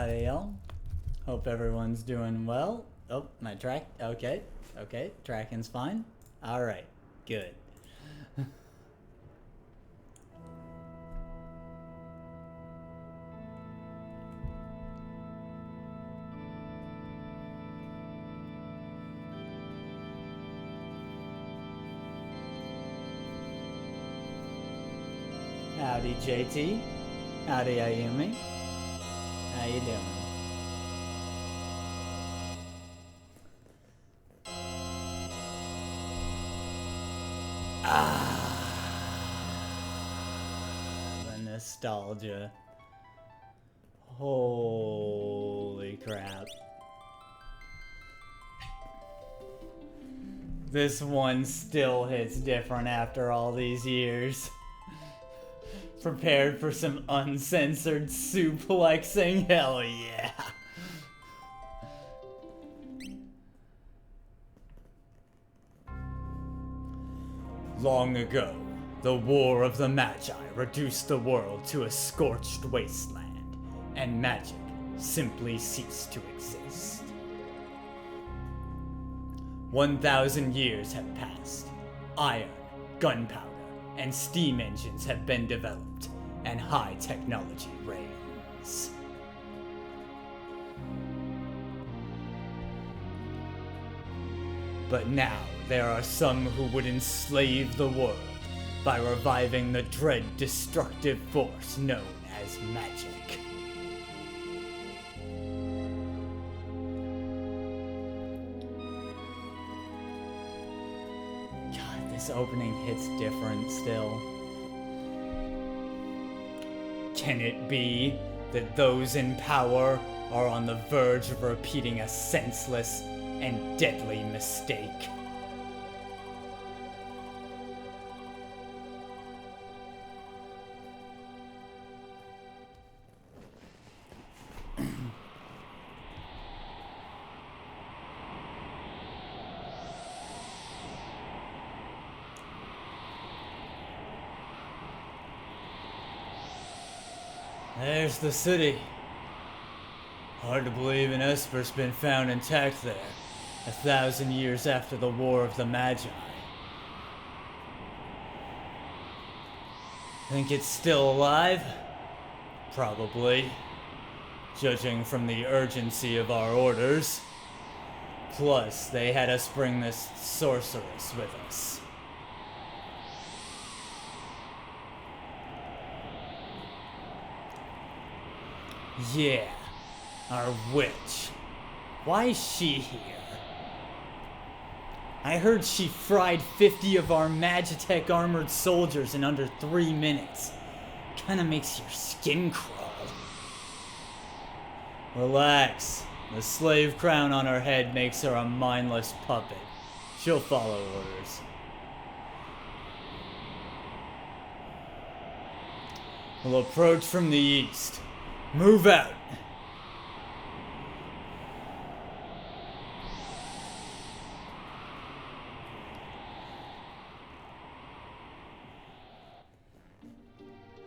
Howdy, y'all. Hope everyone's doing well. Oh, my track. Okay. Okay. Tracking's fine. Alright. Good. Howdy, JT. Howdy, Ayumi. How you doing? The nostalgia. Holy crap. This one still hits different after all these years. Prepared for some uncensored suplexing? Hell yeah. Long ago, the War of the Magi reduced the world to a scorched wasteland, and magic simply ceased to exist. 1,000 years have passed. Iron, gunpowder, and steam engines have been developed, and high technology reigns. But now, there are some who would enslave the world by reviving the dread destructive force known as magic. God, this opening hits different still. Can it be that those in power are on the verge of repeating a senseless and deadly mistake? There's the city. Hard to believe an Esper's been found intact there, 1,000 years after the War of the Magi. Think it's still alive? Probably. Judging from the urgency of our orders. Plus, they had us bring this sorceress with us. Yeah, our witch. Why is she here? I heard she fried 50 of our Magitech armored soldiers in under 3 minutes. Kinda makes your skin crawl. Relax. The slave crown on her head makes her a mindless puppet. She'll follow orders. We'll approach from the east. Move out!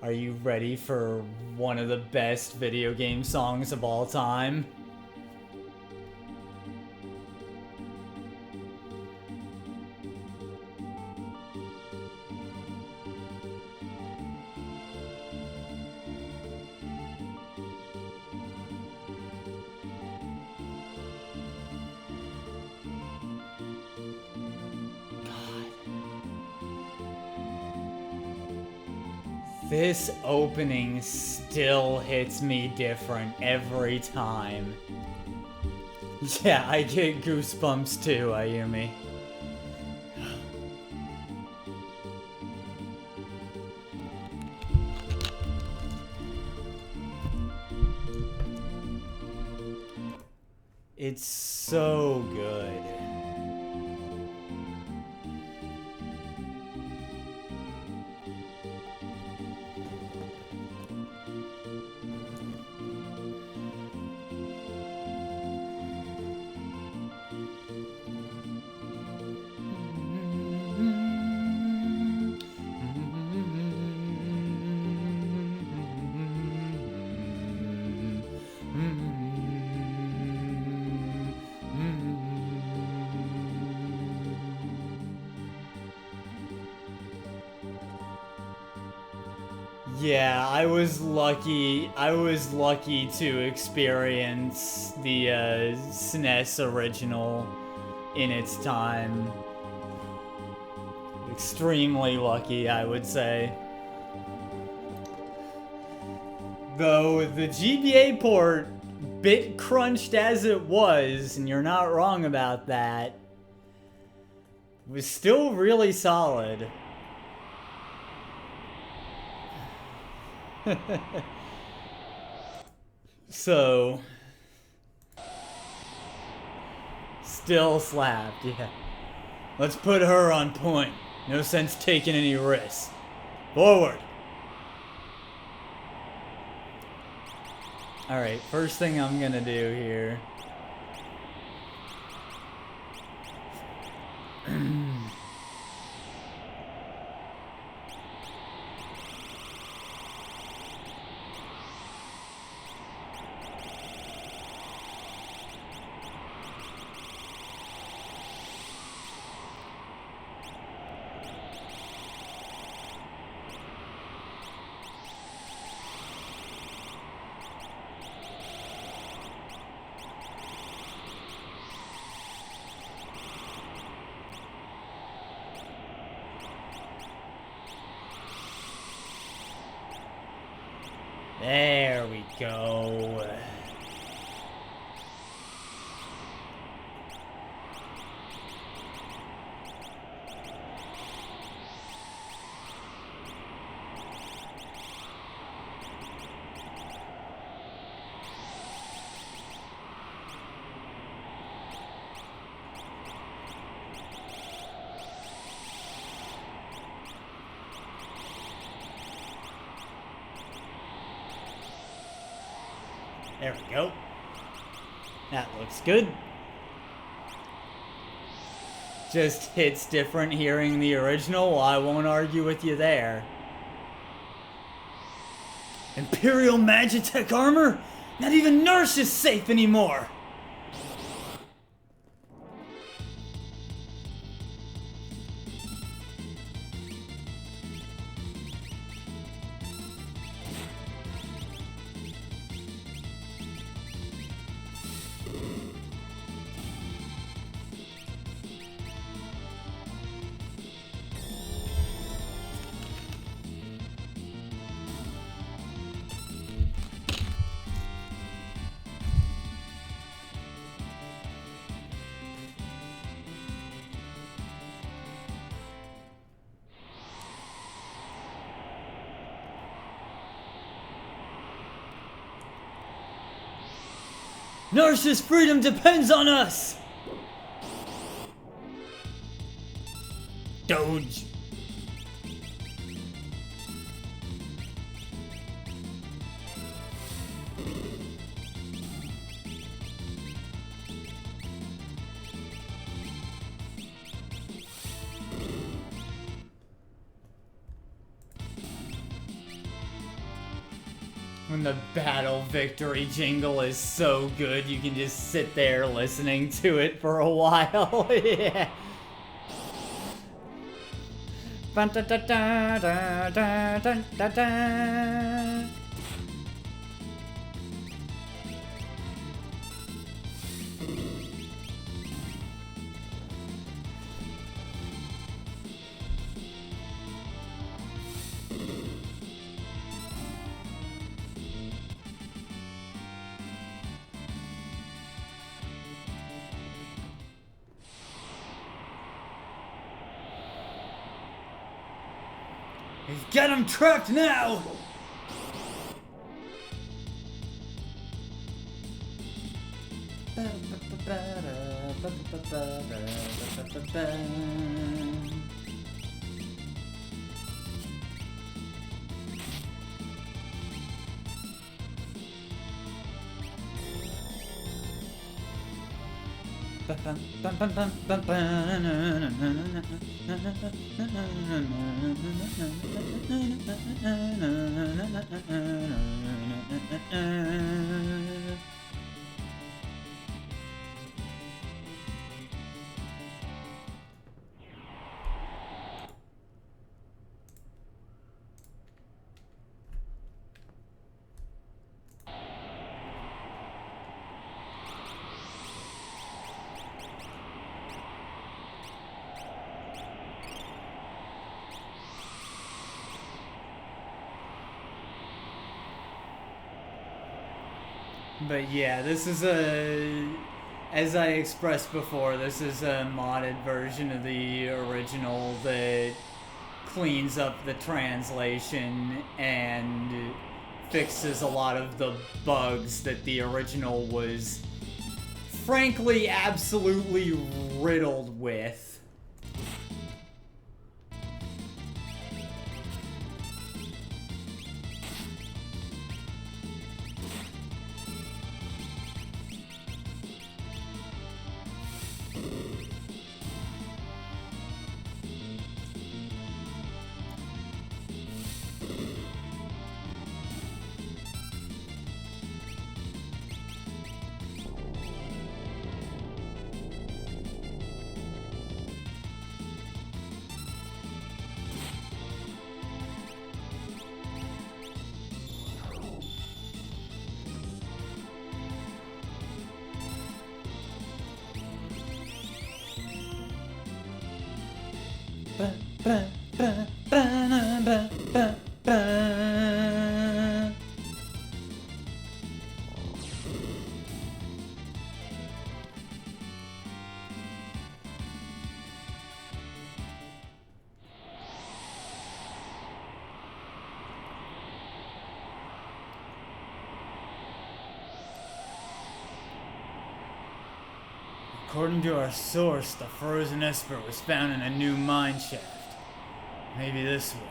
Are you ready for one of the best video game songs of all time? This opening still hits me different every time. Yeah, I get goosebumps too, Ayumi. It's so good. Yeah, I was lucky. I was lucky to experience the SNES original in its time. Extremely lucky, I would say. Though the GBA port, bit crunched as it was, and you're not wrong about that, was still really solid. So, still slapped, yeah. Let's put her on point. No sense taking any risks. Forward. Alright, first thing I'm gonna do here. There we go. There we go. That looks good. Just hits different hearing the original. Well, I won't argue with you there. Imperial Magitech armor? Not even Nurse is safe anymore! Nurse's freedom depends on us! Doge. When the battle victory jingle is so good, you can just sit there listening to it for a while. Yeah. We've got him trapped now! But yeah, this is as I expressed before, this is a modded version of the original that cleans up the translation and fixes a lot of the bugs that the original was frankly absolutely riddled with. According to our source, the frozen Esper was found in a new mine shaft. Maybe this one.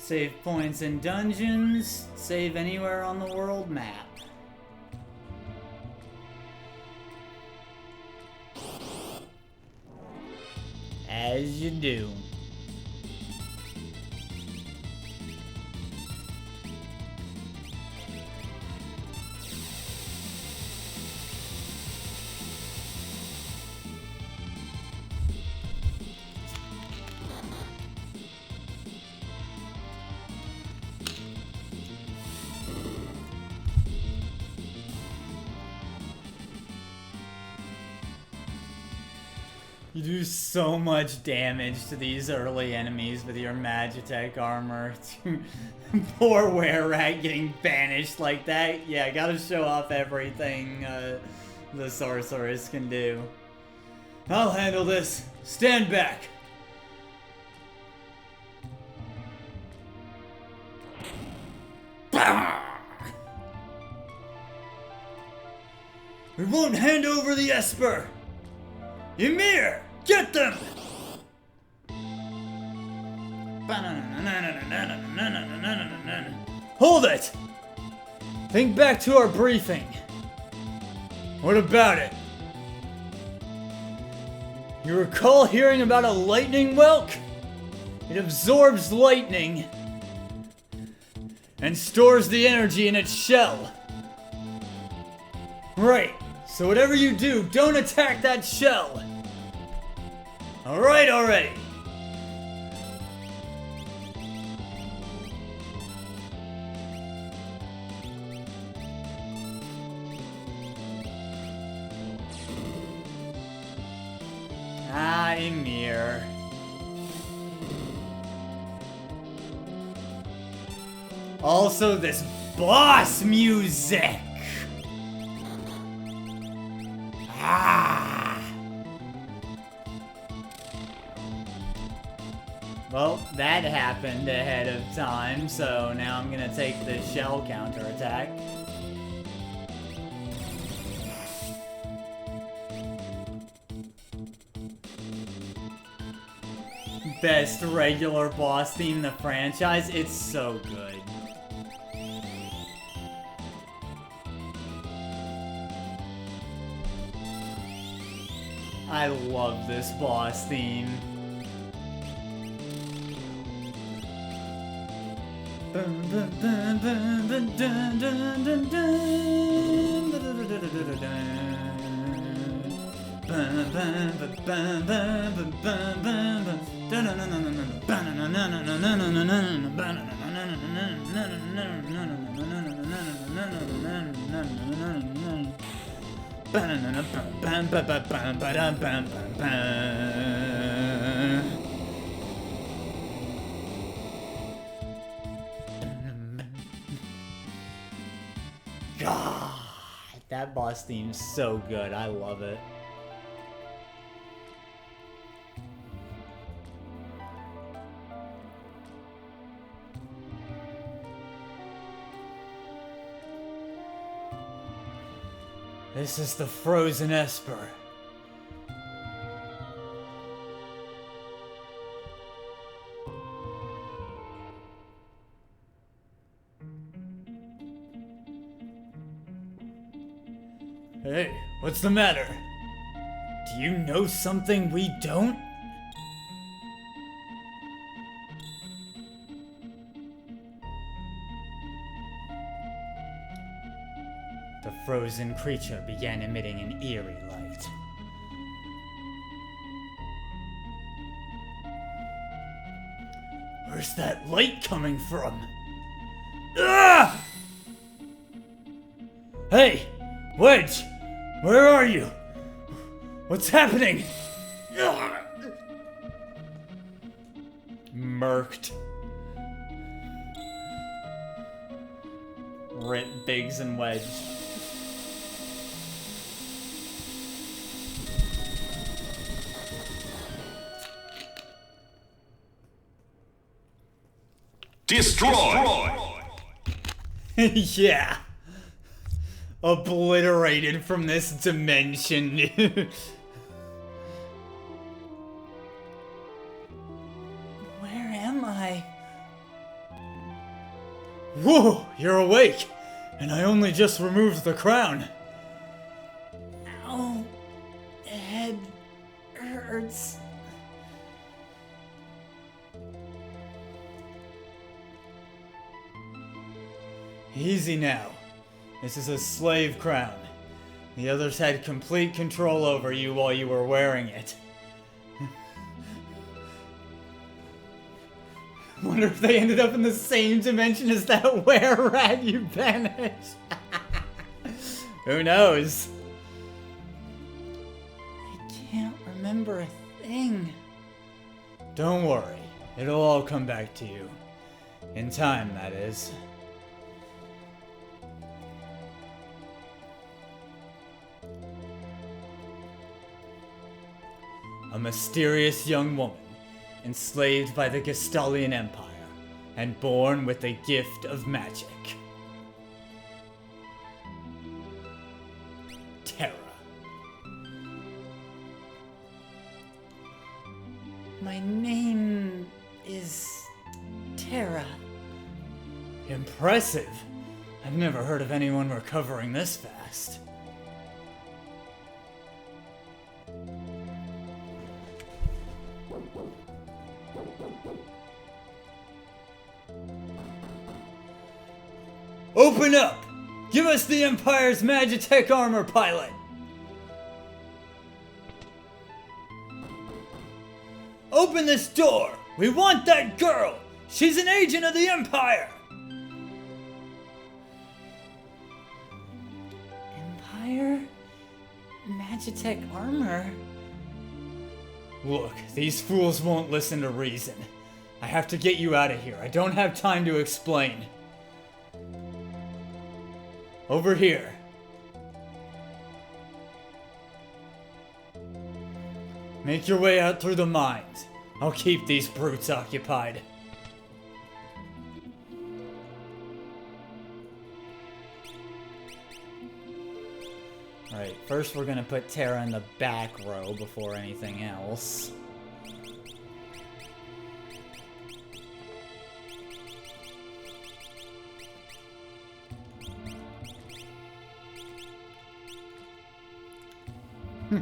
Save points in dungeons, save anywhere on the world map. As you do. You do so much damage to these early enemies with your Magitech armor. Poor Were-Rat getting banished like that. Yeah, gotta show off everything the sorceress can do. I'll handle this. Stand back. We won't hand over the Esper. Ymir, get them! Hold it! Think back to our briefing. What about it? You recall hearing about a lightning whelk? It absorbs lightning and stores the energy in its shell. Right, so whatever you do, don't attack that shell. Alright already. Ah, Ymir. Also, this boss music. Ah. Well, that happened ahead of time, so now I'm gonna take the shell counterattack. Best regular boss theme in the franchise. It's so good. I love this boss theme. God, that boss theme's so good. I love it. This is the Frozen Esper. Hey, what's the matter? Do you know something we don't? The frozen creature began emitting an eerie light. Where's that light coming from? Ah! Hey, Wedge! Where are you? What's happening? Murked. Rip Biggs and Wedge. Destroy! Yeah. Obliterated from this dimension. Where am I? Whoa, you're awake. And I only just removed the crown. Ow. Head hurts. Easy now. This is a slave crown. The others had complete control over you while you were wearing it. Wonder if they ended up in the same dimension as that were-rat you banished. Who knows? I can't remember a thing. Don't worry. It'll all come back to you. In time, that is. A mysterious young woman, enslaved by the Gestalian Empire, and born with the gift of magic. Terra. My name is Terra. Impressive. I've never heard of anyone recovering this fast. Open up! Give us the Empire's Magitech armor, pilot! Open this door! We want that girl! She's an agent of the Empire! Empire? Magitech armor? Look, these fools won't listen to reason. I have to get you out of here. I don't have time to explain. Over here. Make your way out through the mines. I'll keep these brutes occupied. Alright, first we're gonna put Terra in the back row before anything else.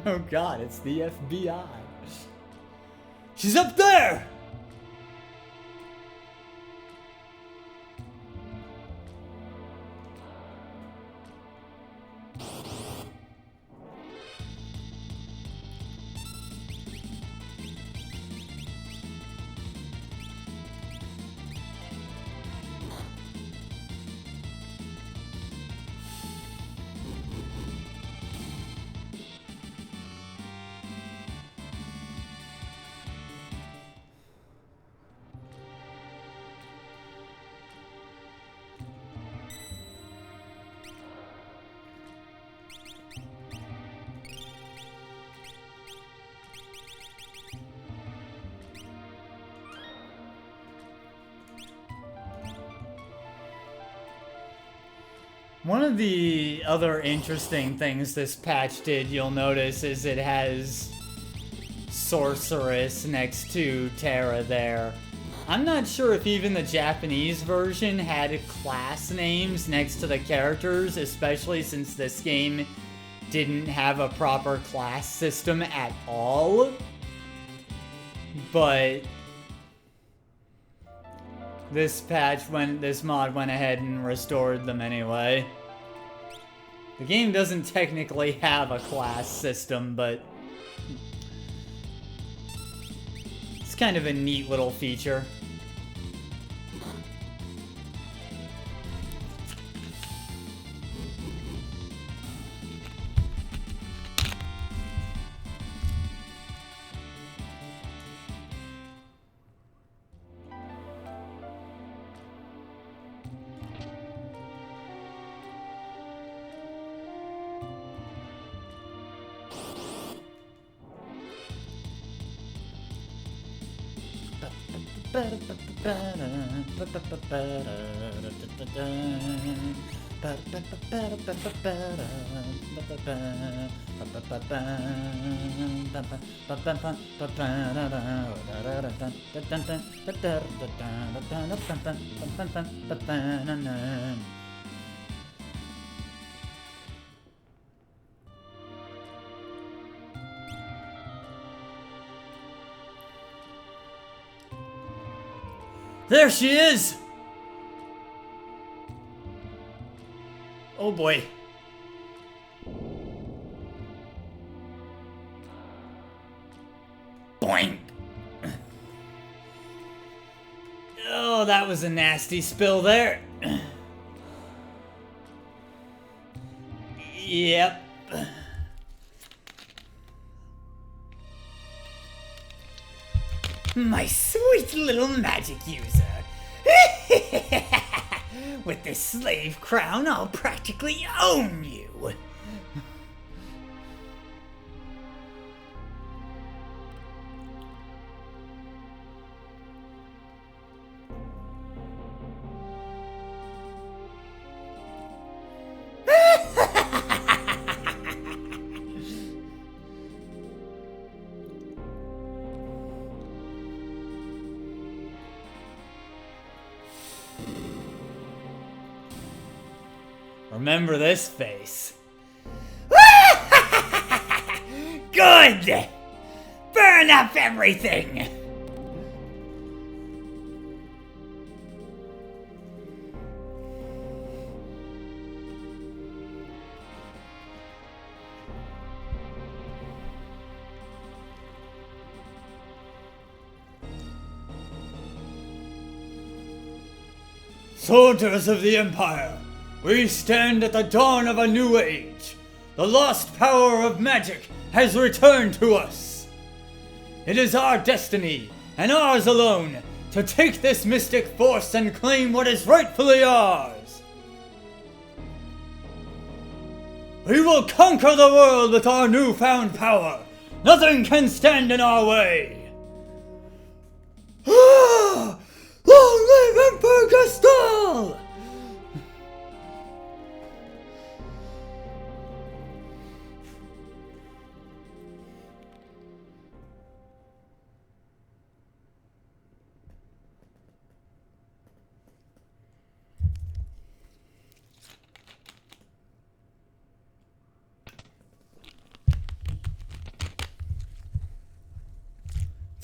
Oh god, it's the FBI. She's up there! One of the other interesting things this patch did, you'll notice, is it has Sorceress next to Terra there. I'm not sure if even the Japanese version had class names next to the characters, especially since this game didn't have a proper class system at all. But this mod went ahead and restored them anyway. The game doesn't technically have a class system, but it's kind of a neat little feature. There she is! Oh boy. Boing! Oh, that was a nasty spill there. Yep. My sweet little magic user. With this slave crown, I'll practically own you. Remember this face. Good! Burn up everything! Soldiers of the Empire, we stand at the dawn of a new age. The lost power of magic has returned to us. It is our destiny, and ours alone, to take this mystic force and claim what is rightfully ours. We will conquer the world with our newfound power. Nothing can stand in our way.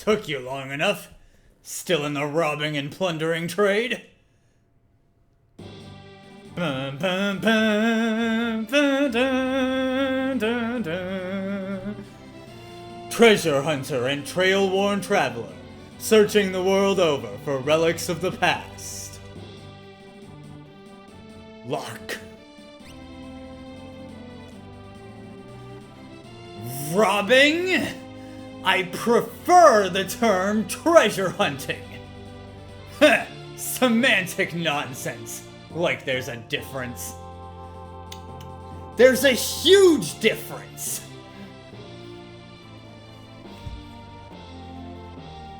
Took you long enough. Still in the robbing and plundering trade? Bum, bum, bum, dun, dun, dun, dun. Treasure hunter and trail-worn traveler, searching the world over for relics of the past. Lark. Robbing? I prefer the term treasure hunting. Heh, semantic nonsense. Like there's a difference. There's a huge difference!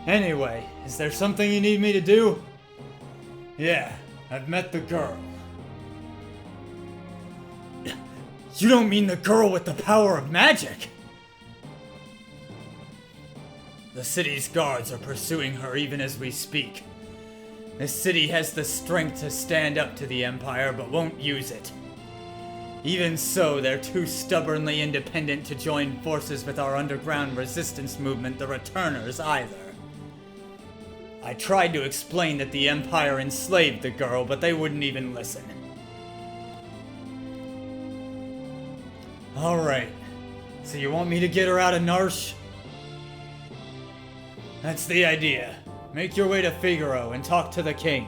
Anyway, is there something you need me to do? Yeah, I've met the girl. You don't mean the girl with the power of magic? The city's guards are pursuing her even as we speak. The city has the strength to stand up to the Empire, but won't use it. Even so, they're too stubbornly independent to join forces with our underground resistance movement, the Returners, either. I tried to explain that the Empire enslaved the girl, but they wouldn't even listen. Alright, so you want me to get her out of Narsh? That's the idea. Make your way to Figaro and talk to the king.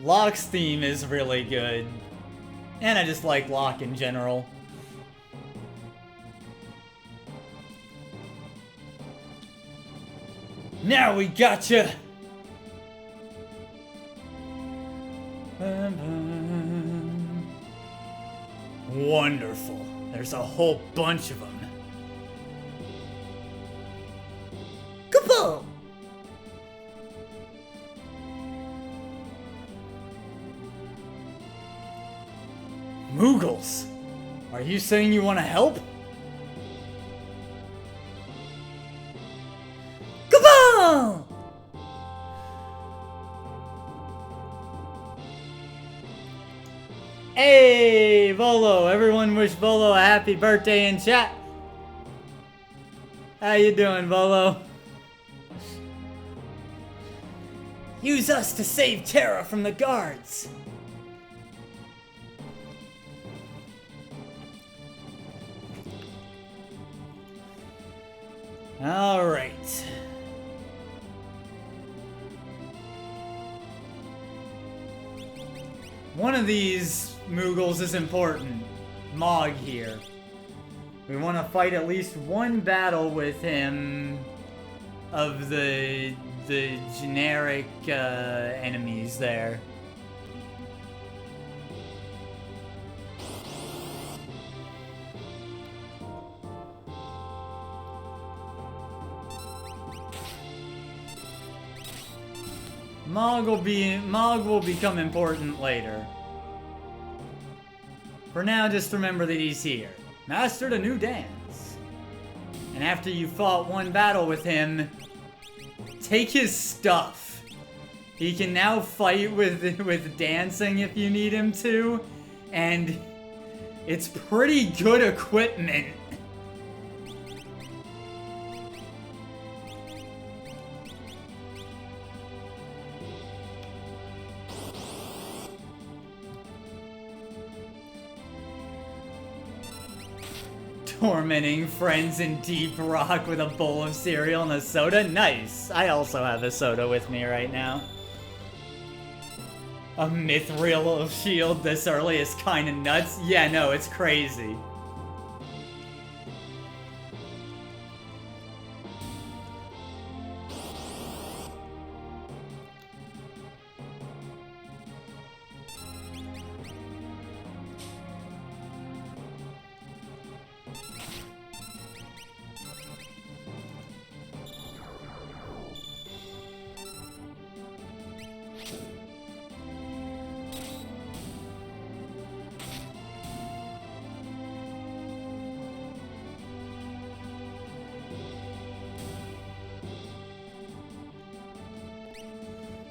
Locke's theme is really good. And I just like Locke in general. Now we gotcha! Wonderful. There's a whole bunch of them. Kaboom! Moogles! Are you saying you want to help? Kaboom! Hey, Volo! Everyone wish Volo a happy birthday in chat. How you doing, Volo? Use us to save Terra from the guards. All right. One of these Moogles is important. Mog here. We want to fight at least one battle with him of the generic enemies there. Mog will become important later. For now, just remember that he's here. Mastered a new dance. And after you fought one battle with him, take his stuff. He can now fight with dancing if you need him to. And it's pretty good equipment. Tormenting friends in Deep Rock with a bowl of cereal and a soda? Nice! I also have a soda with me right now. A Mithril shield this early is kinda nuts? Yeah, no, it's crazy.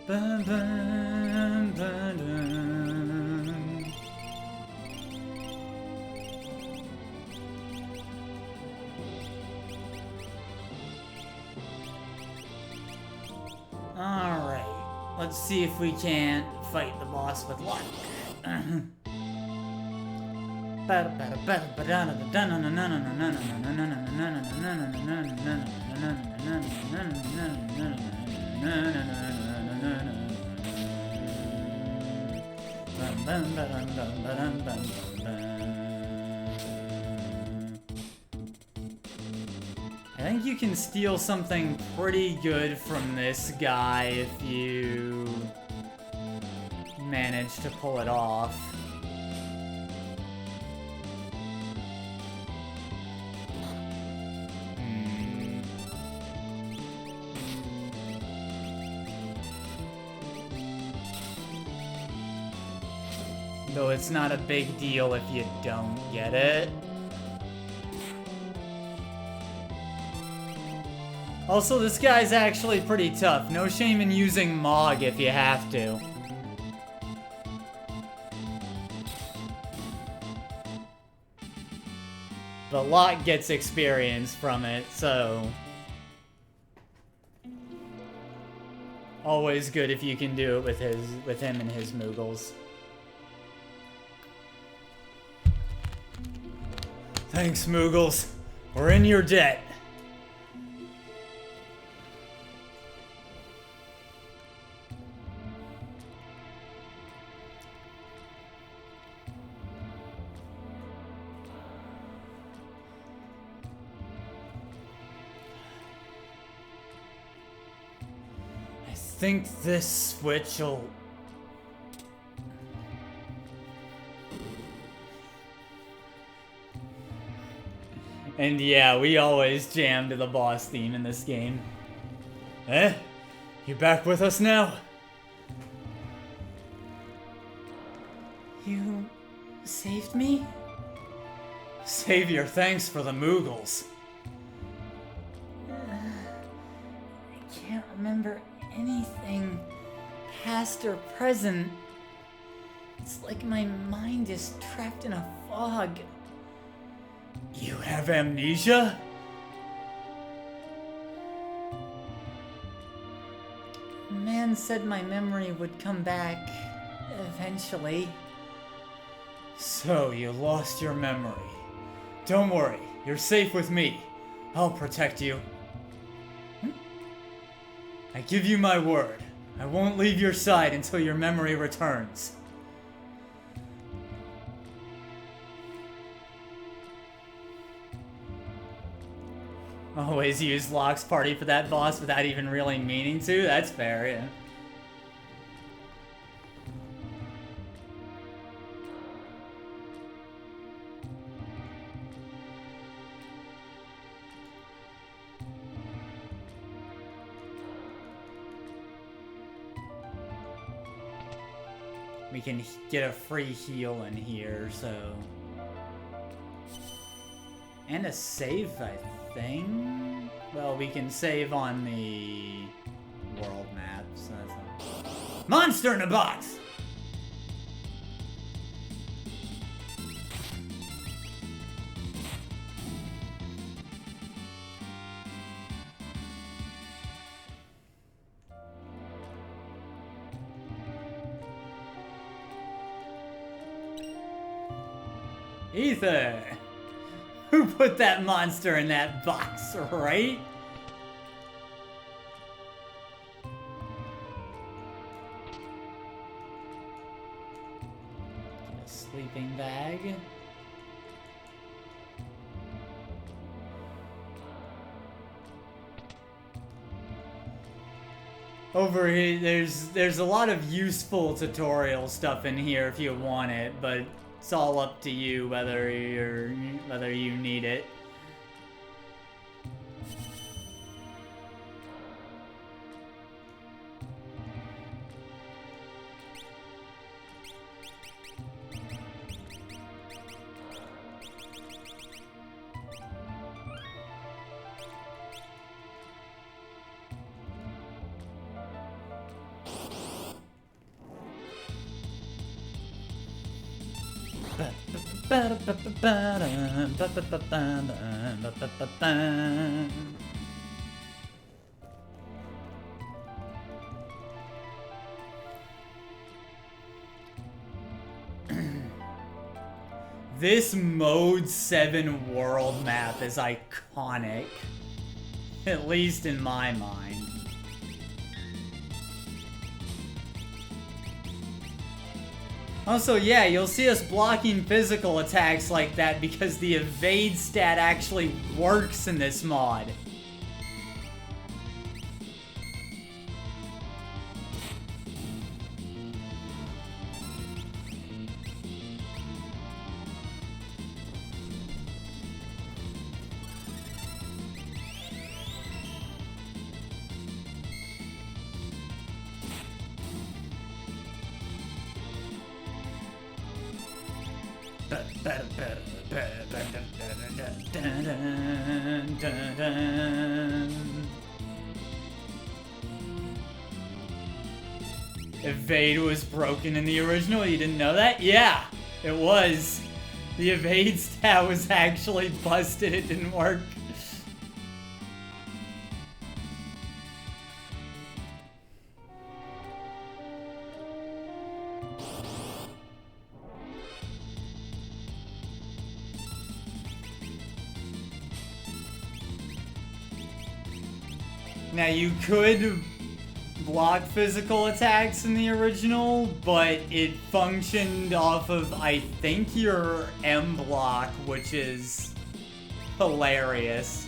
Bum, bum, Alright, let's see if we can't fight the boss with luck. I think you can steal something pretty good from this guy if you manage to pull it off. Though it's not a big deal if you don't get it. Also, this guy's actually pretty tough. No shame in using Mog if you have to. But Lot gets experience from it, so... always good if you can do it with him and his Moogles. Thanks, Moogles. We're in your debt. I think this switch will... And yeah, we always jam to the boss theme in this game. Eh? You back with us now? You saved me? Savior, thanks for the Moogles. I can't remember anything, past or present. It's like my mind is trapped in a fog. You have amnesia? Man said my memory would come back eventually. So you lost your memory. Don't worry, you're safe with me. I'll protect you. I give you my word. I won't leave your side until your memory returns. Always use Locke's party for that boss without even really meaning to. That's fair, yeah. We can get a free heal in here, so... And a save, I think? Well, we can save on the world map, so that's not... Monster in a box! Ether! Who put that monster in that box, right? Get a sleeping bag. Over here, there's a lot of useful tutorial stuff in here if you want it, but it's all up to you whether you need it. This Mode 7 world map is iconic. At least in my mind. Also, yeah, you'll see us blocking physical attacks like that because the evade stat actually works in this mod. Evade was broken in the original, you didn't know that? Yeah, it was. The evade stat was actually busted, it didn't work. Now you could block physical attacks in the original, but it functioned off of, I think, your M block, which is hilarious.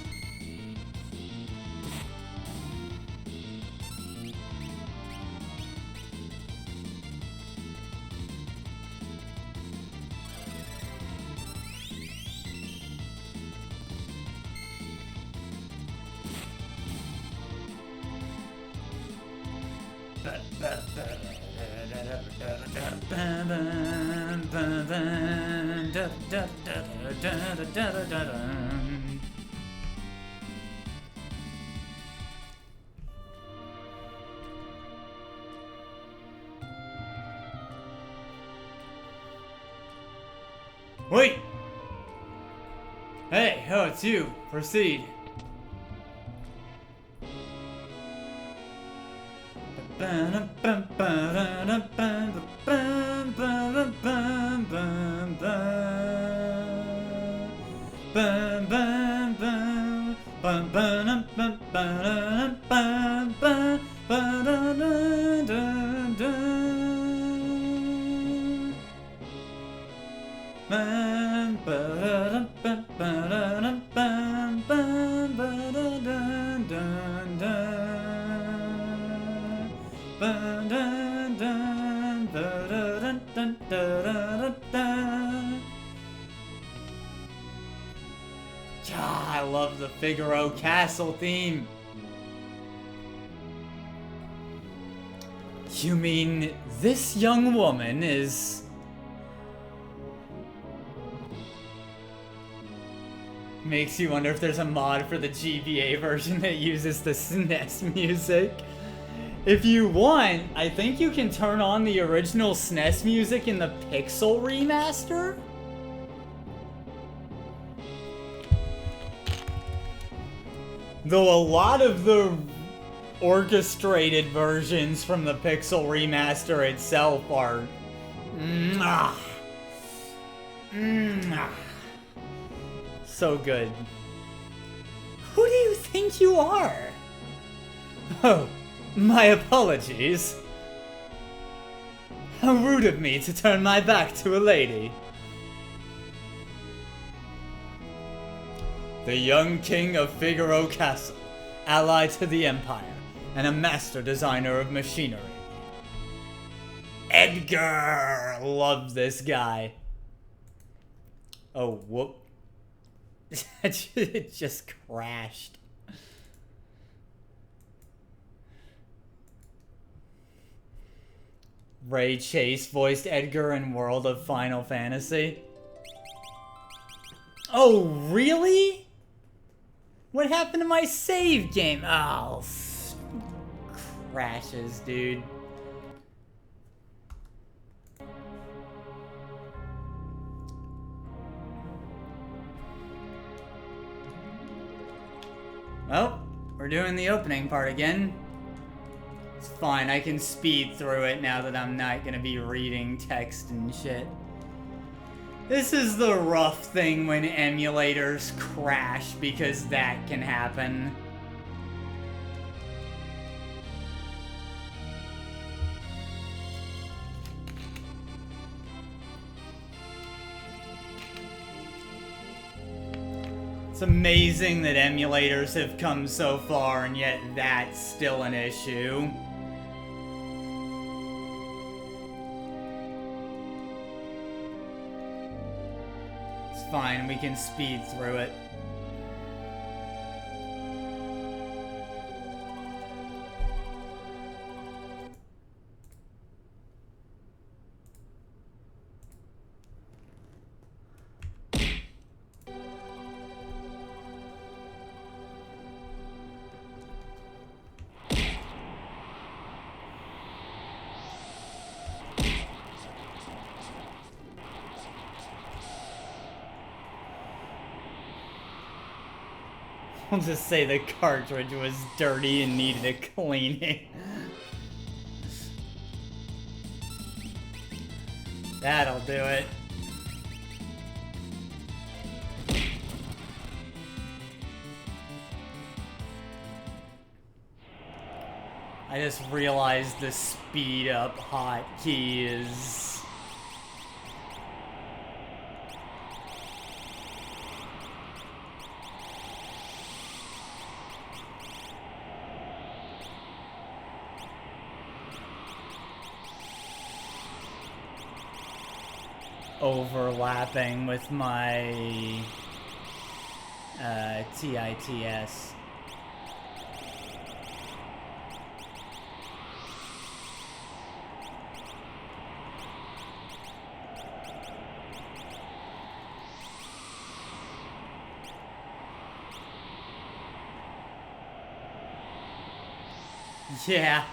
Wait! Hey, oh, it's you. Proceed. I love the Figaro Castle theme. You mean this young woman is... Makes you wonder if there's a mod for the GBA version that uses the SNES music. If you want, I think you can turn on the original SNES music in the Pixel remaster. Though a lot of the orchestrated versions from the Pixel remaster itself are... so good. Who do you think you are? Oh, my apologies. How rude of me to turn my back to a lady. The young king of Figaro Castle, allied to the Empire, and a master designer of machinery. Edgar! Love this guy. Oh, whoop. It just crashed. Ray Chase voiced Edgar in World of Final Fantasy. Oh, really? What happened to my save game? Oh, crashes, dude. Well, we're doing the opening part again. It's fine, I can speed through it now that I'm not gonna be reading text and shit. This is the rough thing when emulators crash, because that can happen. It's amazing that emulators have come so far, and yet that's still an issue. It's fine, we can speed through it. I'll just say the cartridge was dirty and needed a cleaning. That'll do it. I just realized the speed up hotkey is... overlapping with my TITS. Yeah.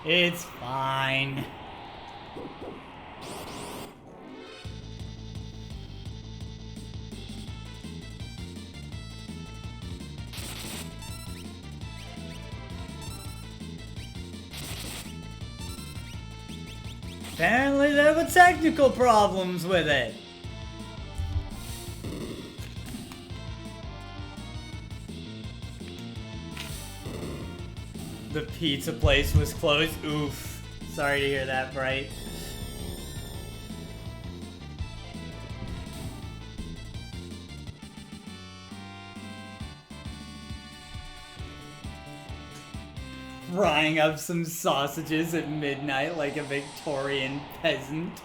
It's fine. Apparently there were technical problems with it. The pizza place was closed. Oof. Sorry to hear that, Bright. Frying up some sausages at midnight like a Victorian peasant.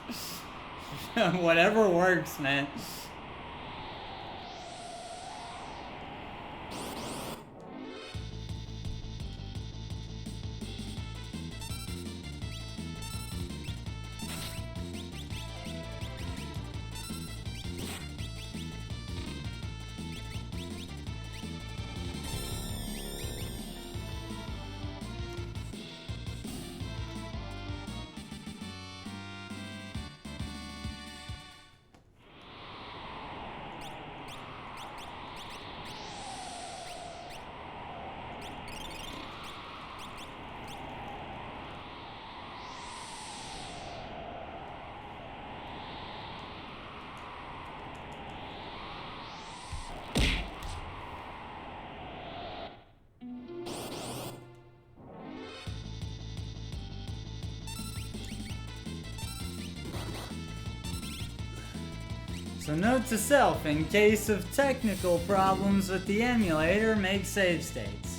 Whatever works, man. So note to self, in case of technical problems with the emulator, make save states.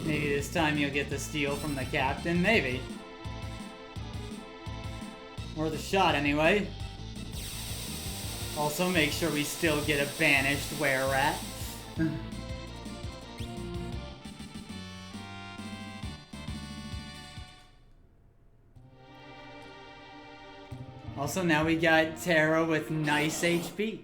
Maybe this time you'll get the steal from the captain, maybe. Or the shot, anyway. Also, make sure we still get a banished were-rat. Also, now we got Terra with nice HP.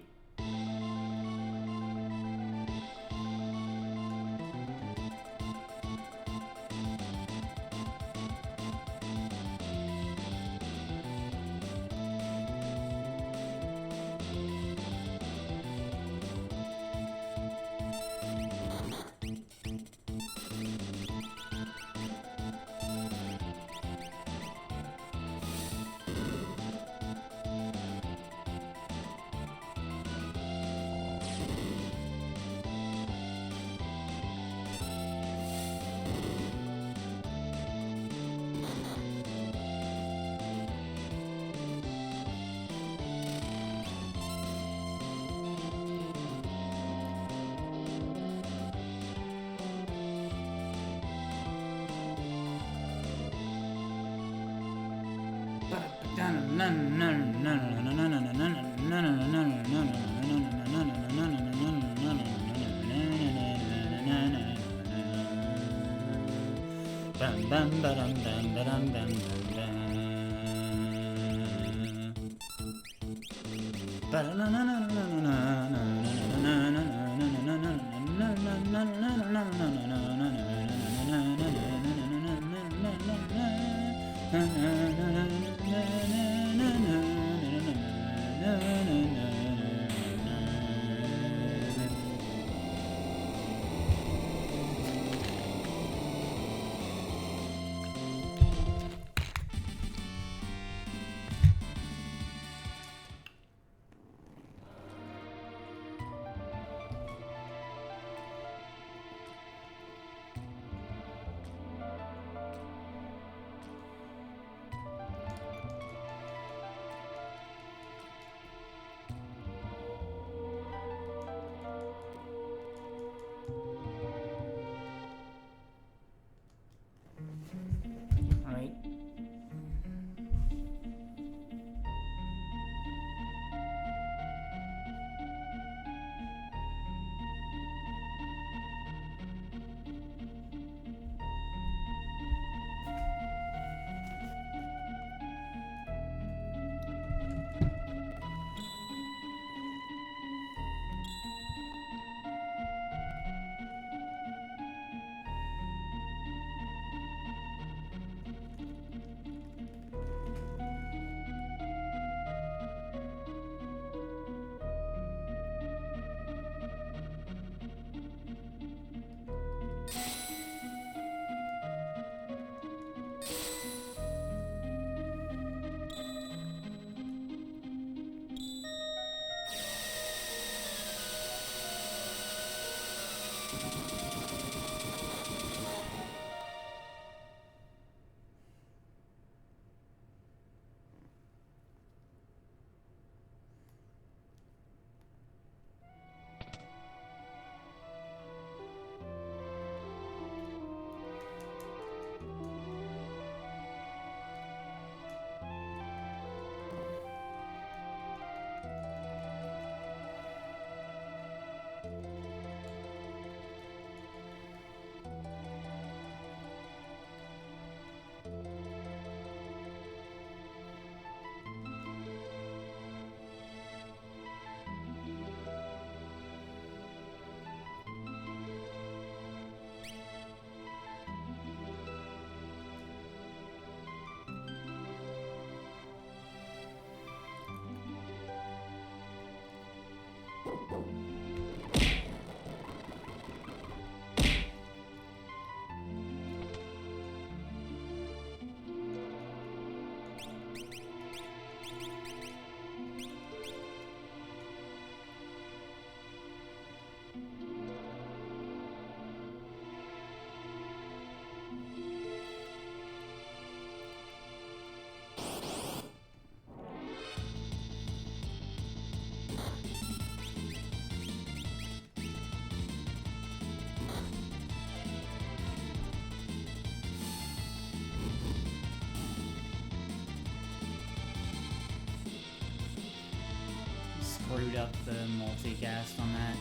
screwed up the multicast on that.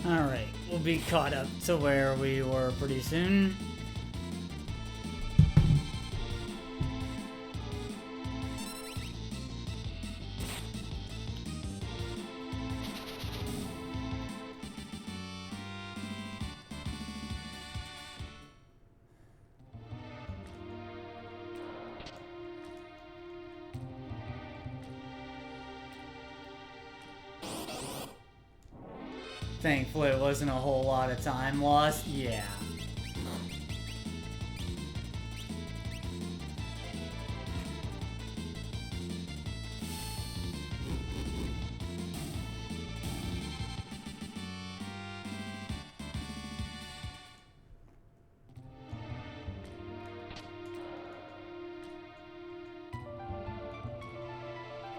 Alright, we'll be caught up to where we were pretty soon. Thankfully, it wasn't a whole lot of time lost. Yeah.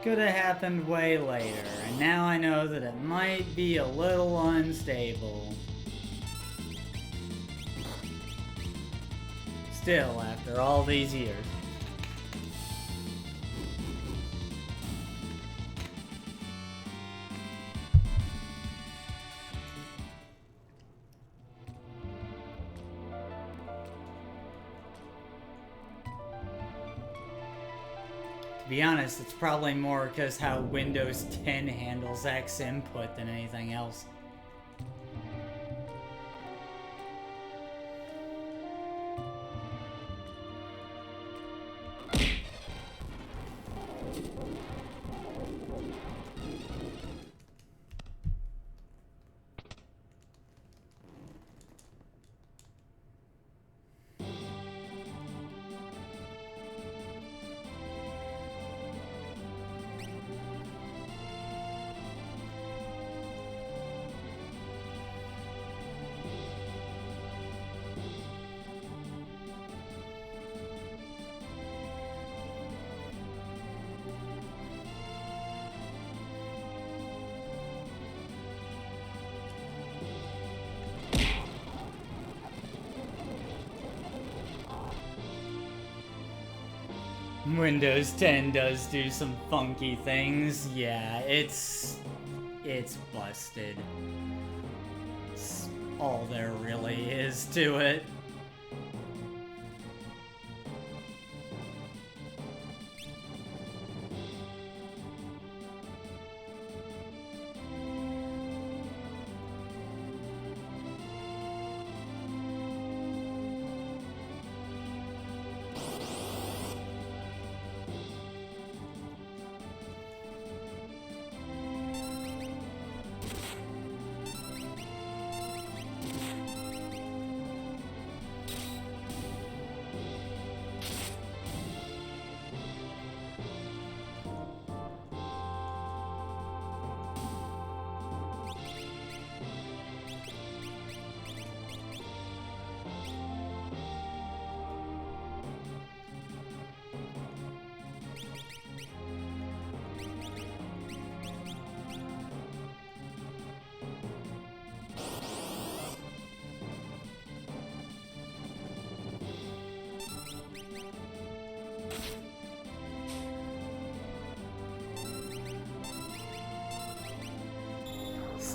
Could have happened way later, and now I know that it might be a little unstable. Still, after all these years. To be honest, it's probably more because how Windows 10 handles X input than anything else. Windows 10 does do some funky things. Yeah, it's busted. It's all there really is to it.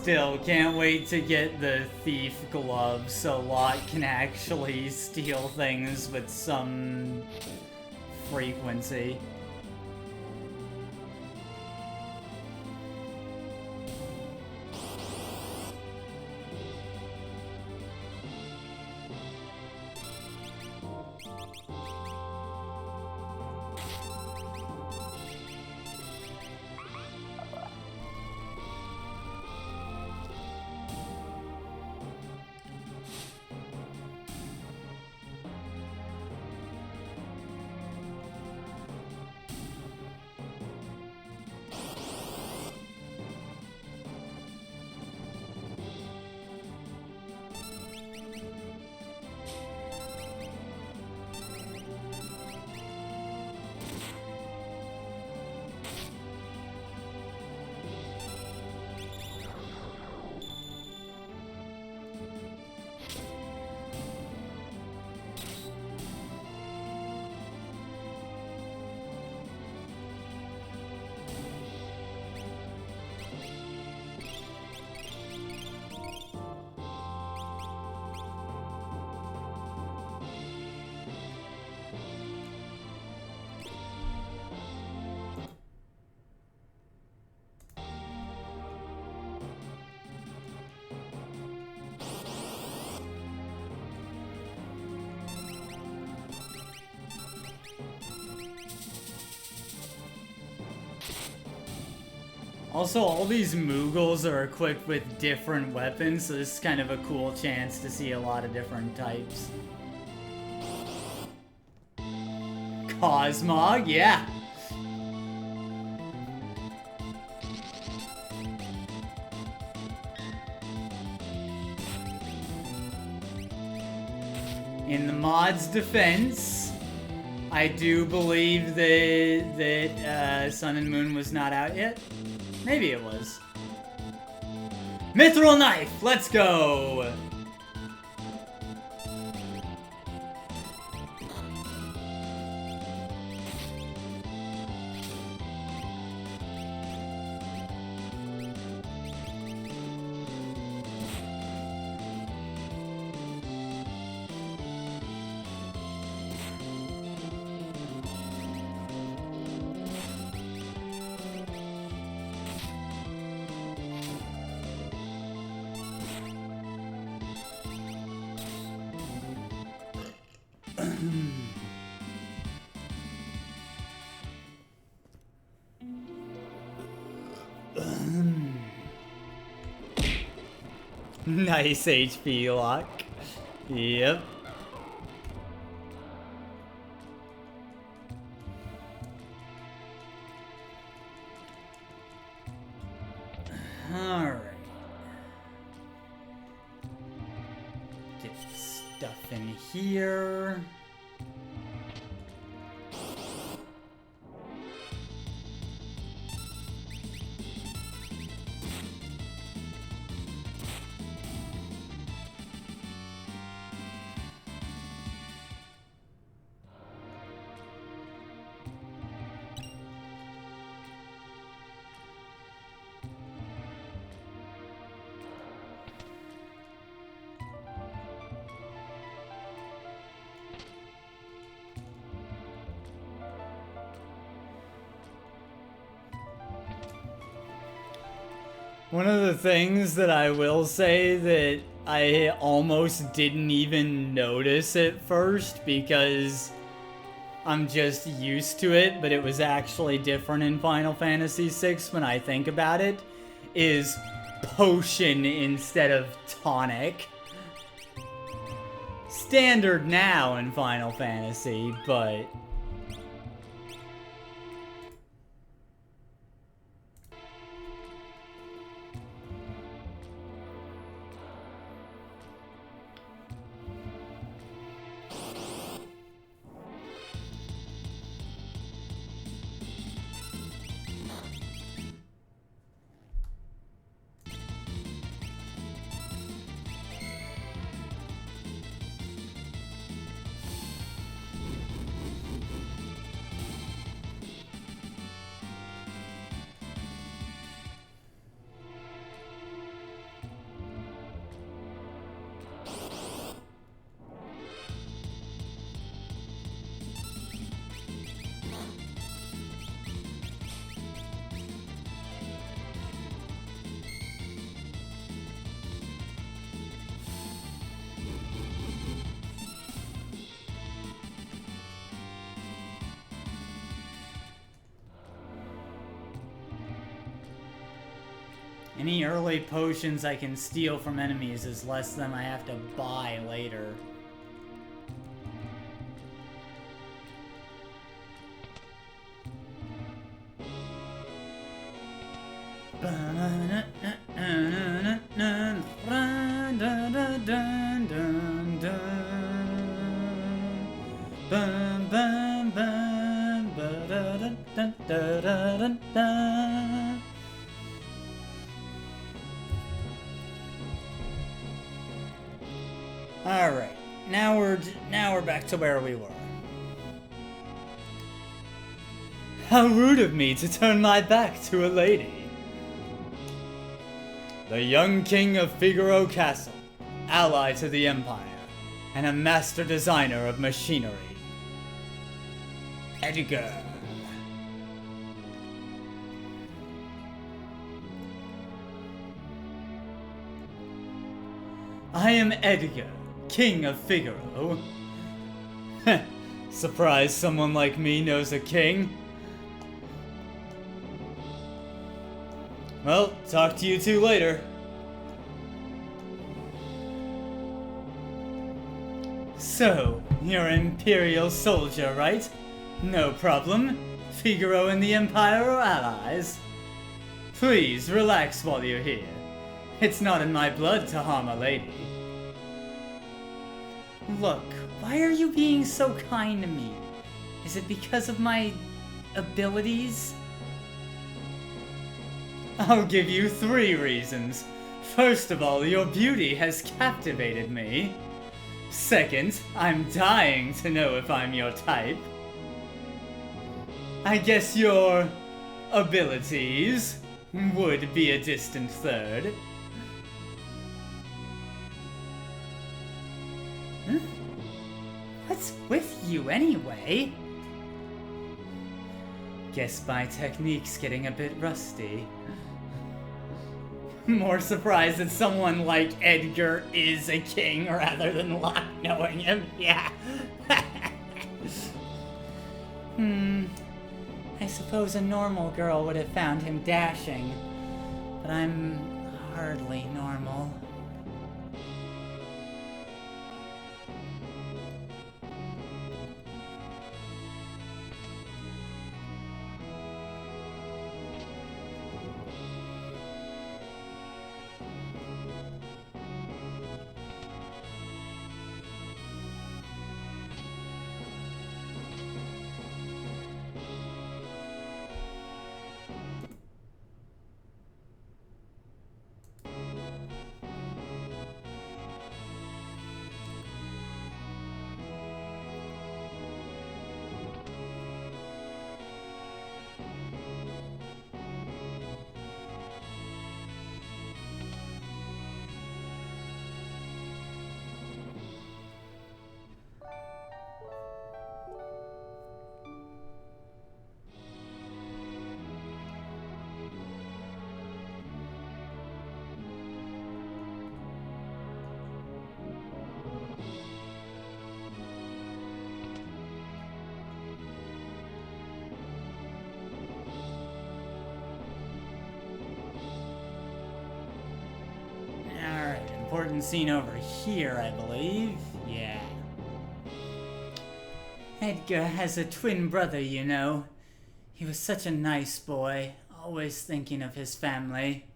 Still, can't wait to get the thief glove so Lot can actually steal things with some frequency. Also, all these Moogles are equipped with different weapons, so this is kind of a cool chance to see a lot of different types. Cosmog, yeah. In the mod's defense, I do believe that Sun and Moon was not out yet. Maybe it was. Mithril Knife, let's go! Nice HP lock. Yep. Alright. Get stuff in here. One of the things that I will say that I almost didn't even notice at first because I'm just used to it, but it was actually different in Final Fantasy VI when I think about it, is potion instead of tonic. Standard now in Final Fantasy, but... Any early potions I can steal from enemies is less than I have to buy later. Alright, now we're back to where we were. How rude of me to turn my back to a lady. The young king of Figaro Castle, ally to the Empire, and a master designer of machinery. Edgar. I am Edgar, king of Figaro. Surprised someone like me knows a king? Well, talk to you two later. So, you're an Imperial soldier, right? No problem. Figaro and the Empire are allies. Please, relax while you're here. It's not in my blood to harm a lady. Look, why are you being so kind to me? Is it because of my abilities? I'll give you 3 reasons. First of all, your beauty has captivated me. Second, I'm dying to know if I'm your type. I guess your abilities would be a distant third. Huh? What's with you anyway? Guess my technique's getting a bit rusty. More surprised that someone like Edgar is a king rather than Locke knowing him. Yeah. I suppose a normal girl would have found him dashing, but I'm hardly normal. Important scene over here, I believe. Yeah. Edgar has a twin brother, you know. He was such a nice boy, always thinking of his family.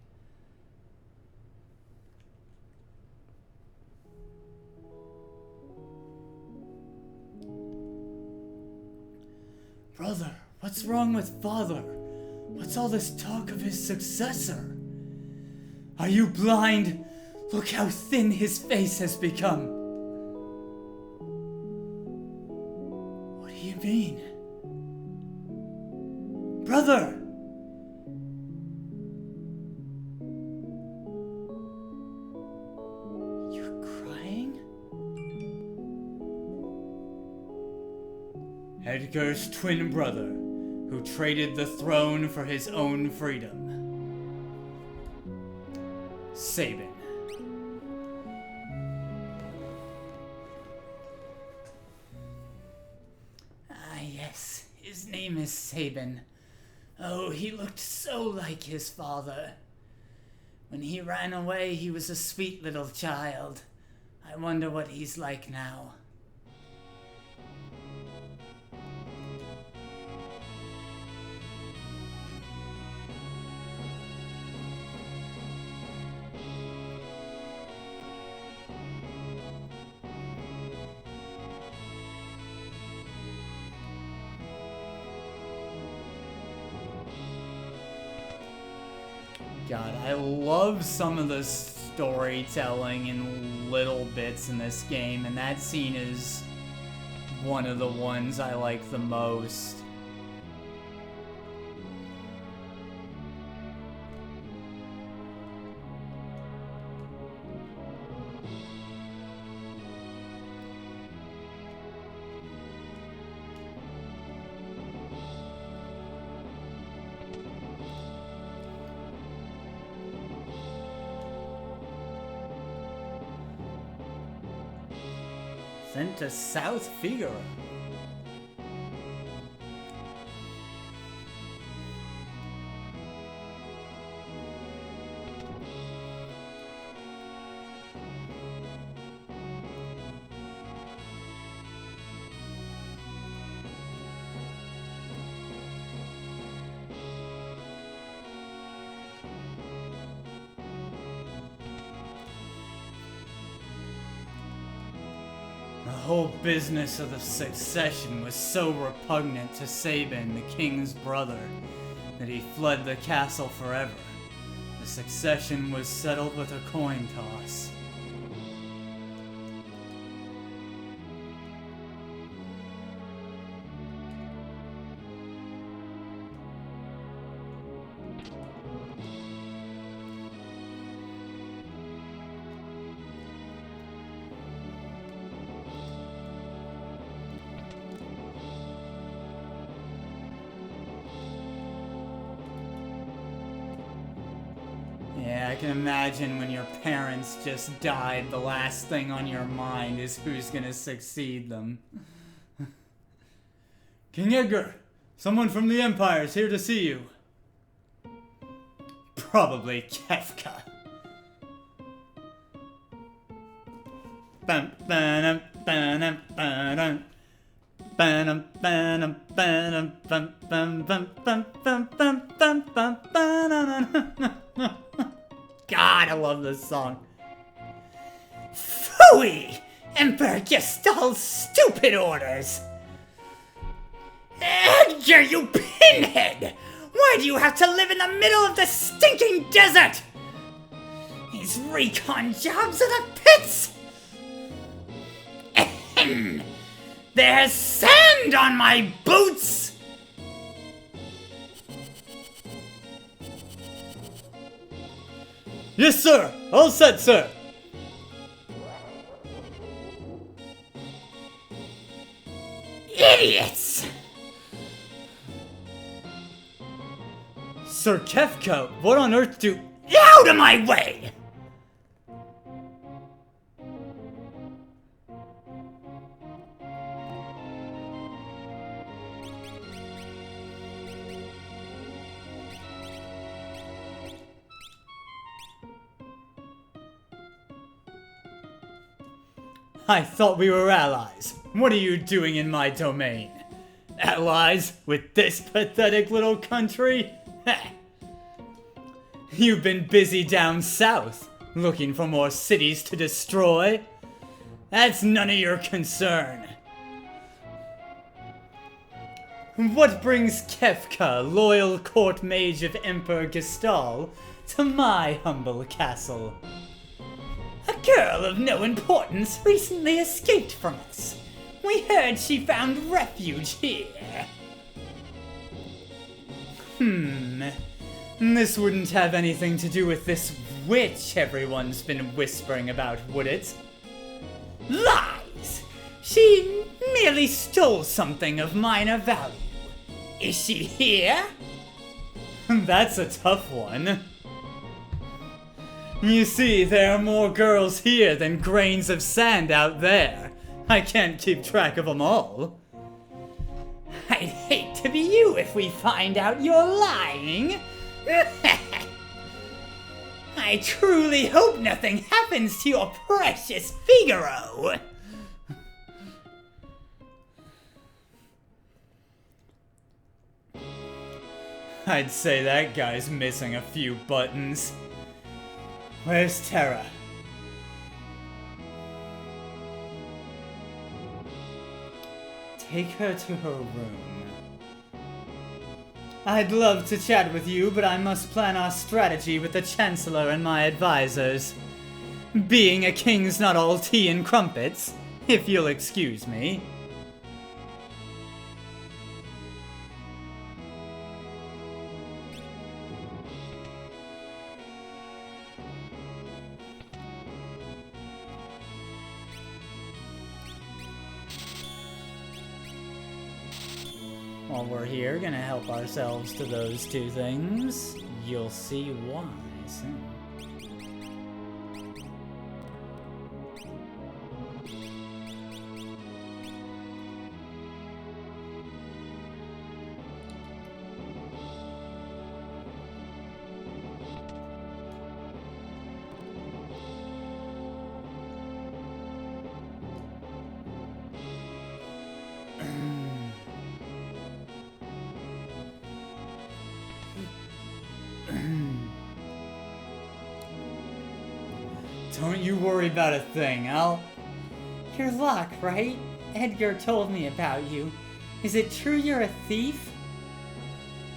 Brother, what's wrong with father? What's all this talk of his successor? Are you blind? Look how thin his face has become. What do you mean? Brother! You're crying? Edgar's twin brother, who traded the throne for his own freedom. Sabin. His name is Sabin. Oh, he looked so like his father. When he ran away, he was a sweet little child. I wonder what he's like now. God, I love some of the storytelling in little bits in this game, and that scene is one of the ones I like the most. Sent to South Figaro. The whole business of the succession was so repugnant to Sabin, the king's brother, that he fled the castle forever. The succession was settled with a coin toss. Yeah, I can imagine when your parents just died, the last thing on your mind is who's gonna succeed them. King Edgar, someone from the Empire is here to see you. Probably Kefka. Bum, ba-dum, ba-dum, ba-dum. Ba-dum, ba-dum, ba-dum, bum, bum, bum, bum, bum, bum, bum, bum, ba-dum. God, I love this song. Phooey! Emperor Gestal's stupid orders! Edgar, you pinhead! Why do you have to live in the middle of the stinking desert? These recon jobs are the pits! Ahem. There's sand on my boots! Yes, sir! All set, sir! Idiots! Sir Kefka, what on earth do— Out of my way! I thought we were allies. What are you doing in my domain? Allies with this pathetic little country? You've been busy down south, looking for more cities to destroy. That's none of your concern. What brings Kefka, loyal court mage of Emperor Gestal, to my humble castle? A girl of no importance recently escaped from us. We heard she found refuge here. This wouldn't have anything to do with this witch everyone's been whispering about, would it? Lies! She merely stole something of minor value. Is she here? That's a tough one. You see, there are more girls here than grains of sand out there. I can't keep track of them all. I'd hate to be you if we find out you're lying. I I truly hope nothing happens to your precious Figaro. I'd say that guy's missing a few buttons. Where's Terra? Take her to her room. I'd love to chat with you, but I must plan our strategy with the Chancellor and my advisors. Being a king's not all tea and crumpets, if you'll excuse me. While we're here, gonna help ourselves to those two things. You'll see why soon. Don't you worry about a thing, You're Locke, right? Edgar told me about you. Is it true you're a thief?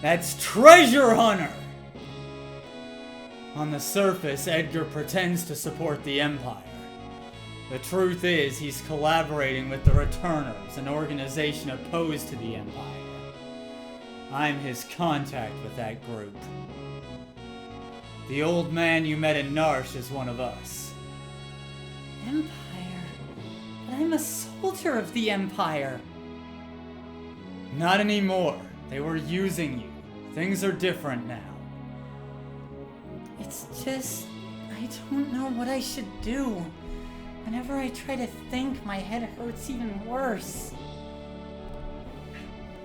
That's Treasure Hunter! On the surface, Edgar pretends to support the Empire. The truth is, he's collaborating with the Returners, an organization opposed to the Empire. I'm his contact with that group. The old man you met in Narsh is one of us. Empire? But I'm a soldier of the Empire. Not anymore. They were using you. Things are different now. It's just... I don't know what I should do. Whenever I try to think, my head hurts even worse.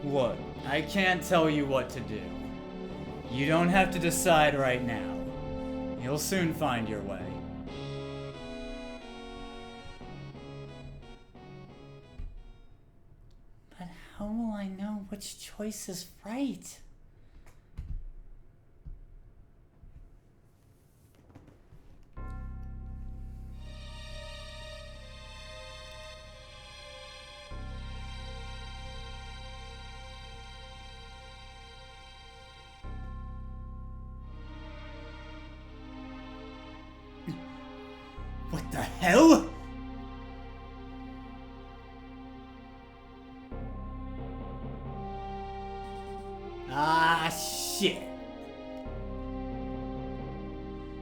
Look, I can't tell you what to do. You don't have to decide right now. You'll soon find your way. But how will I know which choice is right? What the hell? Ah, shit.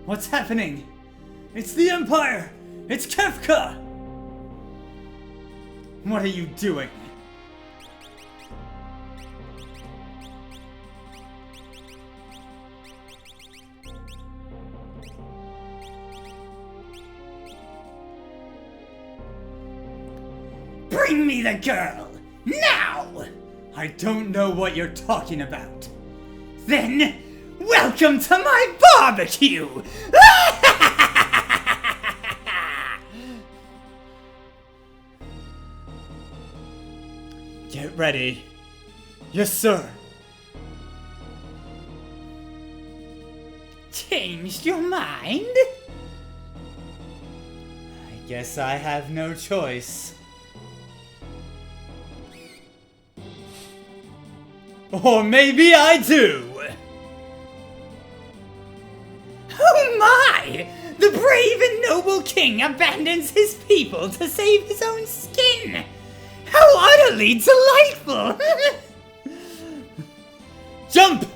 What's happening? It's the Empire! It's Kefka! What are you doing? Bring me the girl! Now! I don't know what you're talking about. Then, welcome to my barbecue! Get ready. Yes, sir. Changed your mind? I guess I have no choice. Or maybe I do! Oh my! The brave and noble king abandons his people to save his own skin! How utterly delightful! Jump!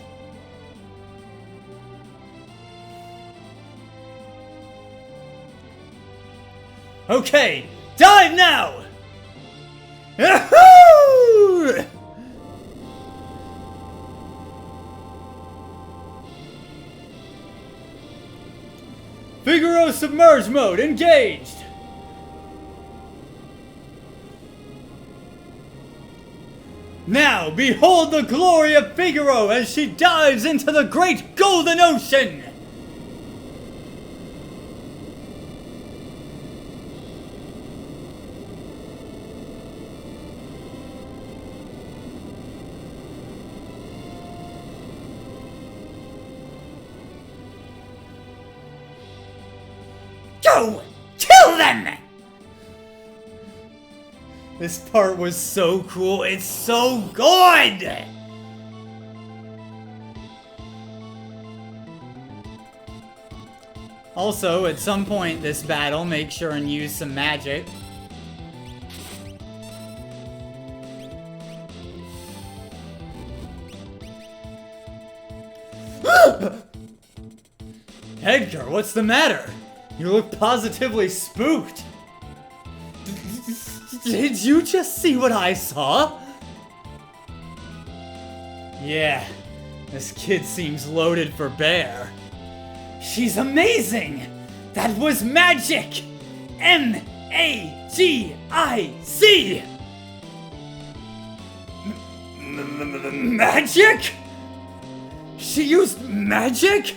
Okay, dive now! Yahoo! Figaro submerge mode engaged! Now behold the glory of Figaro as she dives into the great golden ocean! Go! Kill them! This part was so cool. It's so good! Also, at some point this battle, make sure and use some magic. Edgar, what's the matter? You look positively spooked. Did you just see what I saw? Yeah, this kid seems loaded for bear. She's amazing! That was magic! M-A-G-I-C! Magic? She used magic?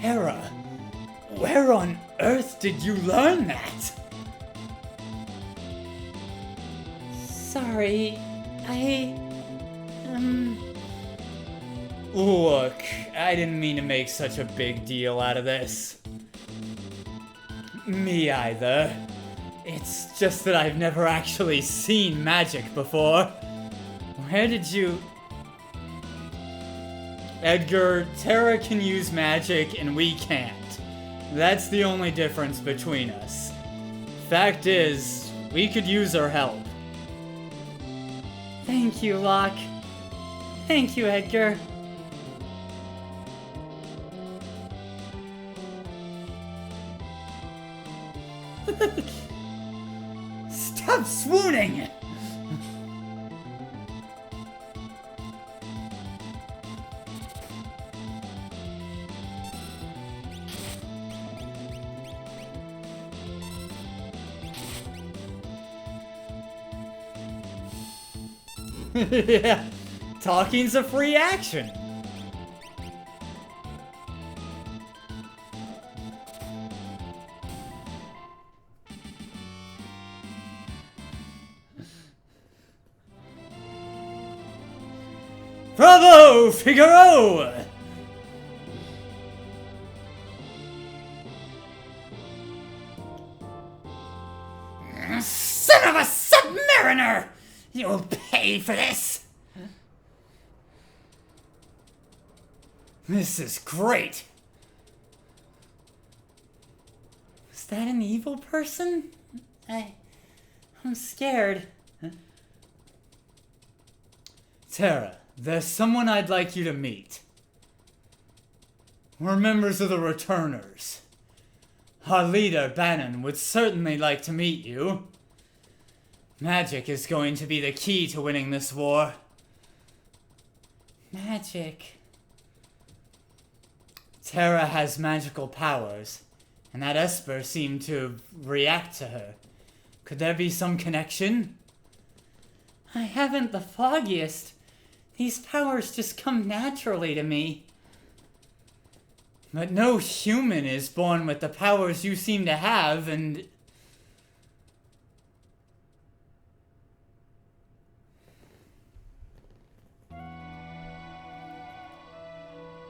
Tara, where on earth did you learn that? Sorry, Look, I didn't mean to make such a big deal out of this. Me either. It's just that I've never actually seen magic before. Where did you... Edgar, Tara can use magic and we can't. That's the only difference between us. Fact is, we could use her help. Thank you, Locke. Thank you, Edgar. Stop swooning! Yeah, talking's a free action. Bravo, Figaro! Son of a submariner! You'll pay for this! This is great! Is that an evil person? I'm scared. Tara, there's someone I'd like you to meet. We're members of the Returners. Our leader, Bannon, would certainly like to meet you. Magic is going to be the key to winning this war. Magic. Tara has magical powers, and that Esper seemed to react to her. Could there be some connection? I haven't the foggiest. These powers just come naturally to me. But no human is born with the powers you seem to have, and...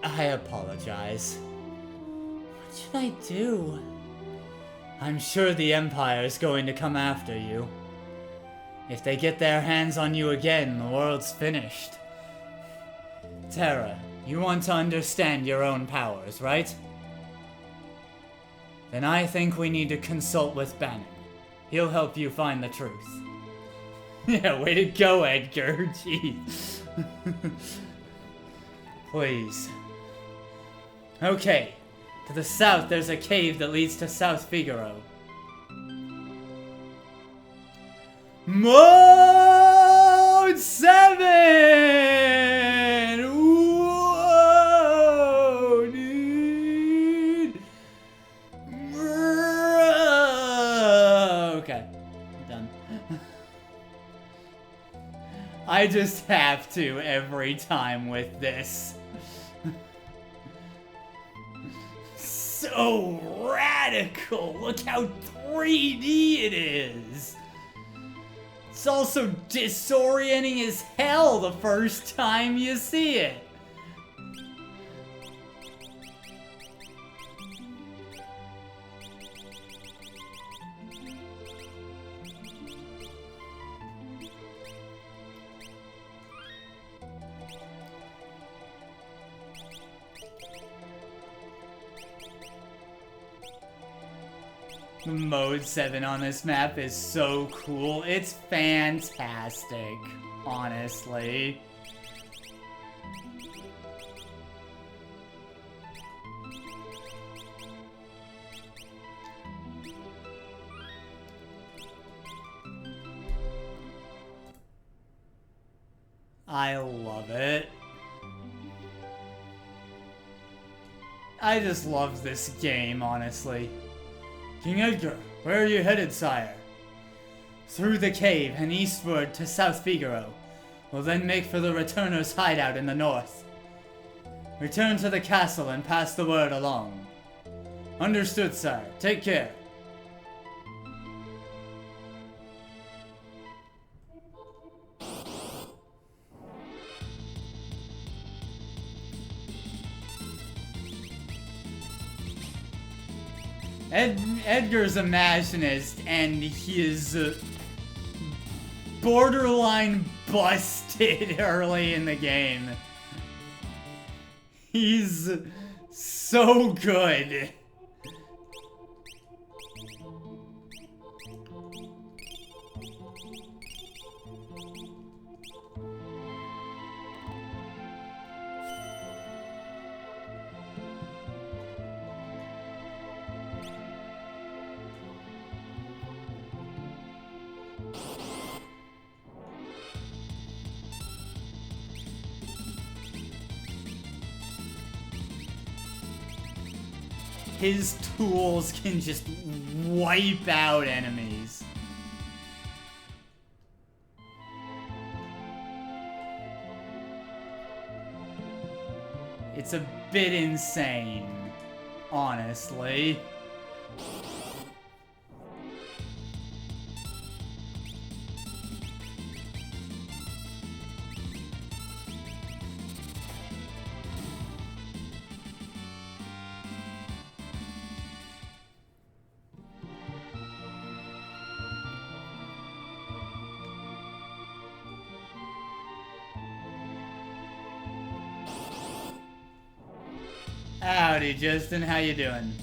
I apologize. What should I do? I'm sure the Empire's going to come after you. If they get their hands on you again, the world's finished. Tara, you want to understand your own powers, right? Then I think we need to consult with Bannon. He'll help you find the truth. Yeah, way to go, Edgar. Jeez. Please. Okay. To the south, there's a cave that leads to South Figaro. Mode 7! Whoa, dude! Okay, I'm done. I just have to every time with this. So radical! Look how 3D it is! It's also disorienting as hell the first time you see it. Mode 7 on this map is so cool. It's fantastic, honestly. I love it. I just love this game, honestly. King Edgar, where are you headed, sire? Through the cave and eastward to South Figaro. We'll then make for the Returner's hideout in the north. Return to the castle and pass the word along. Understood, sire. Take care. Edgar's a machinist, and he is borderline busted early in the game. He's so good. His tools can just wipe out enemies. It's a bit insane, honestly. Howdy, Justin. How you doing?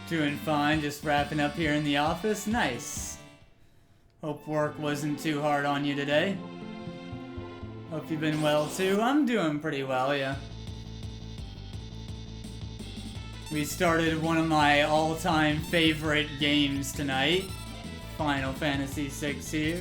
Doing fine. Just wrapping up here in the office. Nice. Hope work wasn't too hard on you today. Hope you've been well too. I'm doing pretty well, yeah. We started one of my all-time favorite games tonight. Final Fantasy VI here.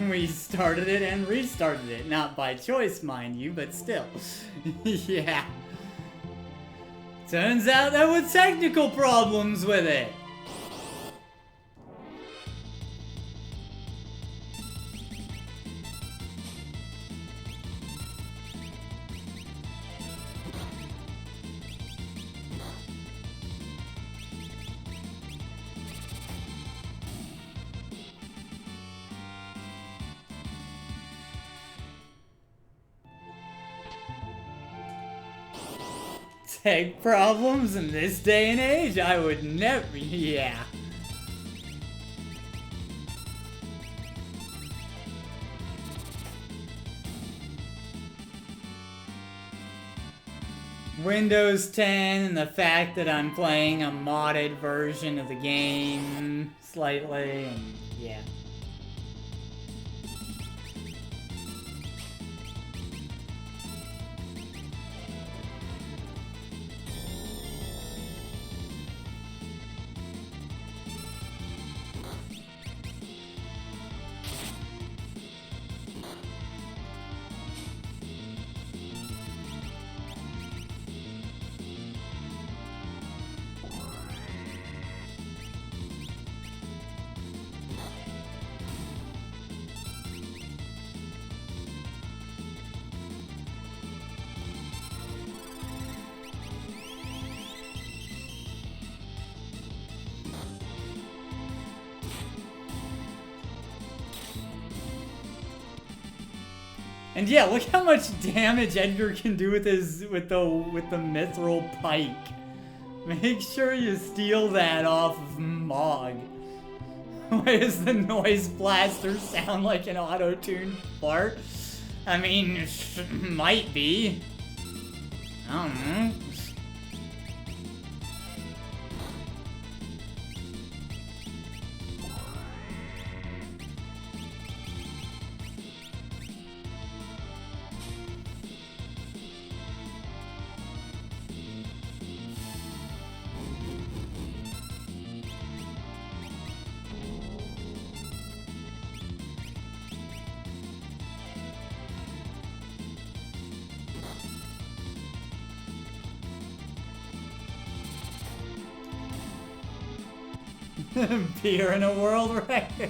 We started it and restarted it. Not by choice, mind you, but still. Yeah. Turns out there were technical problems with it. Tech problems in this day and age? I would never. Yeah. Windows 10 and the fact that I'm playing a modded version of the game slightly, and yeah. And yeah, look how much damage Edgar can do with the mithril pike. Make sure you steal that off of Mog. Why does the noise blaster sound like an auto-tuned fart? I mean, might be. I don't know. Beer in a world record.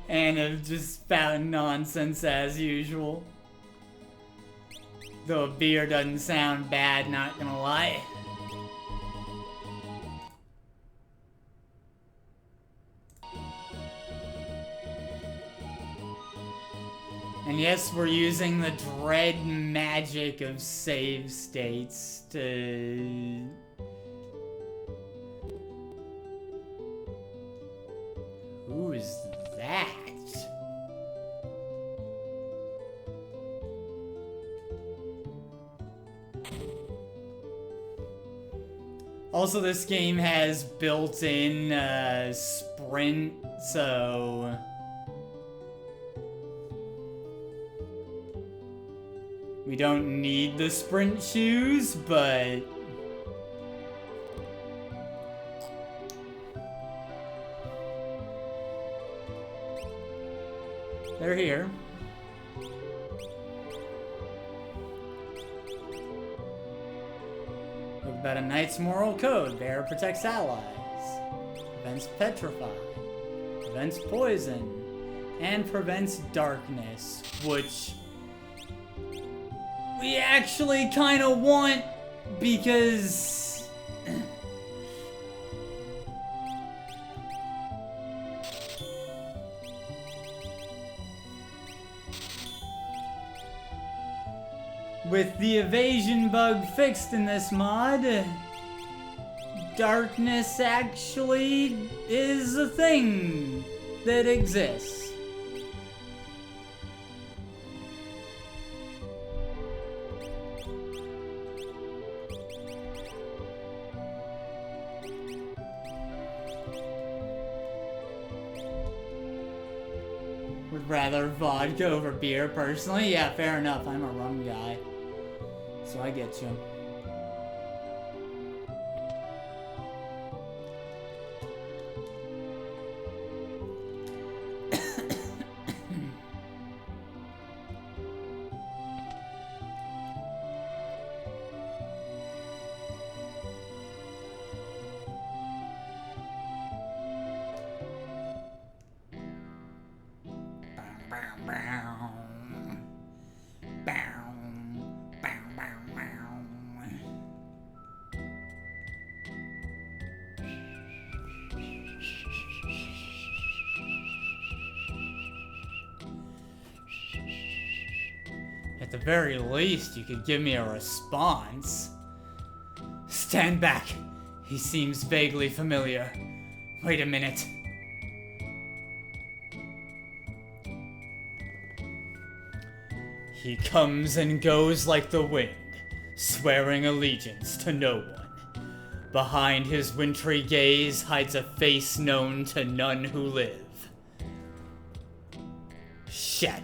And just spouting nonsense as usual. Though beer doesn't sound bad, not gonna lie. And yes, we're using the dread magic of save states to... Who is that? Also, this game has built-in sprint, so... We don't need the sprint shoes, but... They're here. What about a knight's moral code? Bear protects allies. Prevents petrify. Prevents poison. And prevents darkness, which... we actually kind of want, because... with the evasion bug fixed in this mod, darkness actually is a thing that exists. Would rather vodka over beer, personally. Yeah, fair enough. I'm a rum guy. So I get you. the very least, you could give me a response. Stand back. He seems vaguely familiar. Wait a minute. He comes and goes like the wind, swearing allegiance to no one. Behind his wintry gaze hides a face known to none who live. Shadow.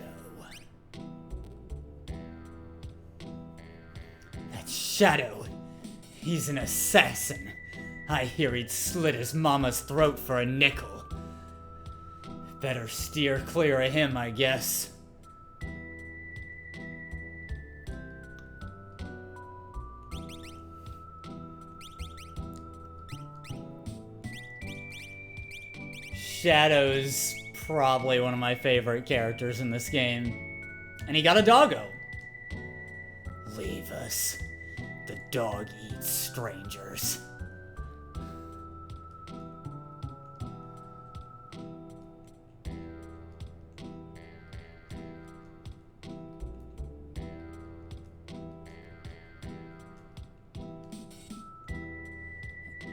That Shadow. He's an assassin. I hear he'd slit his mama's throat for a nickel. Better steer clear of him, I guess. Shadow's probably one of my favorite characters in this game. And he got a doggo. Leave us. The dog eats strangers.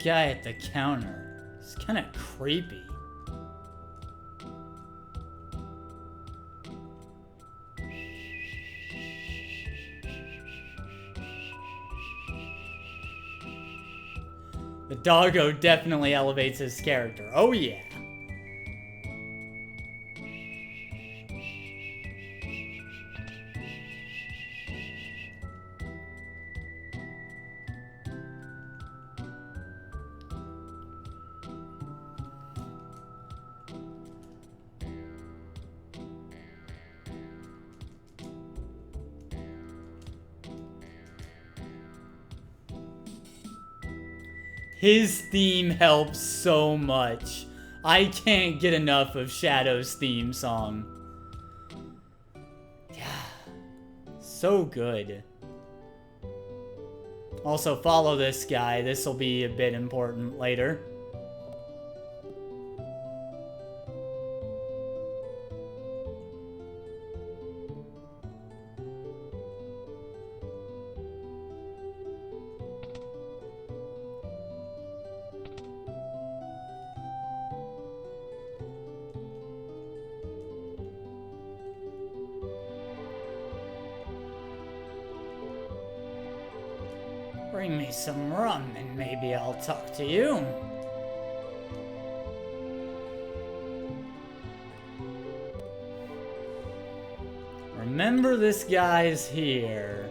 Guy at the counter. It's kind of creepy. The doggo definitely elevates his character. Oh yeah. His theme helps so much. I can't get enough of Shadow's theme song. Yeah, so good. Also, follow this guy. This will be a bit important later. Bring me some rum and maybe I'll talk to you. Remember, this guy's here.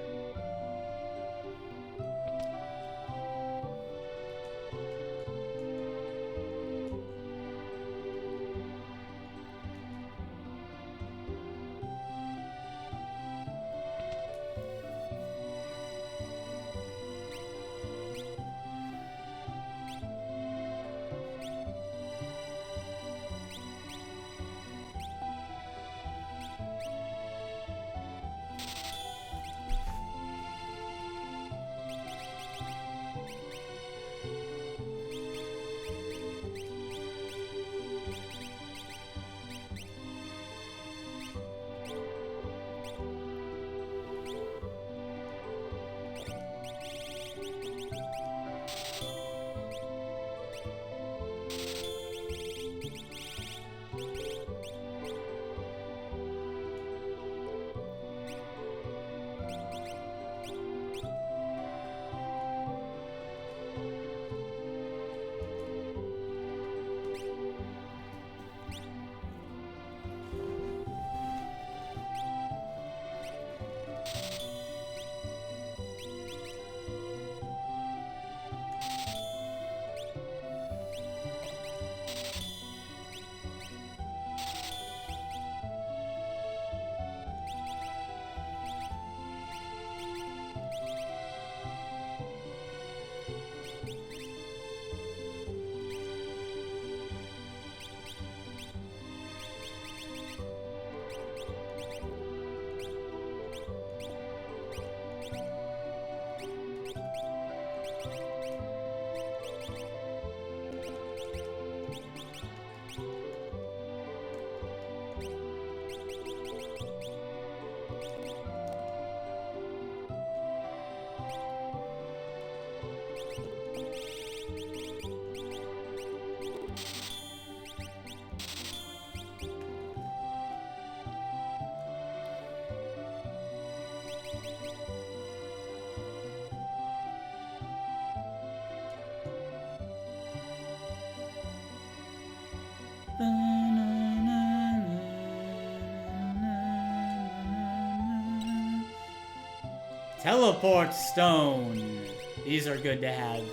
Teleport stone. These are good to have.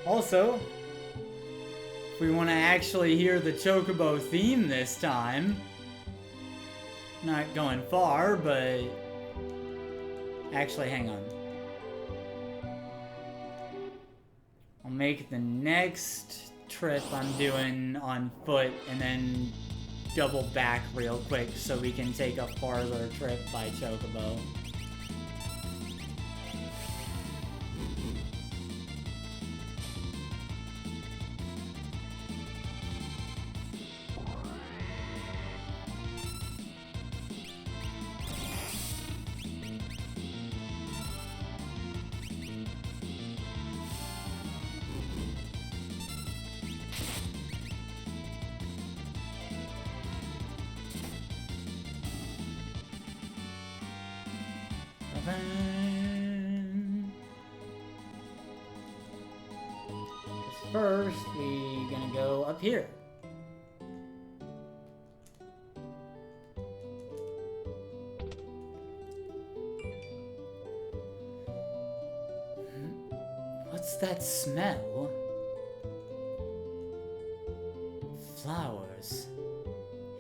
Also, if we want to actually hear the Chocobo theme this time, not going far, but actually, hang on. I'll make the next trip I'm doing on foot and then double back real quick so we can take a farther trip by Chocobo. First, we're gonna go up here. What's that smell? Flowers.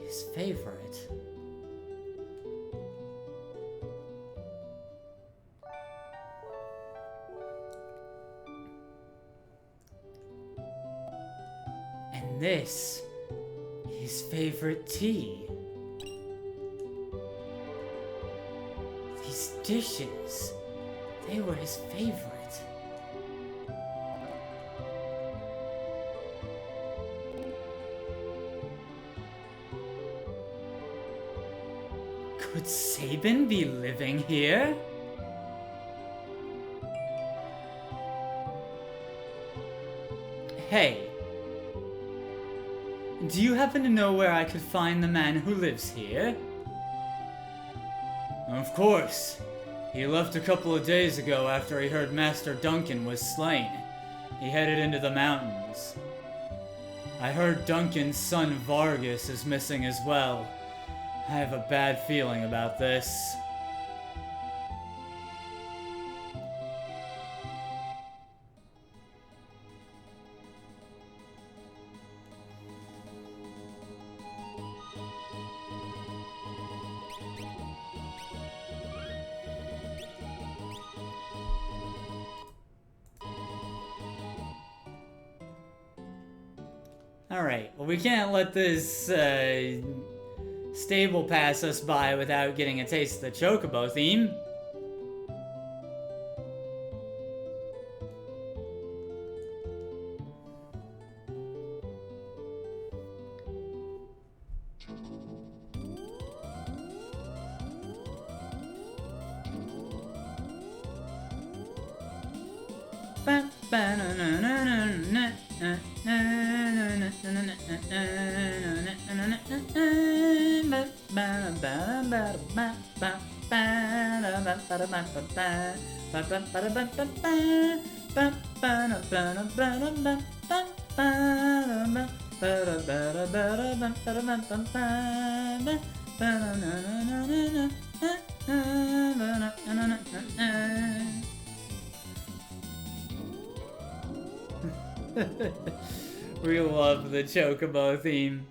His favorite. And this, his favorite tea. These dishes, they were his favorite. Could Sabin be living here? Hey. Do you happen to know where I could find the man who lives here? Of course. He left a couple of days ago after he heard Master Duncan was slain. He headed into the mountains. I heard Duncan's son Vargas is missing as well. I have a bad feeling about this. Alright, well we can't let this Stable pass us by without getting a taste of the Chocobo theme. We love the Chocobo theme.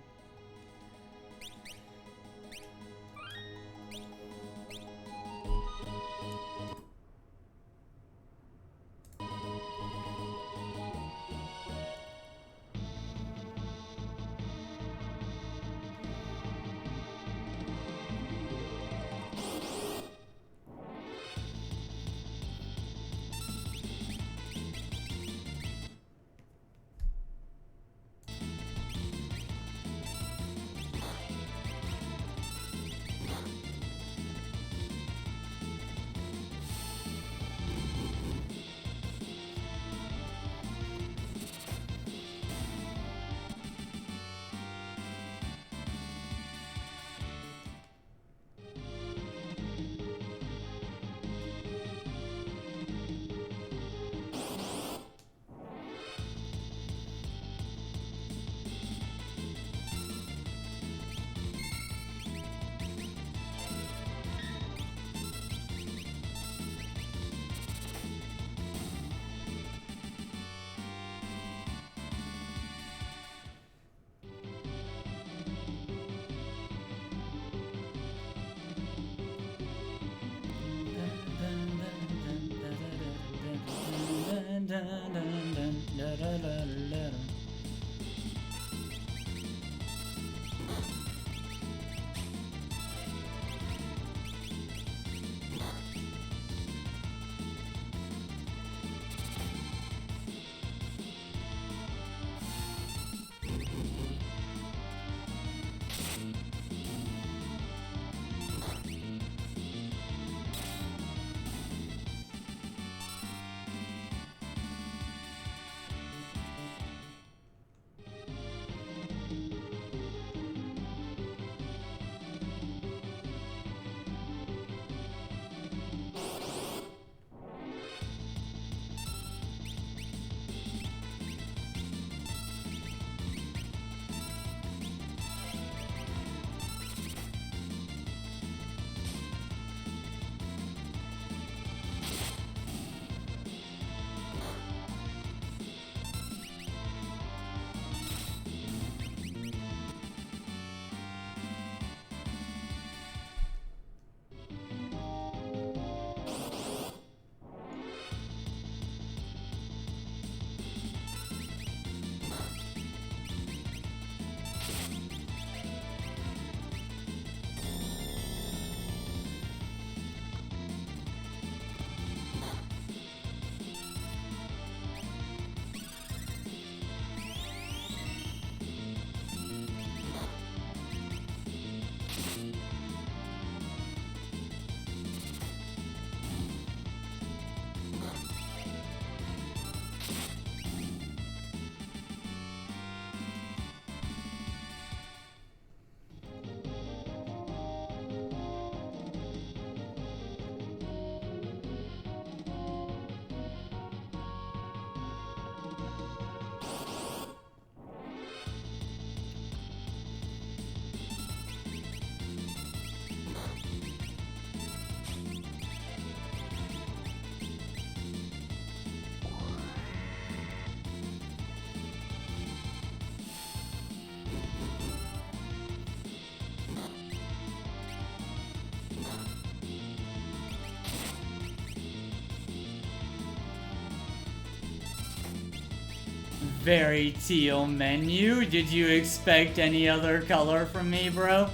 Very teal menu. Did you expect any other color from me, bro?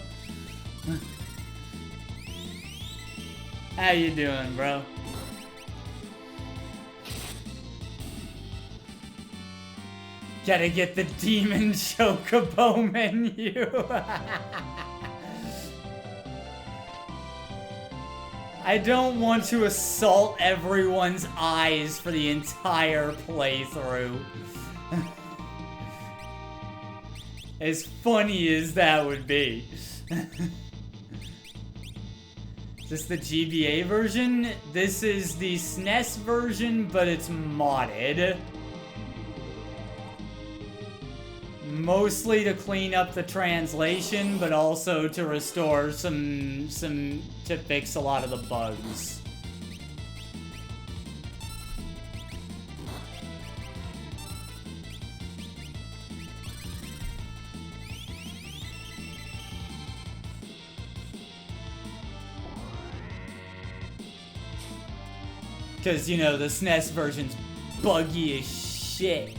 How you doing, bro? Gotta get the demon chocobo menu. I don't want to assault everyone's eyes for the entire playthrough. As funny as that would be. Is this the GBA version? This is the SNES version, but it's modded. Mostly to clean up the translation, but also to restore to fix a lot of the bugs. Because, you know, the SNES version's buggy as shit.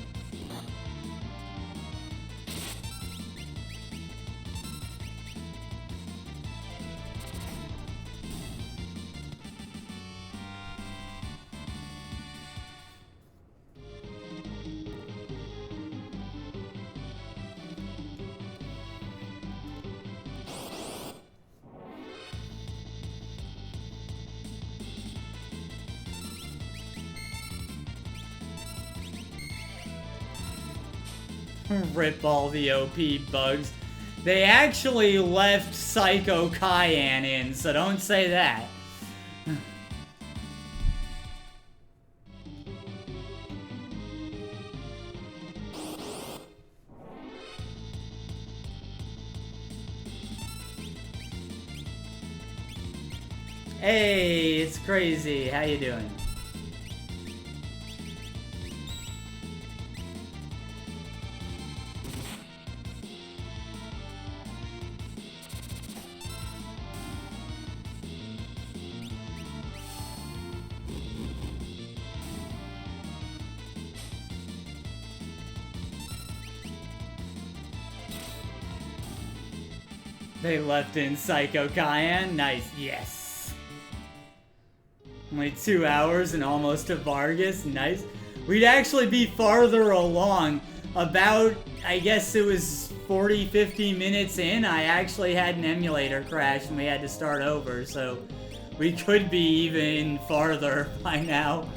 Rip all the OP bugs. They actually left Psycho Cayenne in, so don't say that. Hey, it's Crazy. How you doing? They left in Psycho Cayenne. Nice. Yes. Only 2 hours and almost to Vargas. Nice. We'd actually be farther along. About, I guess it was 40, 50 minutes in, I actually had an emulator crash and we had to start over. So we could be even farther by now.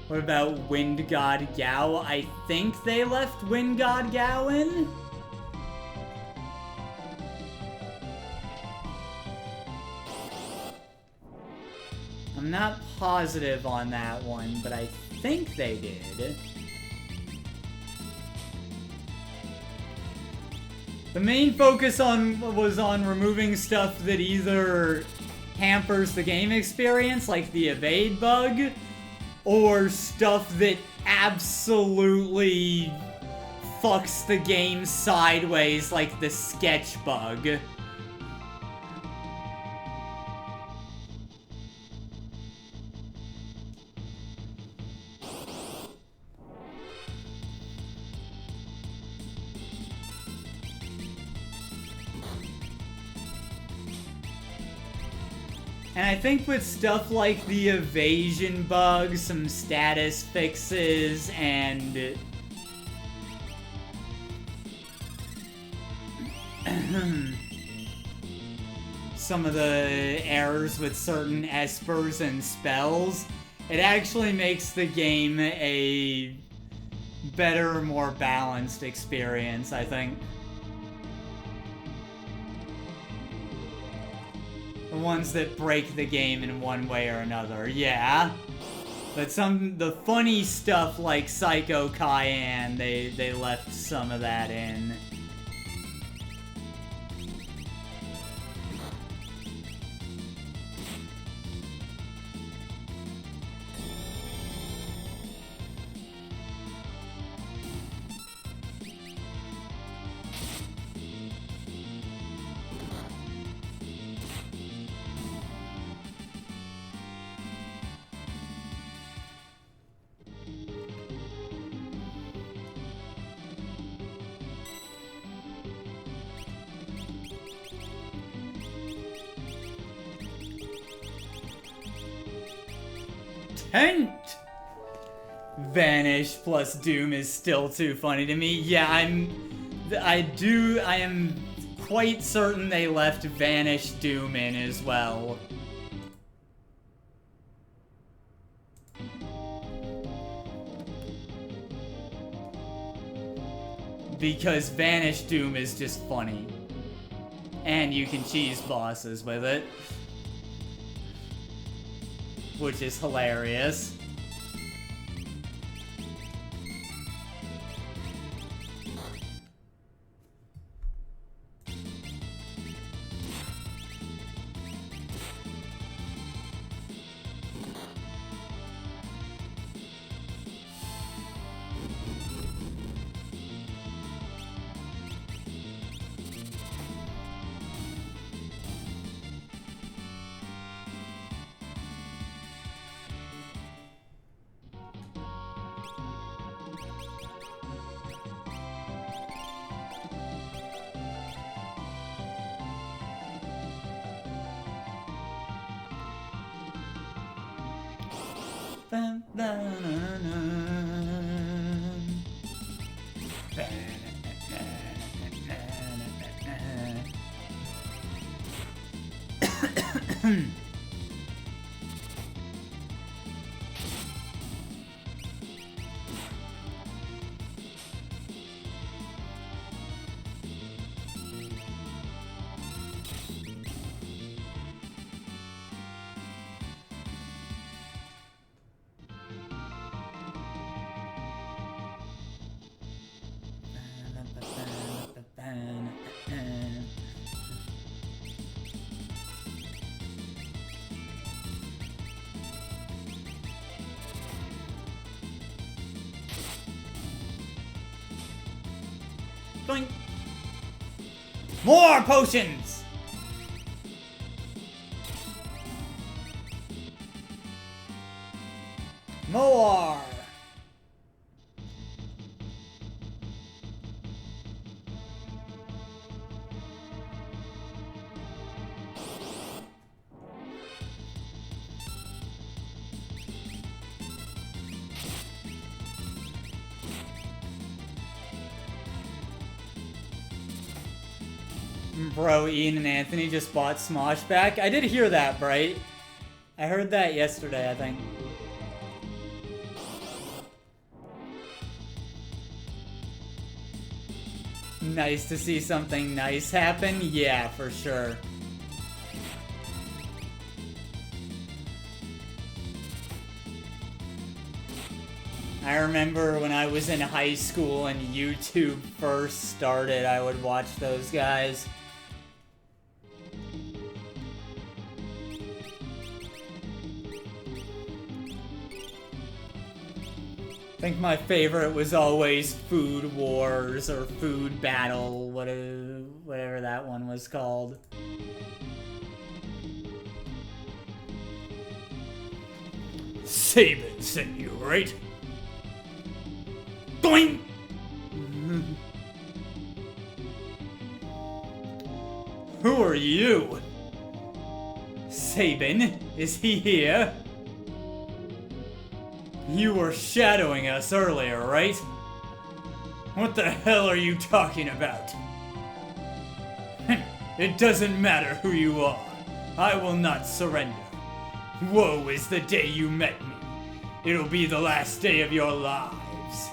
What about Wind God Gao? I think they left Wind God Gao in? I'm not positive on that one, but I think they did. The main focus was on removing stuff that either hampers the game experience, like the evade bug, or stuff that absolutely fucks the game sideways, like the sketch bug. And I think with stuff like the evasion bug, some status fixes, and some of the errors with certain espers and spells, it actually makes the game a better, more balanced experience, I think. The ones that break the game in one way or another, yeah. But the funny stuff like Psycho Cayenne, they left some of that in. content. Vanish plus Doom is still too funny to me. Yeah, I am quite certain they left Vanish Doom in as well. Because Vanish Doom is just funny. And you can cheese bosses with it. Which is hilarious. Doink. More potions! More! Bro, Ian and Anthony just bought Smosh back. I did hear that, Bright. I heard that yesterday, I think. Nice to see something nice happen? Yeah, for sure. I remember when I was in high school and YouTube first started, I would watch those guys. I think my favorite was always Food Wars or Food Battle, whatever that one was called. Sabin sent you, right? Doink! Who are you? Sabin, is he here? You were shadowing us earlier, right? What the hell are you talking about? It doesn't matter who you are. I will not surrender. Woe is the day you met me. It'll be the last day of your lives.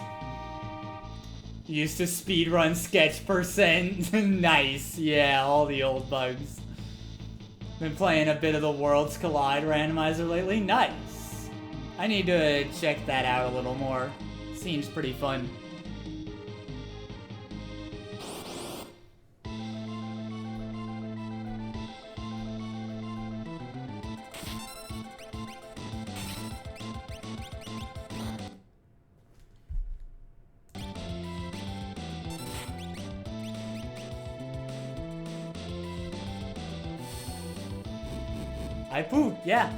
Used to speedrun sketch percent. Nice. Yeah, all the old bugs. Been playing a bit of the Worlds Collide randomizer lately. Nice. I need to check that out a little more. Seems pretty fun. I pooped, yeah.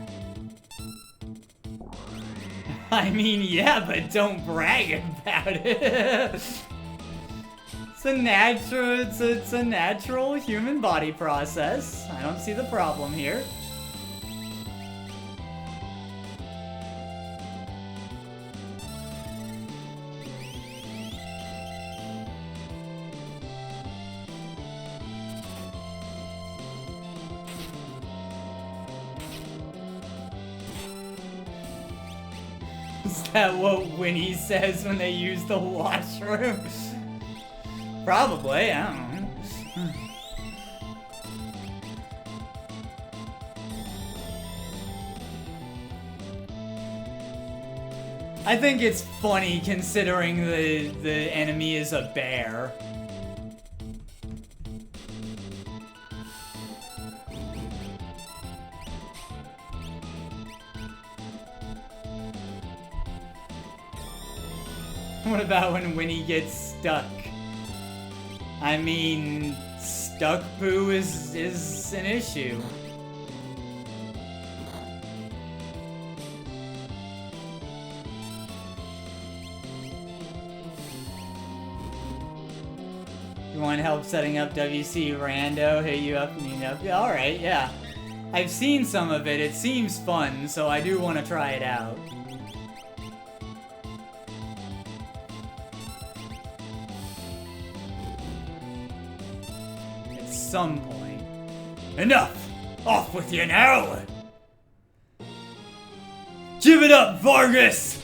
I mean, yeah, but don't brag about it. It's a natural human body process. I don't see the problem here. that what Winnie says when they use the washroom? Probably, I don't know. I think it's funny considering the enemy is a bear. What about when Winnie gets stuck? I mean, stuck poo is an issue. You want help setting up WC Rando? Hit you up, need up. Yeah, alright, yeah. I've seen some of it. It seems fun, so I do want to try it out. At some point. Enough! Off with you now! Give it up, Vargas!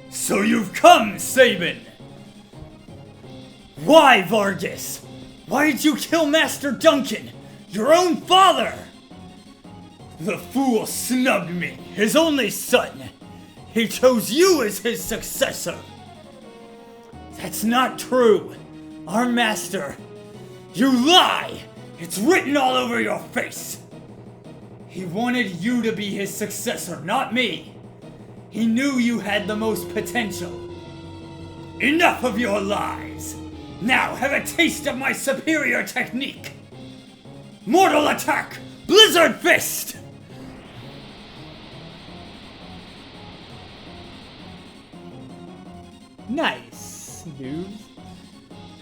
So you've come, Sabin! Why, Vargas? Why did you kill Master Duncan? Your own father! The fool snubbed me, his only son. He chose you as his successor. That's not true. Our master... You lie! It's written all over your face! He wanted you to be his successor, not me. He knew you had the most potential. Enough of your lies! Now have a taste of my superior technique! Mortal attack! Blizzard Fist! Nice, dude.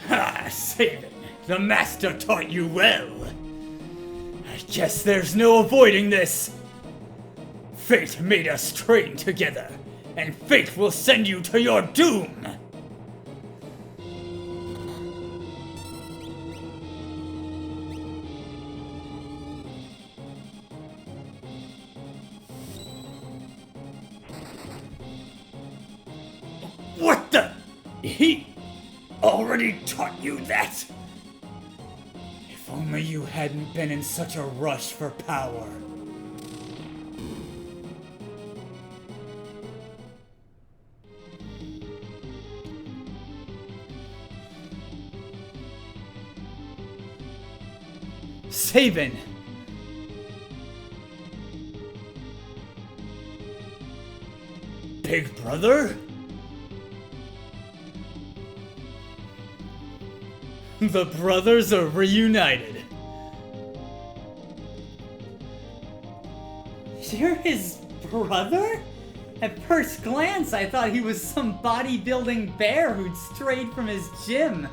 Ha! Sabin, the master taught you well. I guess there's no avoiding this. Fate made us train together, and fate will send you to your doom! What the? He already taught you that? If only you hadn't been in such a rush for power. Sabin! Big brother? The brothers are reunited. You're his brother? At first glance, I thought he was some bodybuilding bear who'd strayed from his gym.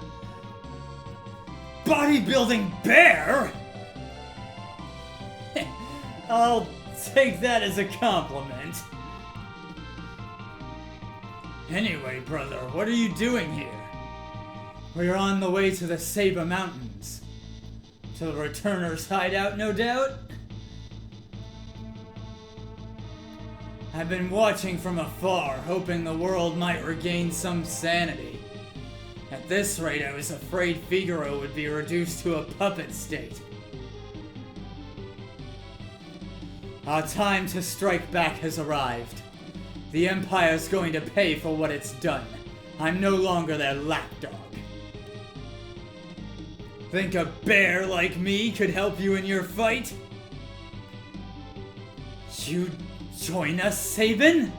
Bodybuilding bear? I'll take that as a compliment. Anyway, brother, what are you doing here? We're on the way to the Saber Mountains. To the Returners' hideout, no doubt? I've been watching from afar, hoping the world might regain some sanity. At this rate, I was afraid Figaro would be reduced to a puppet state. Our time to strike back has arrived. The Empire's going to pay for what it's done. I'm no longer their lapdog. Think a bear like me could help you in your fight? You join us, Sabin?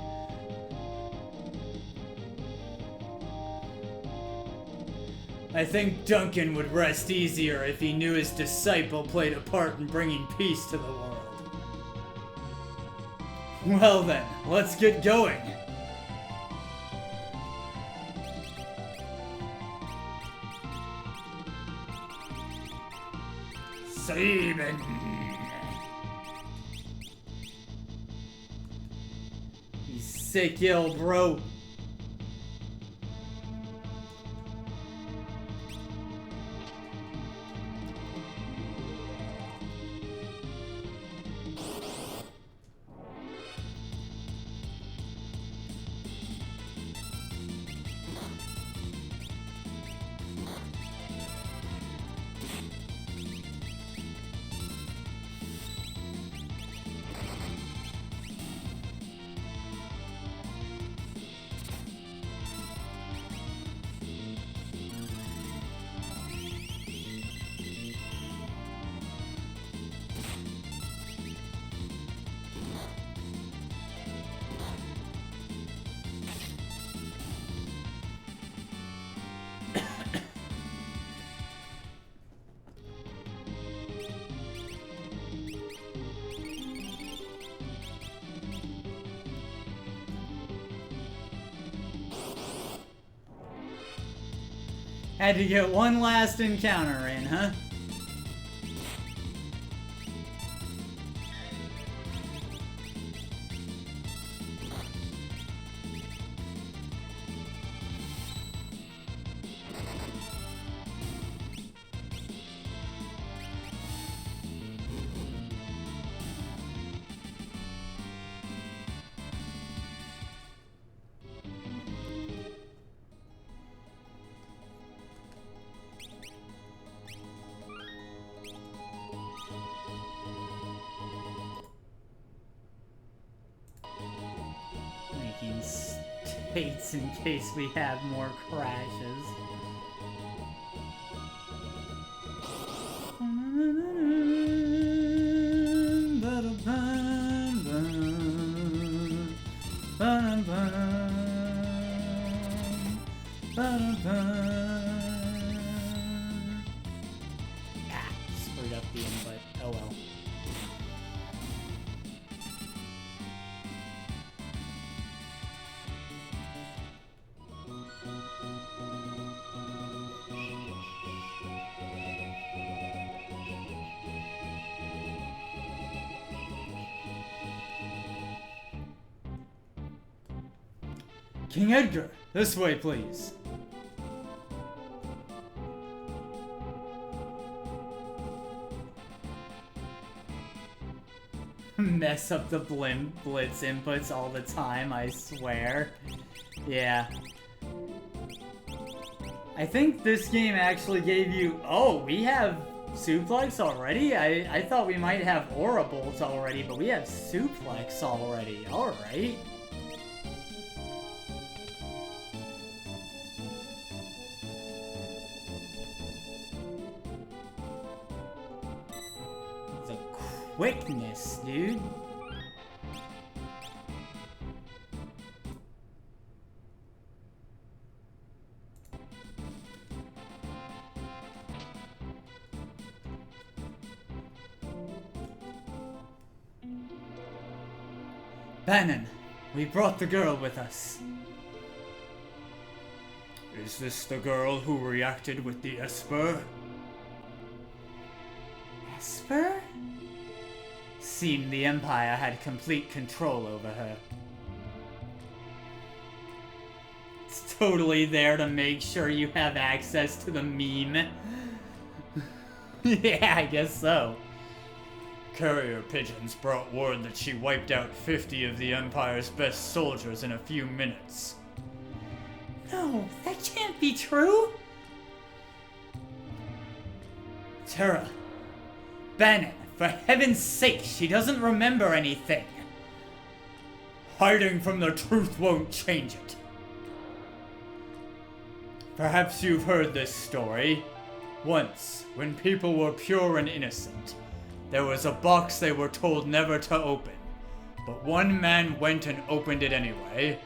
I think Duncan would rest easier if he knew his disciple played a part in bringing peace to the world. Well then, let's get going. Sabin. You sick ill, bro. Had to get one last encounter in, huh? Making states in case we have more crashes. Ah, screwed up the input. Oh well. King Edgar, this way, please. Mess up the Blitz inputs all the time, I swear. Yeah. I think this game actually gave you... Oh, we have Suplex already? I thought we might have Aura Bolt already, but we have Suplex already. Alright. The quickness, dude. Bannon, we brought the girl with us. Is this the girl who reacted with the Esper? Esper? Seemed the Empire had complete control over her. It's totally there to make sure you have access to the meme. Yeah, I guess so. Courier pigeons brought word that she wiped out 50 of the Empire's best soldiers in a few minutes. No, that can't be true! Terra. Bannon, for heaven's sake, she doesn't remember anything. Hiding from the truth won't change it. Perhaps you've heard this story. Once, when people were pure and innocent, there was a box they were told never to open, but one man went and opened it anyway.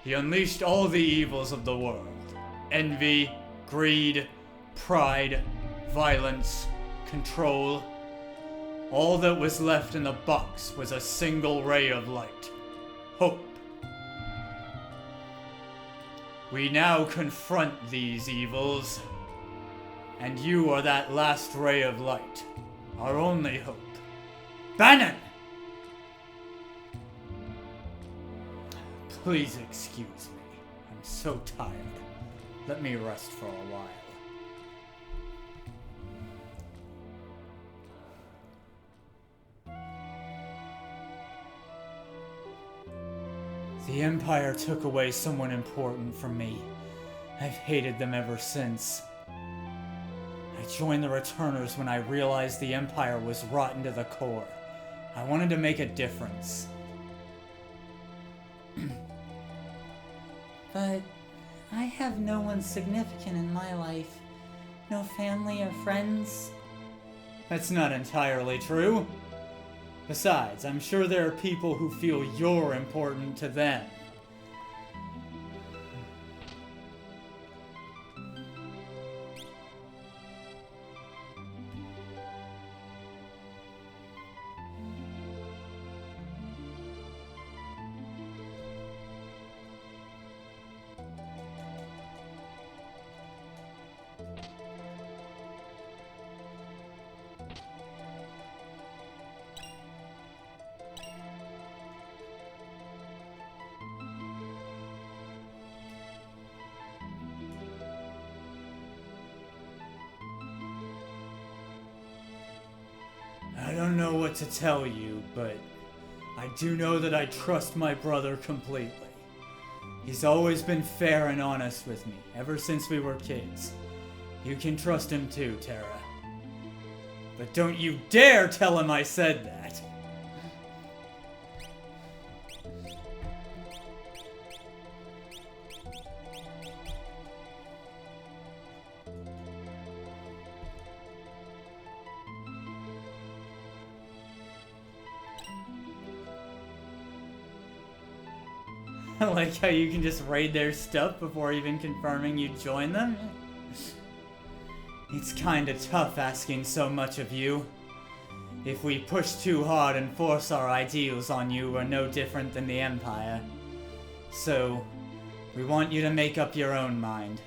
He unleashed all the evils of the world: envy, greed, pride, violence, control. All that was left in the box was a single ray of light: hope. We now confront these evils, and you are that last ray of light. Our only hope. Bannon! Please excuse me. I'm so tired. Let me rest for a while. The Empire took away someone important from me. I've hated them ever since. I joined the Returners when I realized the Empire was rotten to the core. I wanted to make a difference. But I have no one significant in my life. No family or friends. That's not entirely true. Besides, I'm sure there are people who feel you're important to them. don't know what to tell you, but I do know that I trust my brother completely. He's always been fair and honest with me, ever since we were kids. You can trust him too, Tara. But don't you dare tell him I said that! I like how you can just raid their stuff before even confirming you join them. It's kinda tough asking so much of you. If we push too hard and force our ideals on you, we're no different than the Empire. So, we want you to make up your own mind.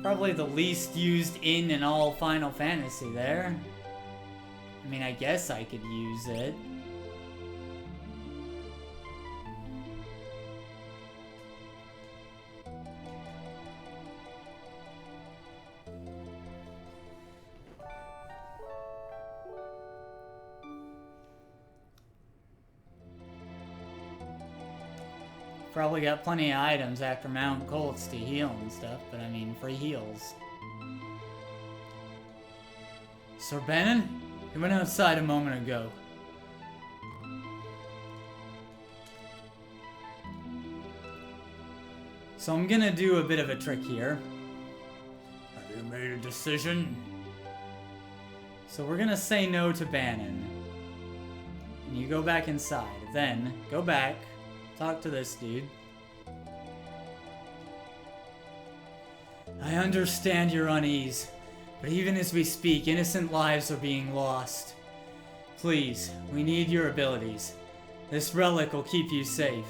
Probably the least used in all Final Fantasy there. I mean, I guess I could use it. Probably got plenty of items after Mount Colts to heal and stuff, but I mean, free heals. Sir Bannon? He went outside a moment ago. So I'm gonna do a bit of a trick here. Have you made a decision? So we're gonna say no to Bannon. And you go back inside. Then, go back. Talk to this dude. I understand your unease, but even as we speak, innocent lives are being lost. Please, we need your abilities. This relic will keep you safe.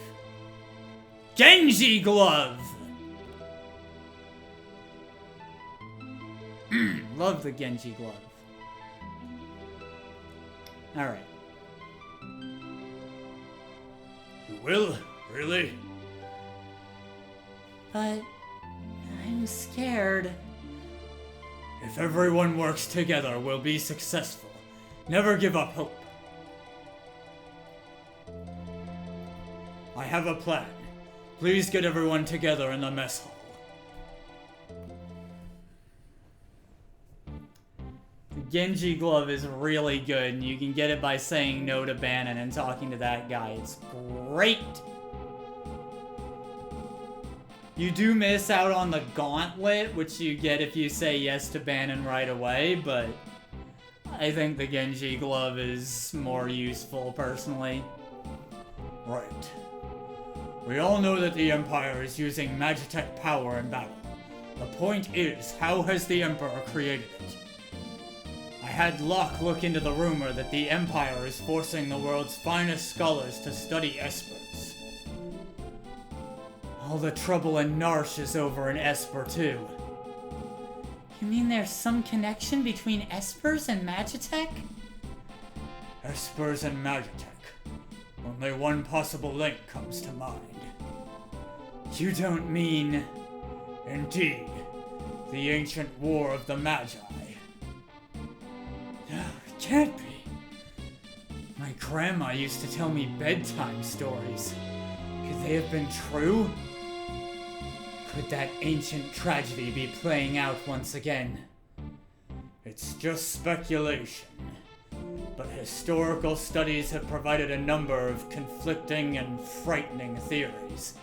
Genji Glove! Love the Genji Glove. Alright. You will? Really? But I'm scared. If everyone works together, we'll be successful. Never give up hope. I have a plan. Please get everyone together in the mess hall. The Genji Glove is really good, and you can get it by saying no to Bannon and talking to that guy. It's great! You do miss out on the Gauntlet, which you get if you say yes to Bannon right away, but I think the Genji Glove is more useful, personally. Right. We all know that the Empire is using Magitech power in battle. The point is, how has the Emperor created it? I had Locke look into the rumor that the Empire is forcing the world's finest scholars to study Espers. All the trouble in Narsh is over in Esper, too. You mean there's some connection between Espers and Magitech? Espers and Magitech. Only one possible link comes to mind. You don't mean... Indeed. The ancient war of the Magi. No, it can't be. My grandma used to tell me bedtime stories. Could they have been true? Could that ancient tragedy be playing out once again? It's just speculation. But historical studies have provided a number of conflicting and frightening theories.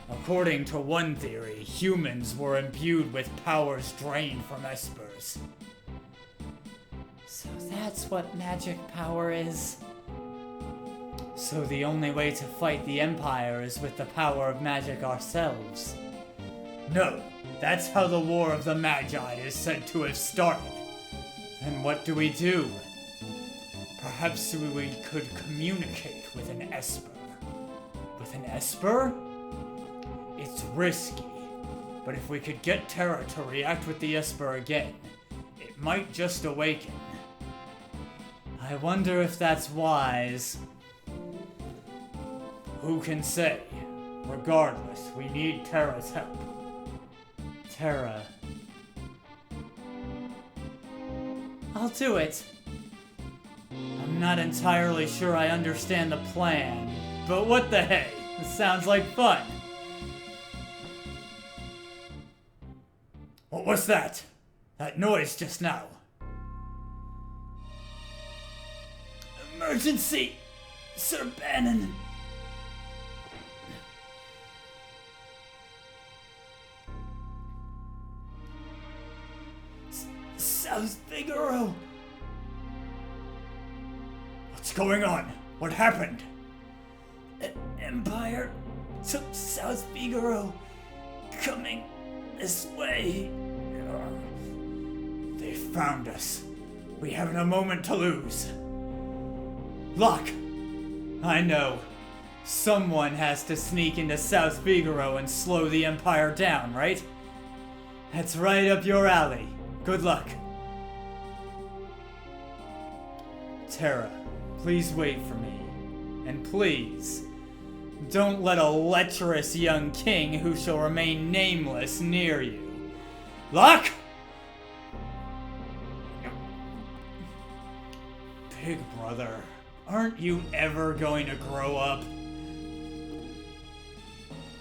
According to one theory, humans were imbued with powers drained from Espers. So that's what magic power is? So the only way to fight the Empire is with the power of magic ourselves? No, that's how the War of the Magi is said to have started. Then what do we do? Perhaps we could communicate with an Esper. With an Esper? It's risky, but if we could get Terra to react with the Esper again, it might just awaken. I wonder if that's wise. Who can say? Regardless, we need Terra's help. Terra. I'll do it. I'm not entirely sure I understand the plan, but what the hey? This sounds like fun. What was that? That noise just now. Emergency! Sir Bannon! South Figaro! What's going on? What happened? Empire took South Figaro. Coming this way. They found us. We haven't a moment to lose. Locke! I know. Someone has to sneak into South Figaro and slow the Empire down, right? That's right up your alley. Good luck. Terra, please wait for me. And please, don't let a lecherous young king who shall remain nameless near you. Locke! Big brother, aren't you ever going to grow up?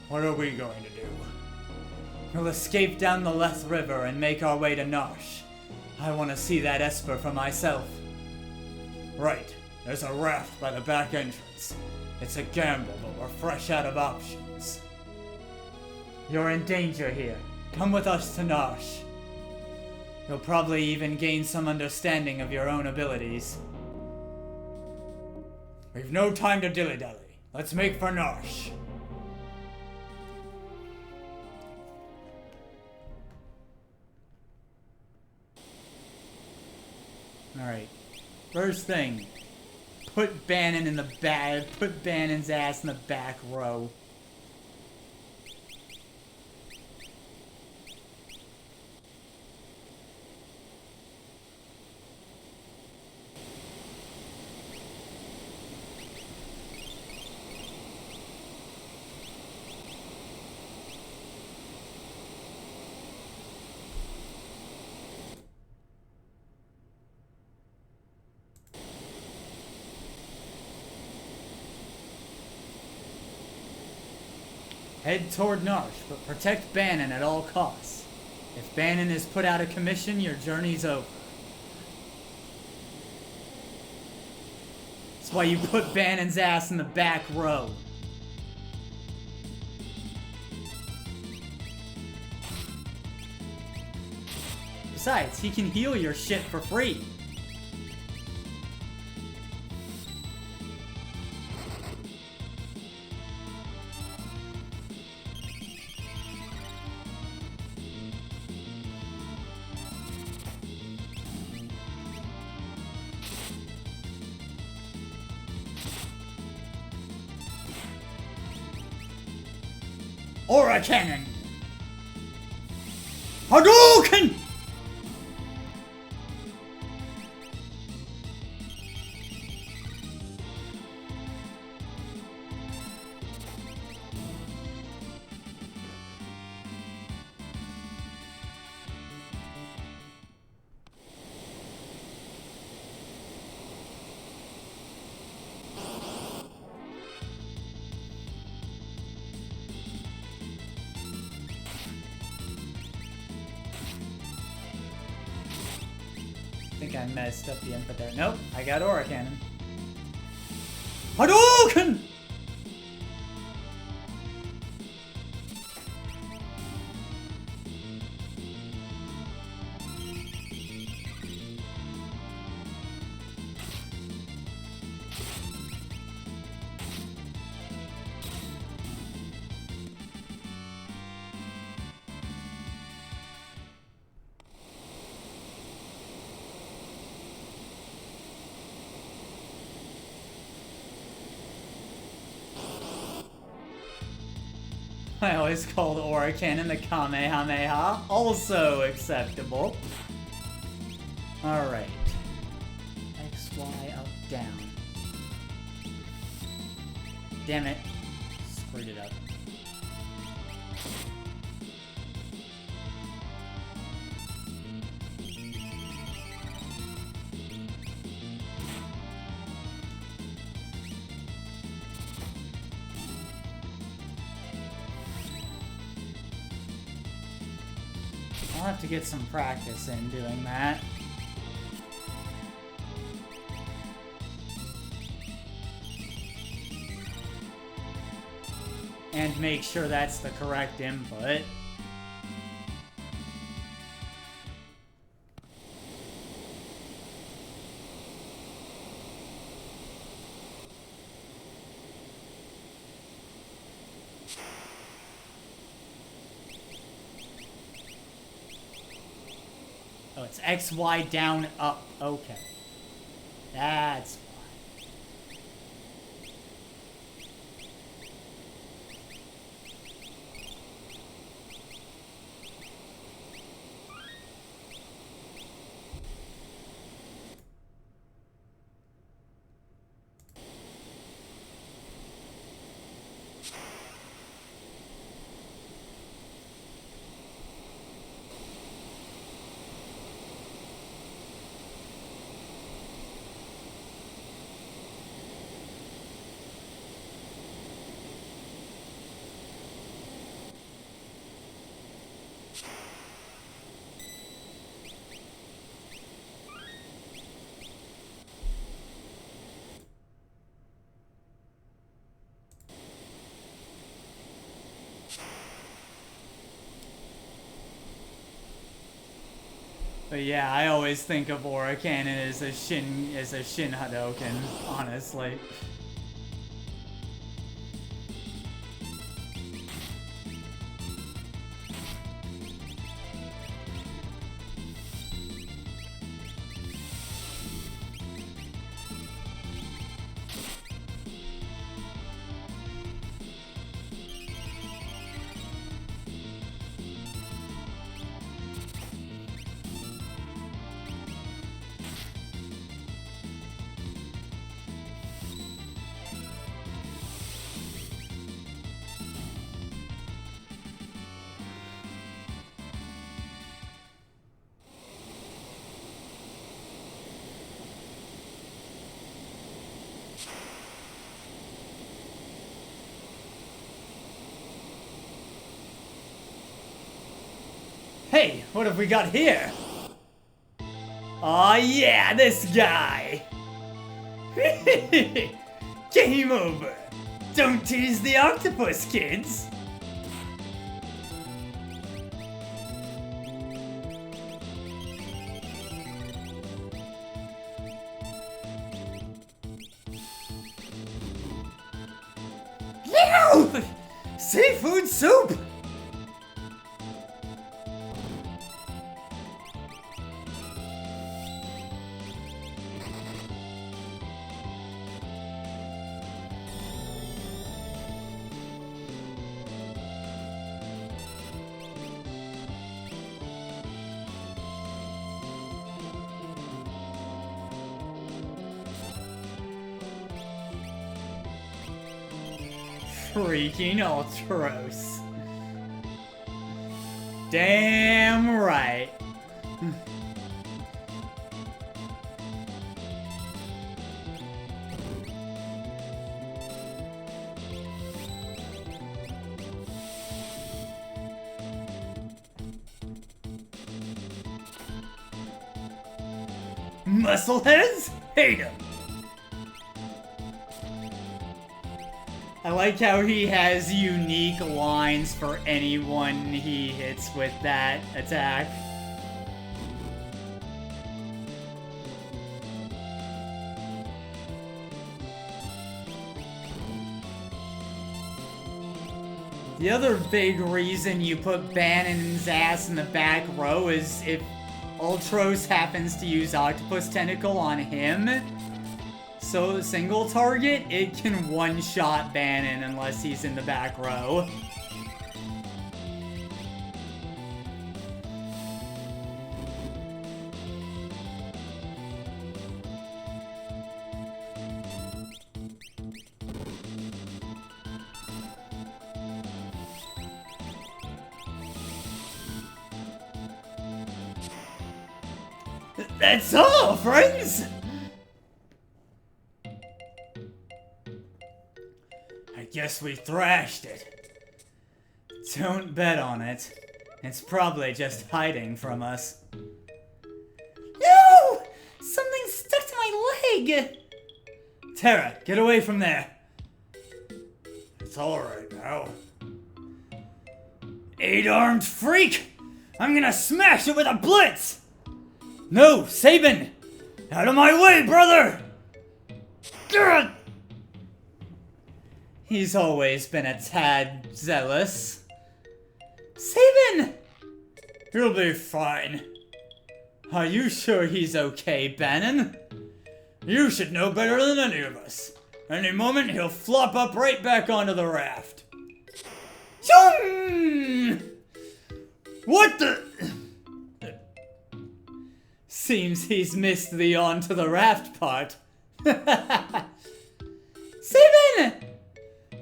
What are we going to do? We'll escape down the Leth River and make our way to Narsh. I want to see that Esper for myself. Right. There's a raft by the back entrance. It's a gamble, but we're fresh out of options. You're in danger here. Come with us to Narsh. You'll probably even gain some understanding of your own abilities. We've no time to dilly-dally. Let's make for Narsh. Alright. First thing. Put Bannon in the back. Put Bannon's ass in the back row. Head toward Narsh, but protect Bannon at all costs. If Bannon is put out of commission, your journey's over. That's why you put Bannon's ass in the back row. Besides, he can heal your shit for free. Aura Cannon! Hadouken! I think I messed up the input there. Nope, I got Aura Cannon. Hadouken! I always called Aura Cannon the Kamehameha. Also acceptable. Alright. X, Y, up, down. Damn it. Screwed it up. I'll have to get some practice in doing that. And make sure that's the correct input. Oh, it's X, Y, down, up. Okay. That's why. But yeah, I always think of Aura Cannon as a Shin Hadouken, honestly. Hey, what have we got here? Aw, yeah, this guy! Game over! Don't tease the octopus, kids! Ew! Seafood soup! Freaking Ultros. Damn right. Muscleheads? Hate 'em. I like how he has unique lines for anyone he hits with that attack. The other big reason you put Banon's ass in the back row is if Ultros happens to use Octopus Tentacle on him, so single target, it can one-shot Banon unless he's in the back row. That's all, friends! I guess we thrashed it. Don't bet on it. It's probably just hiding from us. No! Something stuck to my leg! Terra, get away from there. It's alright now. 8-armed freak! I'm gonna smash it with a blitz! No, Sabin! Out of my way, brother! Grr! He's always been a tad zealous. Sabin! He'll be fine. Are you sure he's okay, Bannon? You should know better than any of us. Any moment, he'll flop up right back onto the raft. Zoom! What the? Seems he's missed the onto the raft part. Sabin!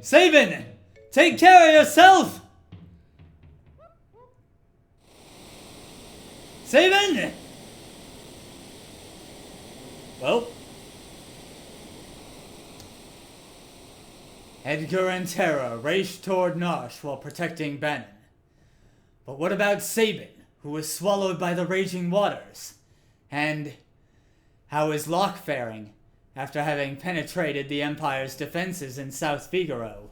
Sabin! Take care of yourself! Sabin! Well. Edgar and Terra raced toward Nosh while protecting Bannon. But what about Sabin, who was swallowed by the raging waters? And how is Locke faring after having penetrated the Empire's defenses in South Figaro?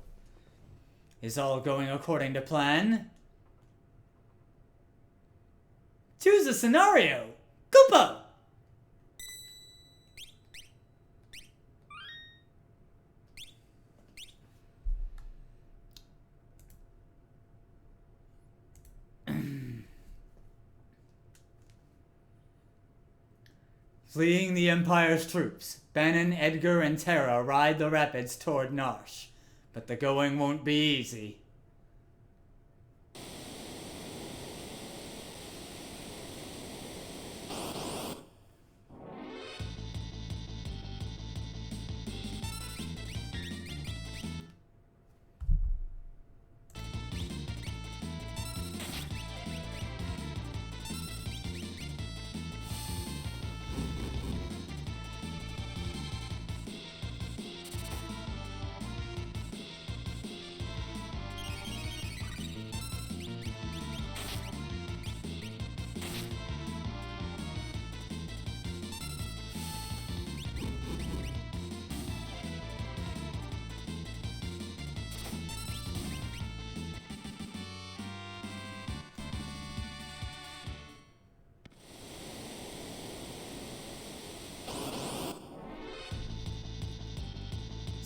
Is all going according to plan? Choose a scenario! Koopa! Fleeing the Empire's troops, Bannon, Edgar, and Terra ride the rapids toward Nosh, but the going won't be easy.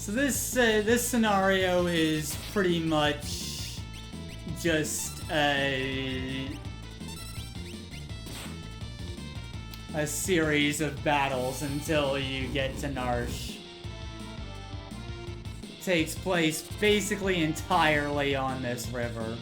So this scenario is pretty much just a series of battles until you get to Narsh. Takes place basically entirely on this river.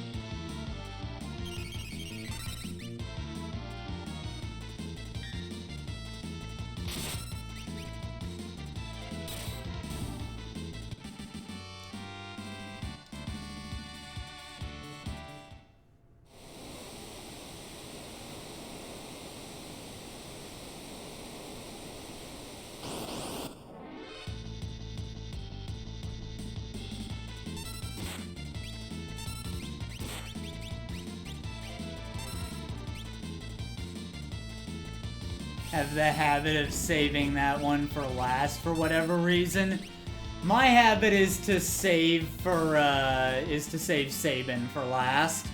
Have the habit of saving that one for last for whatever reason. My habit is to save Sabin for last.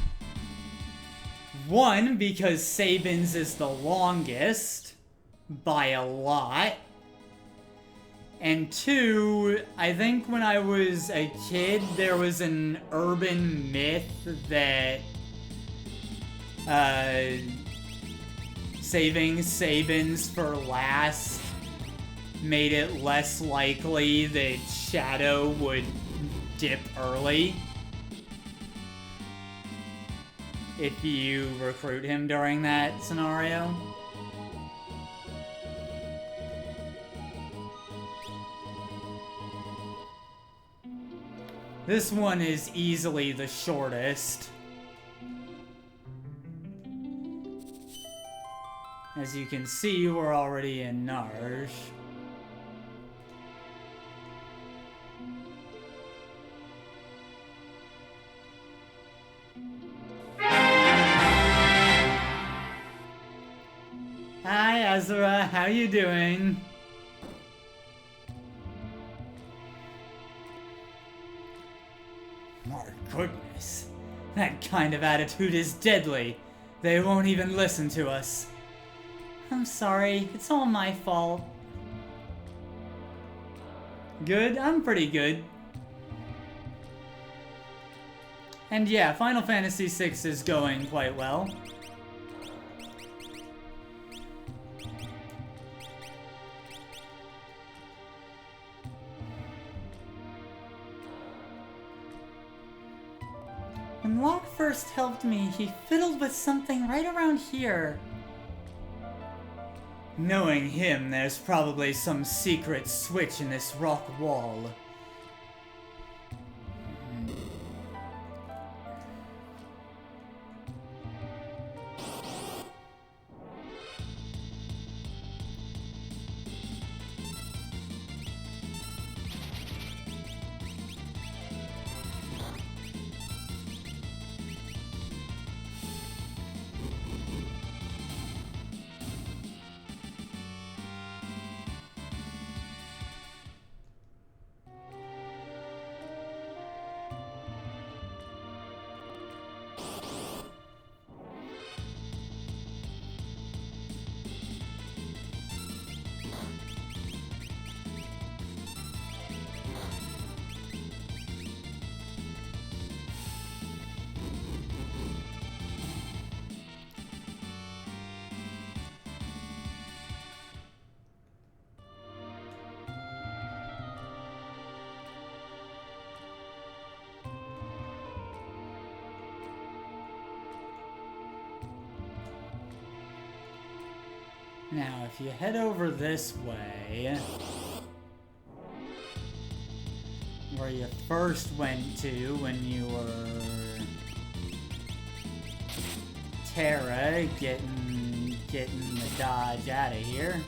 One, because Sabin's is the longest by a lot. And two, I think when I was a kid, there was an urban myth that saving Sabin's for last made it less likely that Shadow would dip early if you recruit him during that scenario. This one is easily the shortest. As you can see, we're already in Narsh. Hi, Azura. How you doing? My goodness. That kind of attitude is deadly. They won't even listen to us. I'm sorry. It's all my fault. Good? I'm pretty good. And yeah, Final Fantasy VI is going quite well. When Locke first helped me, he fiddled with something right around here. Knowing him, there's probably some secret switch in this rock wall. Now, if you head over this way, where you first went to when you were Terra, getting the dodge out of here.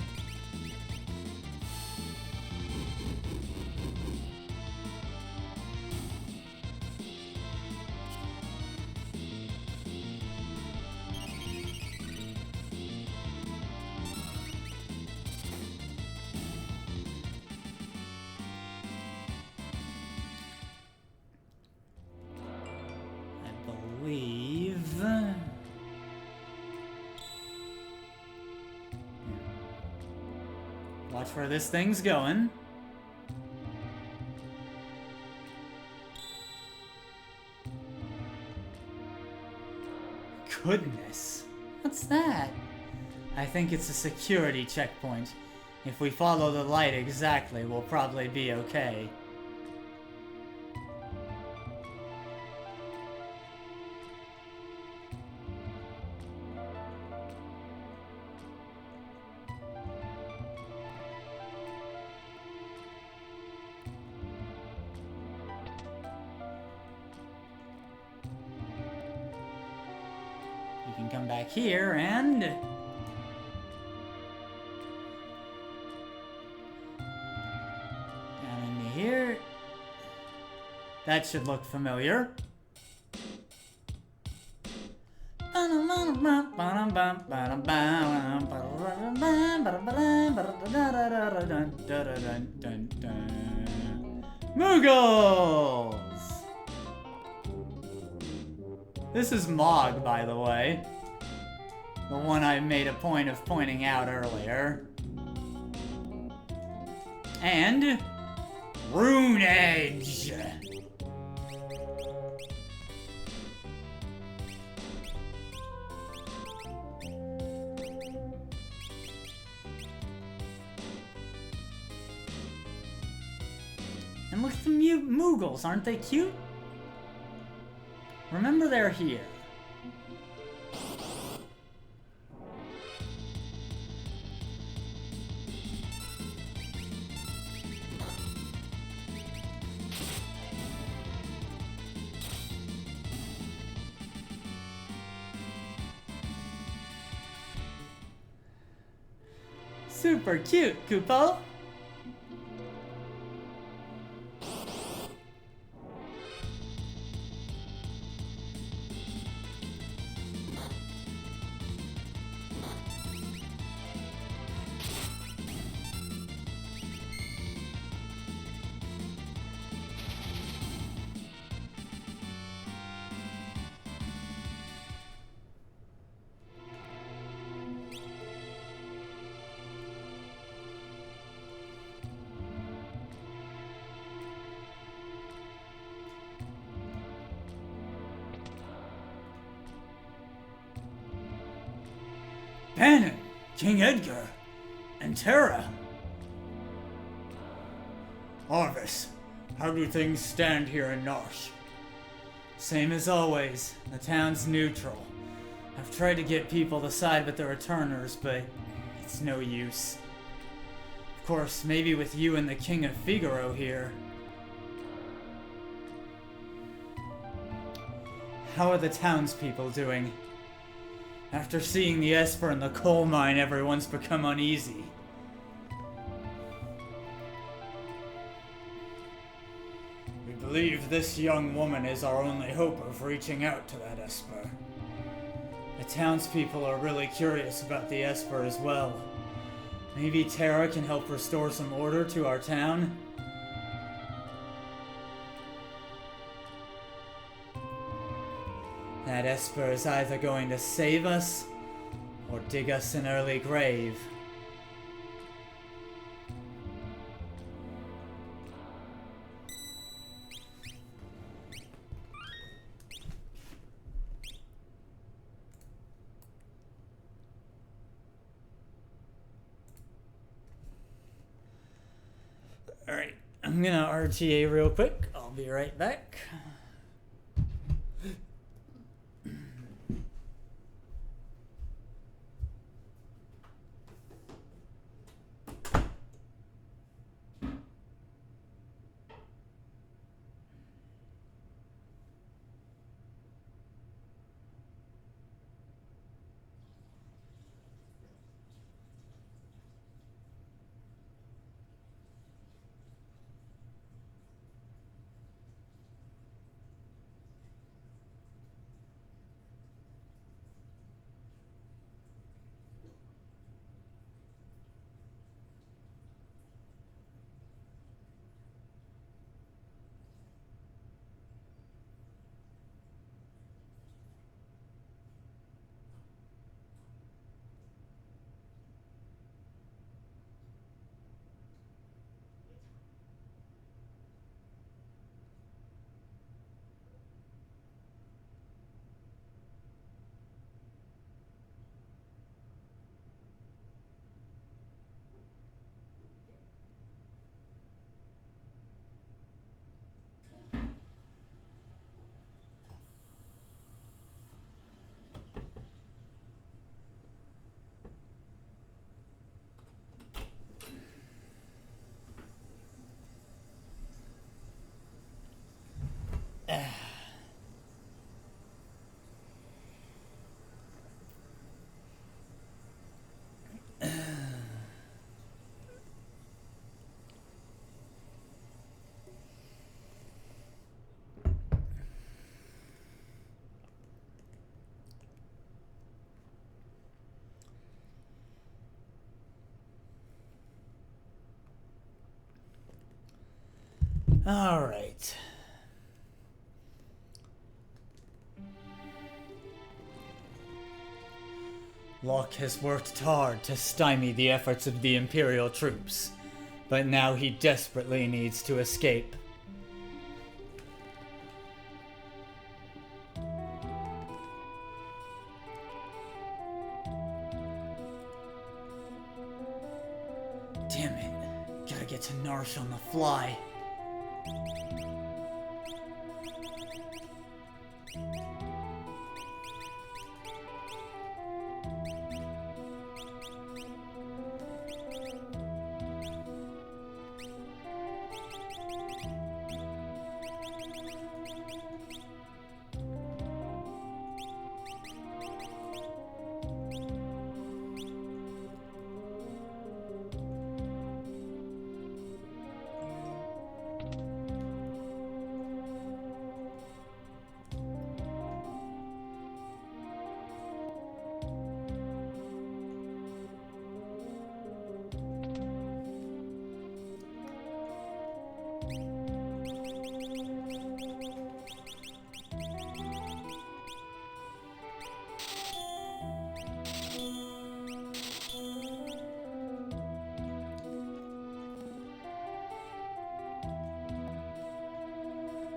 Watch where this thing's going. Goodness. What's that? I think it's a security checkpoint. If we follow the light exactly, we'll probably be okay. You can come back here and... down into here. That should look familiar. Moogles! This is Mog, by the way. The one I made a point of pointing out earlier. And... Rune Edge! And look at the Moogles, aren't they cute? Remember they're here. Super cute, Kupo. Bannon, King Edgar, and Terra. Arvis, how do things stand here in Narsh? Same as always. The town's neutral. I've tried to get people to side with the returners, but it's no use. Of course, maybe with you and the King of Figaro here. How are the townspeople doing? After seeing the Esper in the coal mine, everyone's become uneasy. We believe this young woman is our only hope of reaching out to that Esper. The townspeople are really curious about the Esper as well. Maybe Terra can help restore some order to our town? That Esper is either going to save us or dig us an early grave. Alright, I'm gonna RTA real quick. I'll be right back. All right. Locke has worked hard to stymie the efforts of the Imperial troops, but now he desperately needs to escape. Damn it. Gotta get to Narsh on the fly.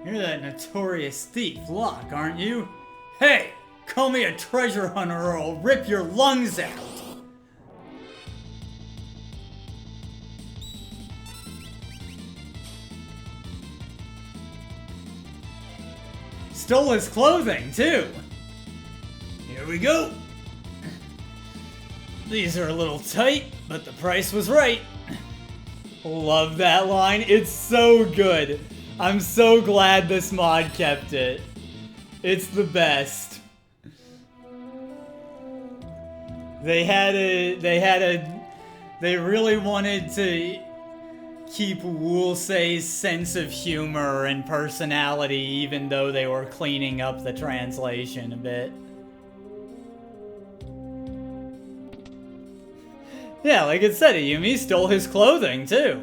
You're that notorious thief, Locke, aren't you? Hey! Call me a treasure hunter or I'll rip your lungs out! Stole his clothing, too! Here we go! These are a little tight, but the price was right. Love that line. It's so good. I'm so glad this mod kept it. It's the best. They really wanted to keep Woolsey's sense of humor and personality, even though they were cleaning up the translation a bit. Yeah, like it said, Yumi stole his clothing, too.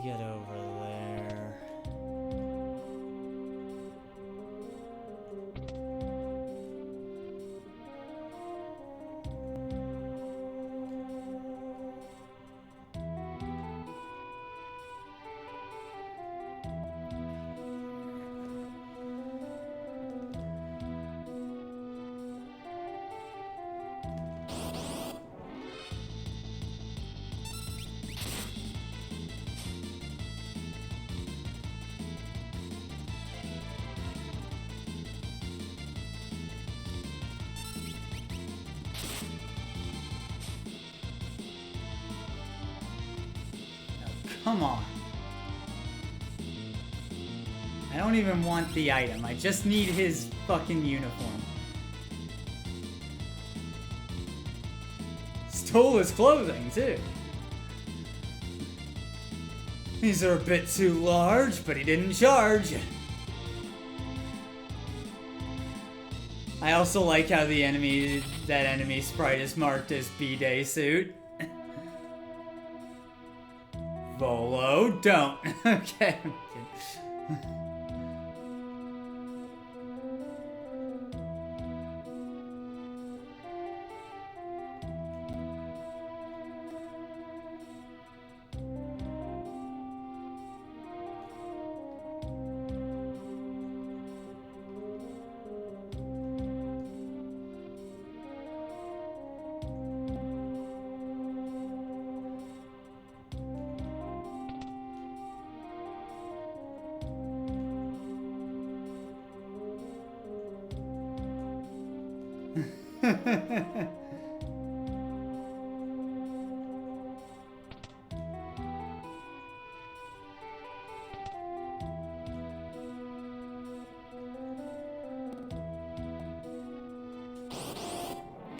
Get over there. Come on. I don't even want the item. I just need his fucking uniform. Stole his clothing, too. These are a bit too large, but he didn't charge. I also like how that enemy sprite is marked as B-Day suit. Volo, don't. Okay, I'm kidding.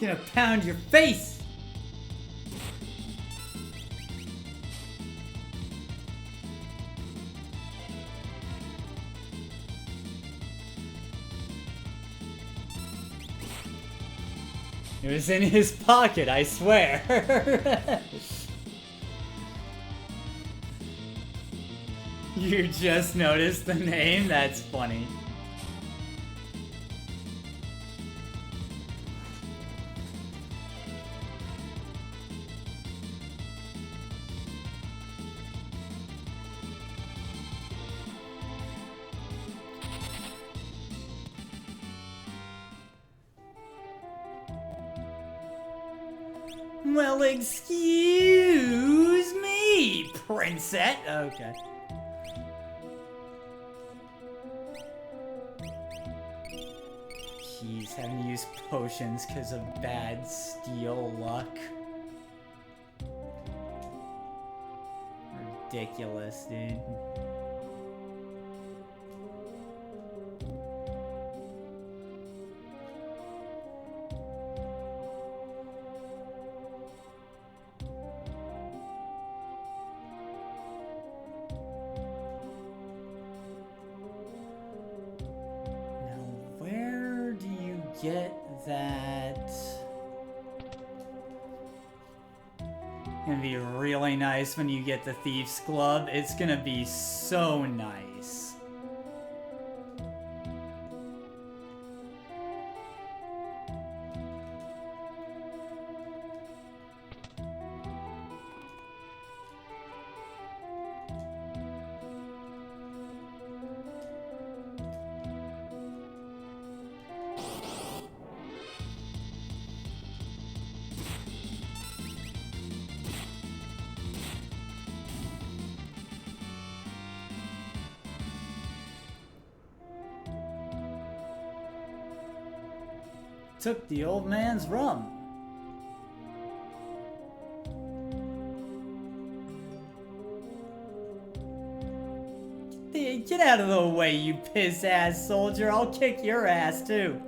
Gonna pound your face! It was in his pocket, I swear. You just noticed the name? That's funny. Well, excuse me, princess. Okay. use potions because of bad steel luck. Ridiculous, dude. Get that. Gonna be really nice when you get the Thief's Club. It's gonna be so nice. Took the old man's rum. Get out of the way, you piss-ass soldier. I'll kick your ass, too.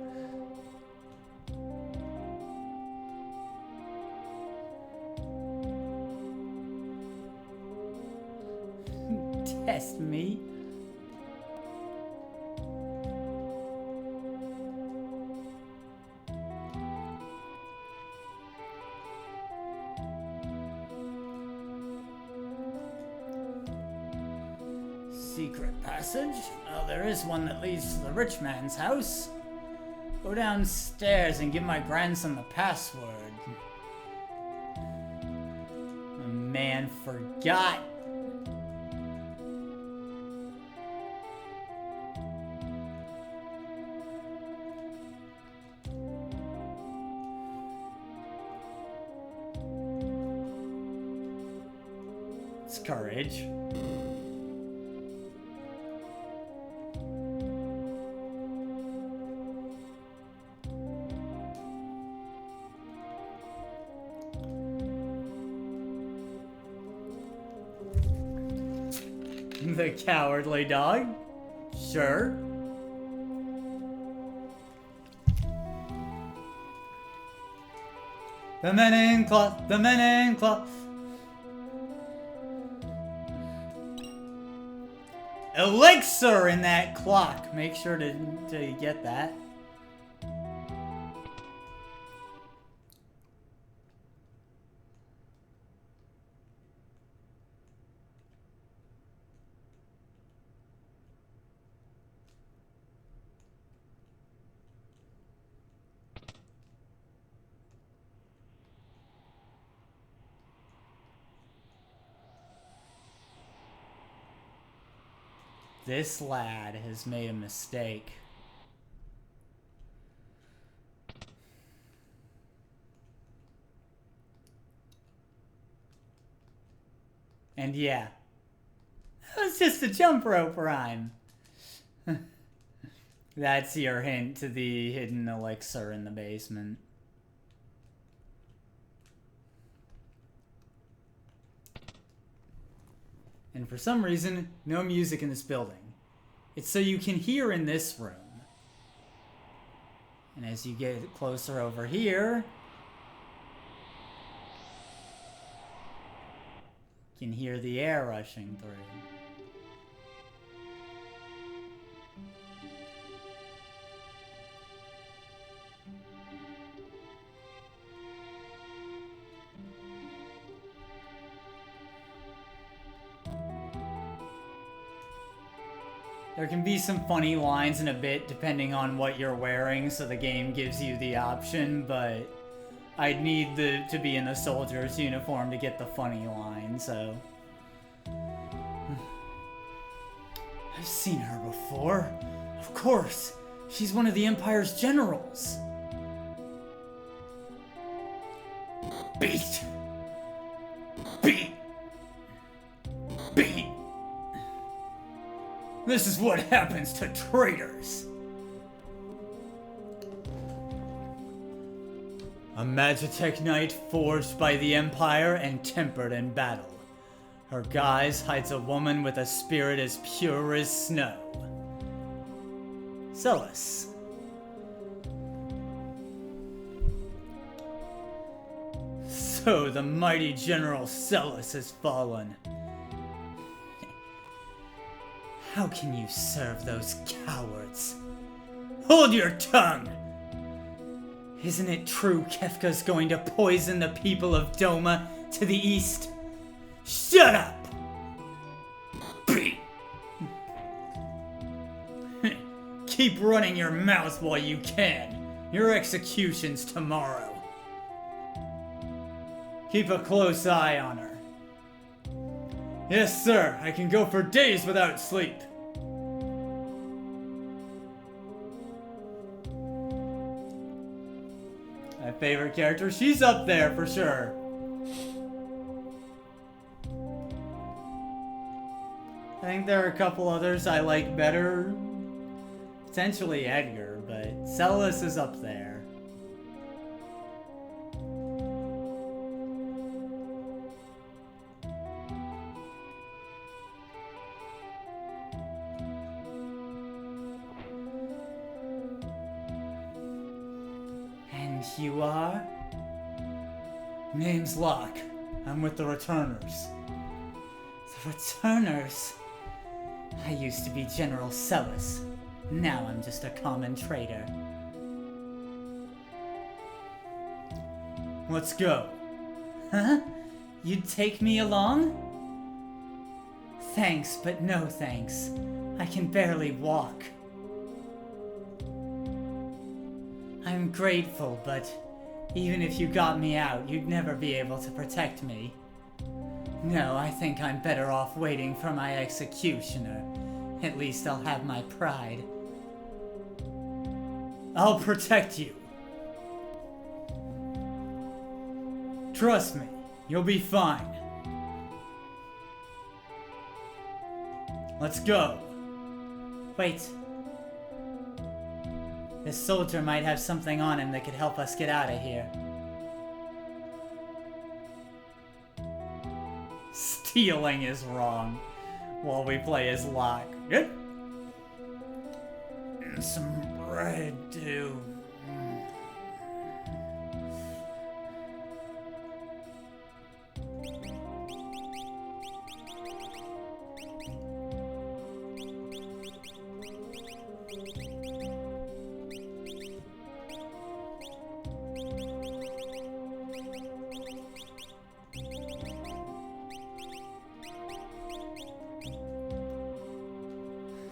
Test me. Secret passage? Well, there is one that leads to the rich man's house. Go downstairs and give my grandson the password. The man forgot. It's courage. The cowardly dog? Sure. The men in cloth, the men in cloth. Elixir in that clock. Make sure to get that. This lad has made a mistake. And yeah, that was just a jump rope rhyme. That's your hint to the hidden elixir in the basement. And for some reason, no music in this building. It's so you can hear in this room. And as you get closer over here, you can hear the air rushing through. There can be some funny lines in a bit depending on what you're wearing, so the game gives you the option, but I'd need to be in the soldier's uniform to get the funny line, so... I've seen her before. Of course, she's one of the Empire's generals. Beat! Beat! Beat! This is what happens to traitors. A Magitech knight forged by the Empire and tempered in battle. Her guise hides a woman with a spirit as pure as snow. Celis. So the mighty General Celis has fallen. How can you serve those cowards? Hold your tongue! Isn't it true Kefka's going to poison the people of Doma to the east? Shut up! Keep running your mouth while you can. Your execution's tomorrow. Keep a close eye on her. Yes, sir. I can go for days without sleep. My favorite character, she's up there for sure. I think there are a couple others I like better. Potentially Edgar, but Celis is up there. And you are? Name's Locke. I'm with the Returners. The Returners? I used to be General Celis. Now I'm just a common trader. Let's go. Huh? You'd take me along? Thanks, but no thanks. I can barely walk. I'm grateful, but even if you got me out, you'd never be able to protect me. No, I think I'm better off waiting for my executioner. At least I'll have my pride. I'll protect you. Trust me, you'll be fine. Let's go. Wait. This soldier might have something on him that could help us get out of here. Stealing is wrong while we as Locke. Good. And some bread, too.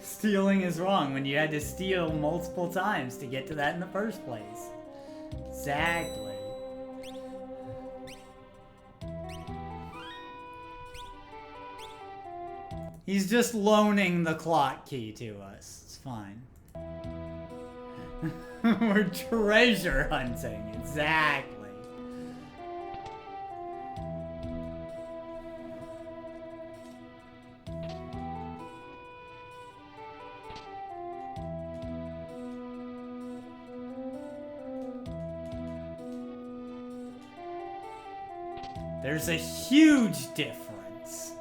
Stealing is wrong when you had to steal multiple times to get to that in the first place. Exactly. He's just loaning the clock key to us. It's fine. We're treasure hunting. Exactly. There's a huge difference.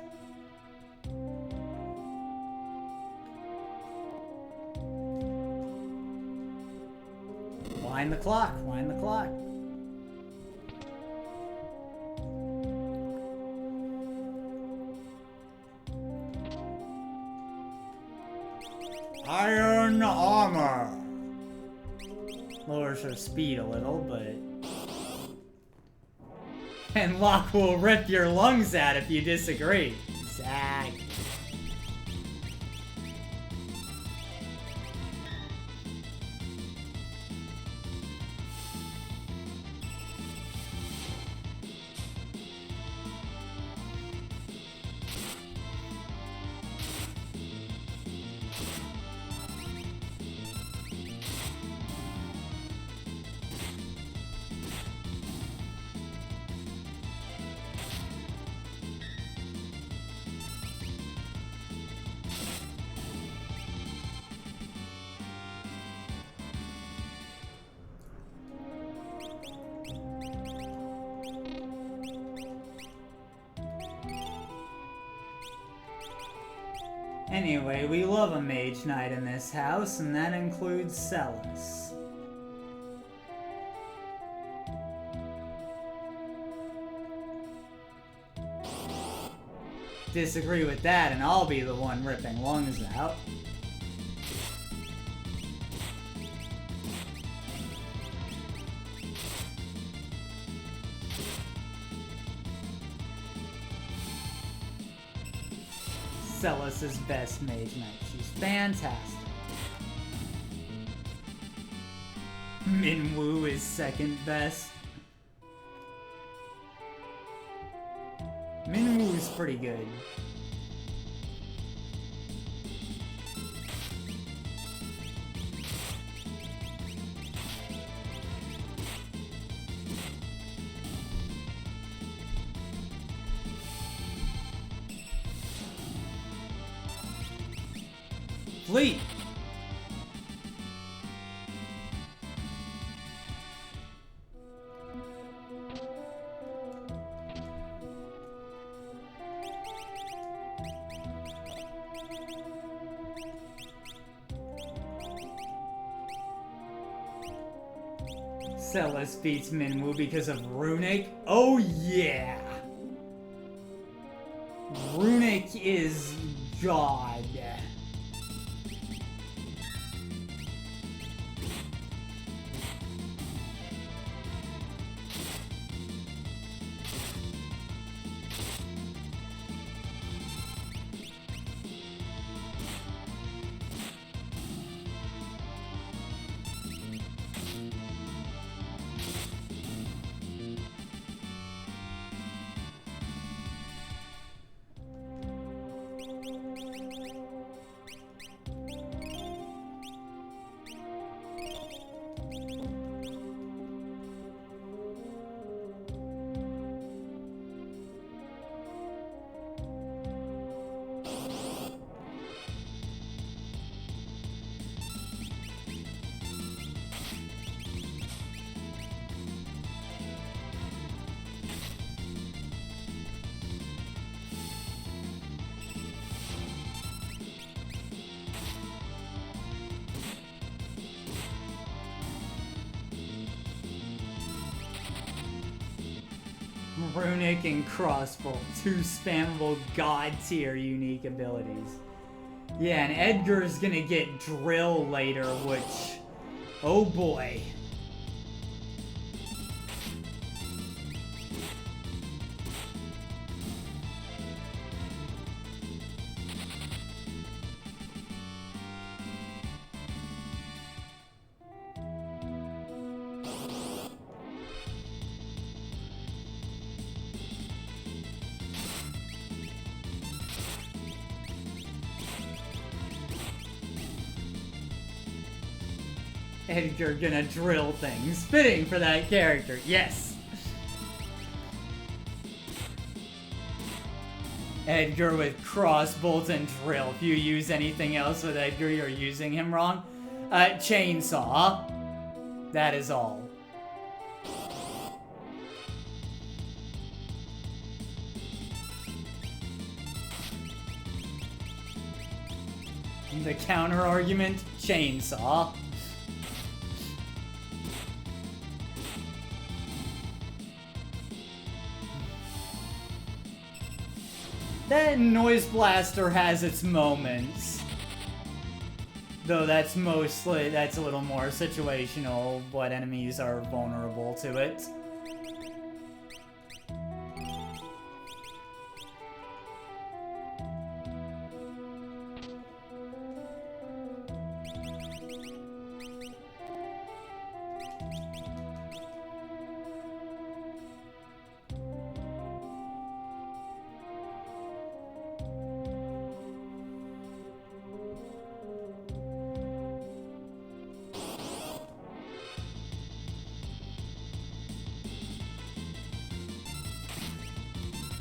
Wind the clock, wind the clock. Iron armor. Lowers her speed a little, but... And Locke will rip your lungs out if you disagree. Exactly. Anyway, we love a mage knight in this house, and that includes Celis. Disagree with that, and I'll be the one ripping lungs out. Celis' best mage knight. She's fantastic. Minwoo is second best. Minwoo's pretty good. Fleet! Celis beats Minwoo because of Runic? Oh yeah! Runic is God. Runic and Crossbow, two spammable god tier unique abilities. Yeah, and Edgar's gonna get Drill later, which... oh boy. Edgar gonna drill things. Fitting for that character, yes! Edgar with crossbolt and drill. If you use anything else with Edgar, you're using him wrong. Chainsaw. That is all. The counter argument, chainsaw. That Noise Blaster has its moments. Though that's a little more situational, what enemies are vulnerable to it.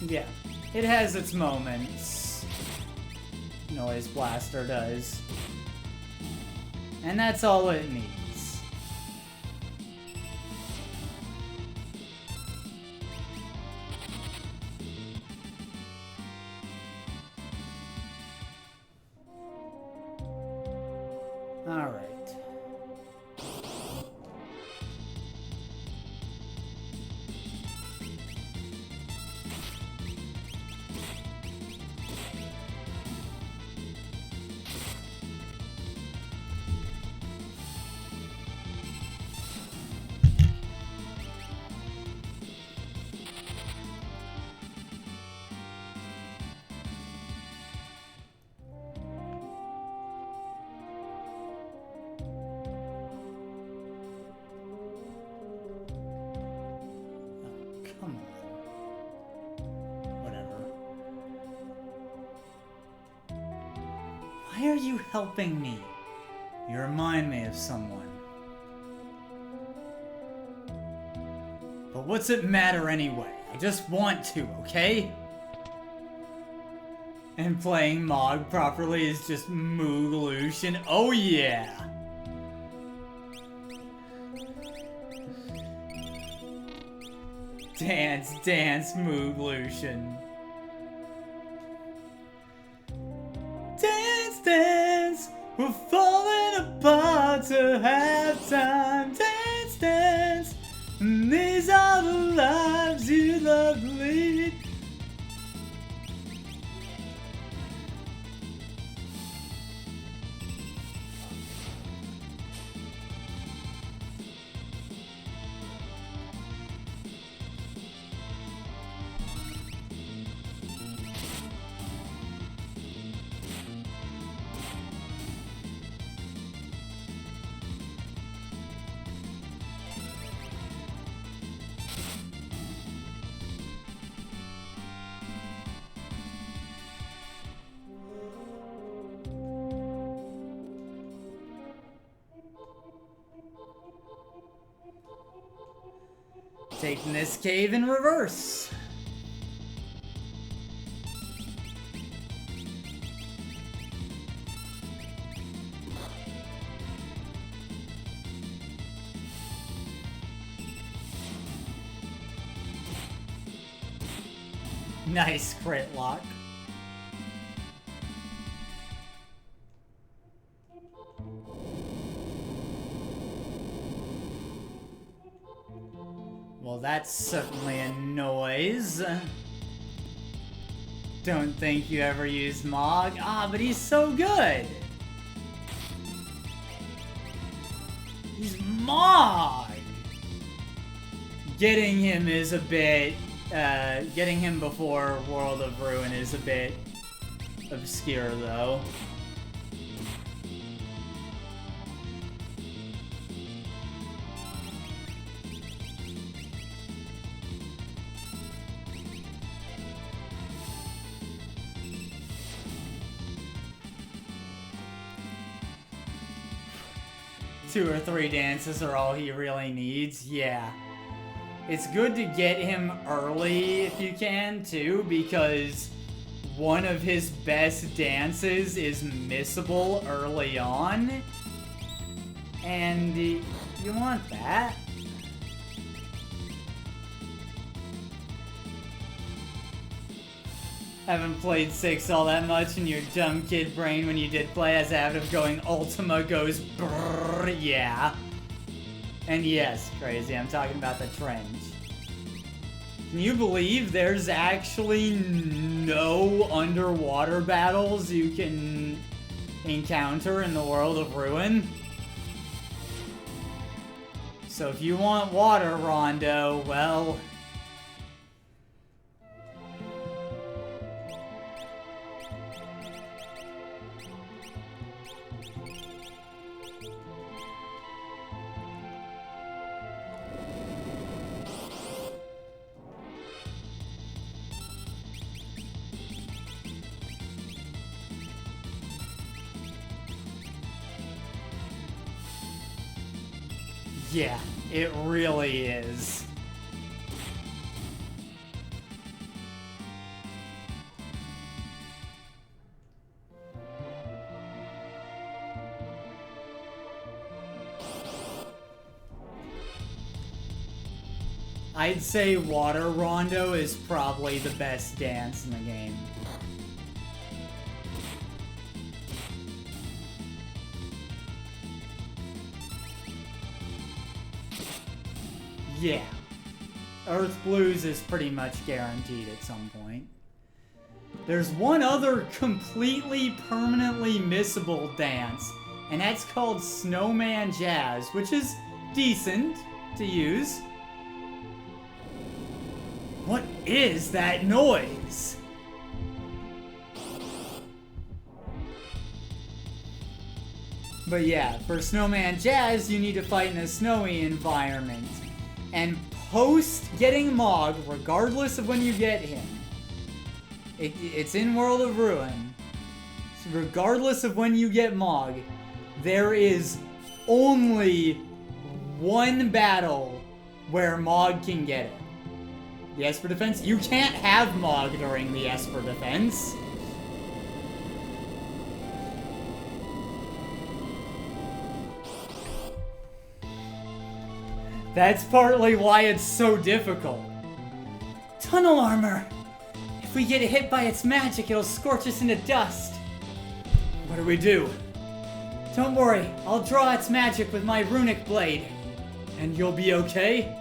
Yeah, it has its moments. Noise Blaster does. And that's all it needs. Alright. Come on. Whatever. Why are you helping me? You remind me of someone. But what's it matter anyway? I just want to, okay? And playing Mog properly is just Mooglution. Oh yeah! Dance, dance, Mooglution. Dance, dance, we're falling apart to halftime. Dance, dance, and these are the lives you love to lead. Taking this cave in reverse. Nice crit lock. Well, that's certainly a noise. Don't think you ever used Mog. Ah, but he's so good. He's Mog. Getting him is a bit, getting him before World of Ruin is a bit obscure, though. Two or three dances are all he really needs. Yeah. It's good to get him early if you can, too, because one of his best dances is missable early on. And you want that. Haven't played 6 all that much in your dumb kid brain when you did play as a habit of going Ultima goes brrrr, yeah. And yes, crazy, I'm talking about the trench. Can you believe there's actually no underwater battles you can encounter in the World of Ruin? So if you want water, Rondo, well... Yeah, it really is. I'd say Water Rondo is probably the best dance in the game. Yeah. Earth Blues is pretty much guaranteed at some point. There's one other completely permanently missable dance, and that's called Snowman Jazz, which is decent to use. What is that noise? But yeah, for Snowman Jazz, you need to fight in a snowy environment. And post getting Mog, regardless of when you get him, it's in World of Ruin. So regardless of when you get Mog, there is only one battle where Mog can get it. The Esper Defense? You can't have Mog during the Esper Defense. That's partly why it's so difficult. Tunnel armor! If we get hit by its magic, it'll scorch us into dust. What do we do? Don't worry, I'll draw its magic with my runic blade. And you'll be okay?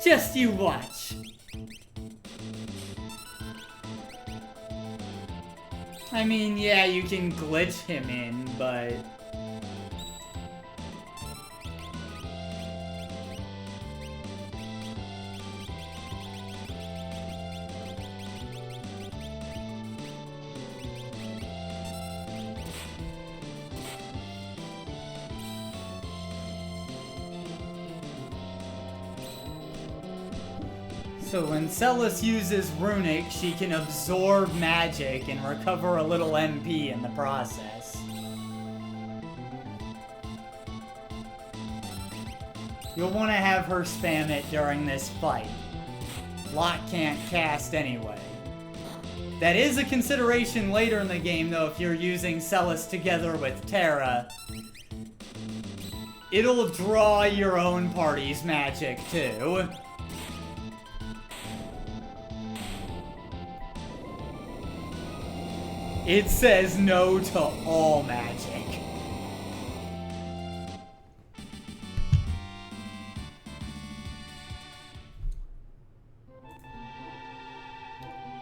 Just you watch. I mean, yeah, you can glitch him in, but... So when Celis uses Runic, she can absorb magic and recover a little MP in the process. You'll want to have her spam it during this fight. Locke can't cast anyway. That is a consideration later in the game, though, if you're using Celis together with Terra. It'll draw your own party's magic, too. It says no to all magic.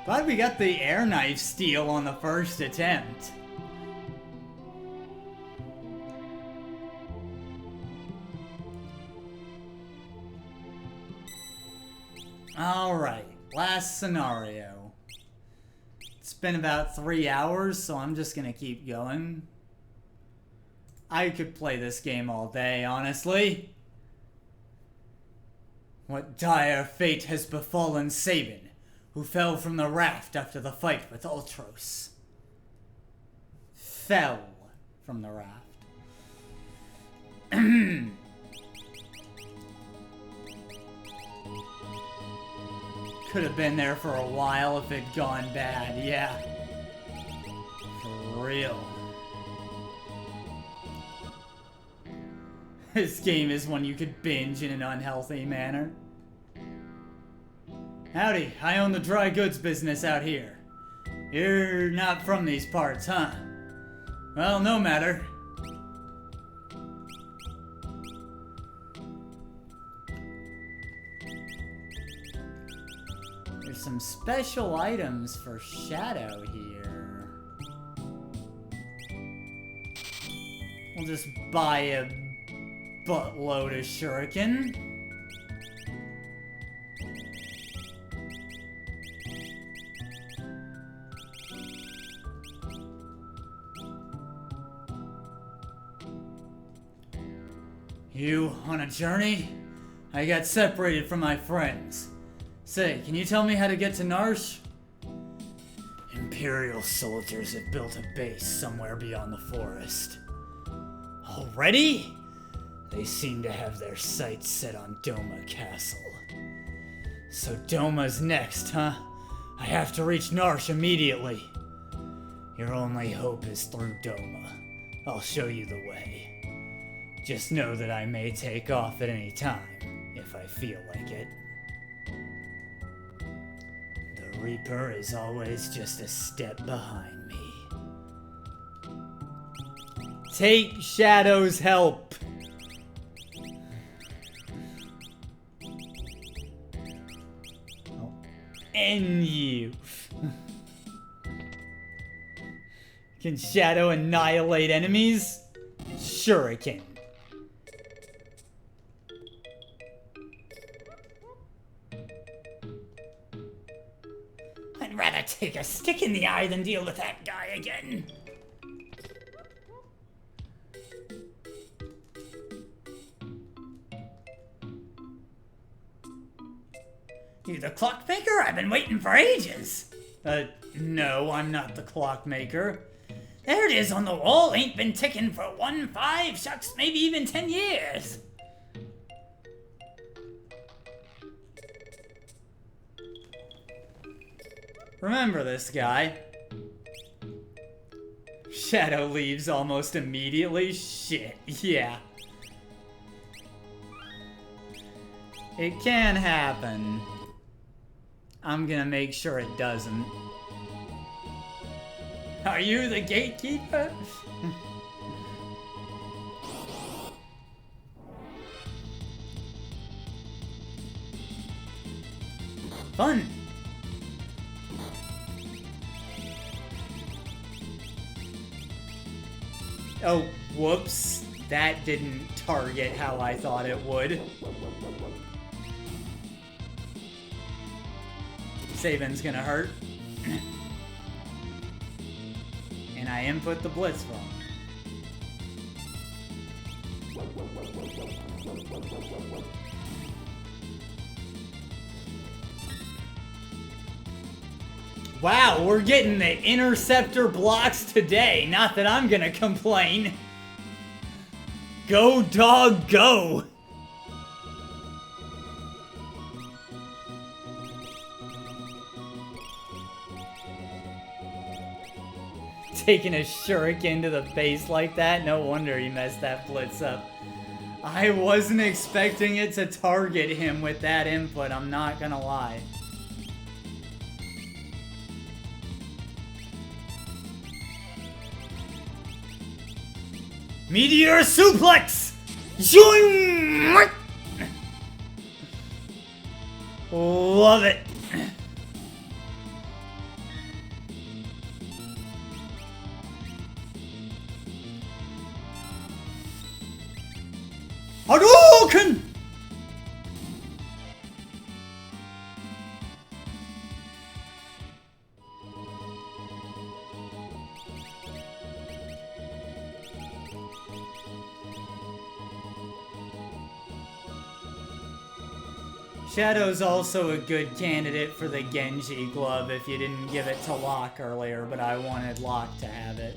Glad we got the air knife steal on the first attempt. Alright, last scenario. It's been about 3 hours, so I'm just gonna keep going. I could play this game all day, honestly. What dire fate has befallen Sabin, who fell from the raft after the fight with Ultros? Fell from the raft. Could have been there for a while if it'd gone bad, yeah. For real. This game is one you could binge in an unhealthy manner. Howdy, I own the dry goods business out here. You're not from these parts, huh? Well, no matter. There's some special items for Shadow here. We'll just buy a buttload of shuriken. You on a journey? I got separated from my friends. Say, can you tell me how to get to Narsh? Imperial soldiers have built a base somewhere beyond the forest. Already? They seem to have their sights set on Doma Castle. So Doma's next, huh? I have to reach Narsh immediately. Your only hope is through Doma. I'll show you the way. Just know that I may take off at any time, if I feel like it. The Reaper is always just a step behind me. Take Shadow's help! end you. Can Shadow annihilate enemies? Sure it can. I'd rather take a stick in the eye than deal with that guy again. You the clockmaker? I've been waiting for ages. No, I'm not the clockmaker. There it is on the wall. Ain't been ticking for 1, 5, shucks, maybe even 10 years. Remember this guy. Shadow leaves almost immediately. Shit, yeah. It can happen. I'm gonna make sure it doesn't. Are you the gatekeeper? Fun. Oh, whoops. That didn't target how I thought it would. Saving's gonna hurt. And I input the blitz wrong. Wow, we're getting the interceptor blocks today. Not that I'm gonna complain. Go, dog, go! Taking a shuriken to the face like that, no wonder he messed that blitz up. I wasn't expecting it to target him with that input, I'm not gonna lie. Meteor suplex! Zoing! Love it. Hadouken! Shadow's also a good candidate for the Genji glove if you didn't give it to Locke earlier, but I wanted Locke to have it.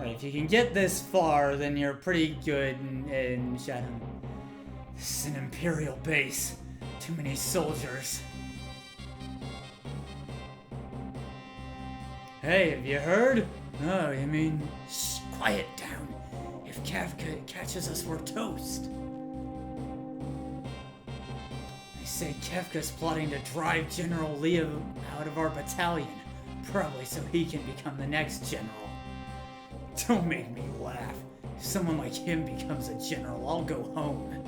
If you can get this far, then you're pretty good in Shadow. This is an Imperial base. Too many soldiers. Hey, have you heard? Oh, you mean... Shh, quiet down. If Kafka catches us, we're toast. They say Kefka's plotting to drive General Leo out of our battalion. Probably so he can become the next general. Don't make me laugh. If someone like him becomes a general, I'll go home.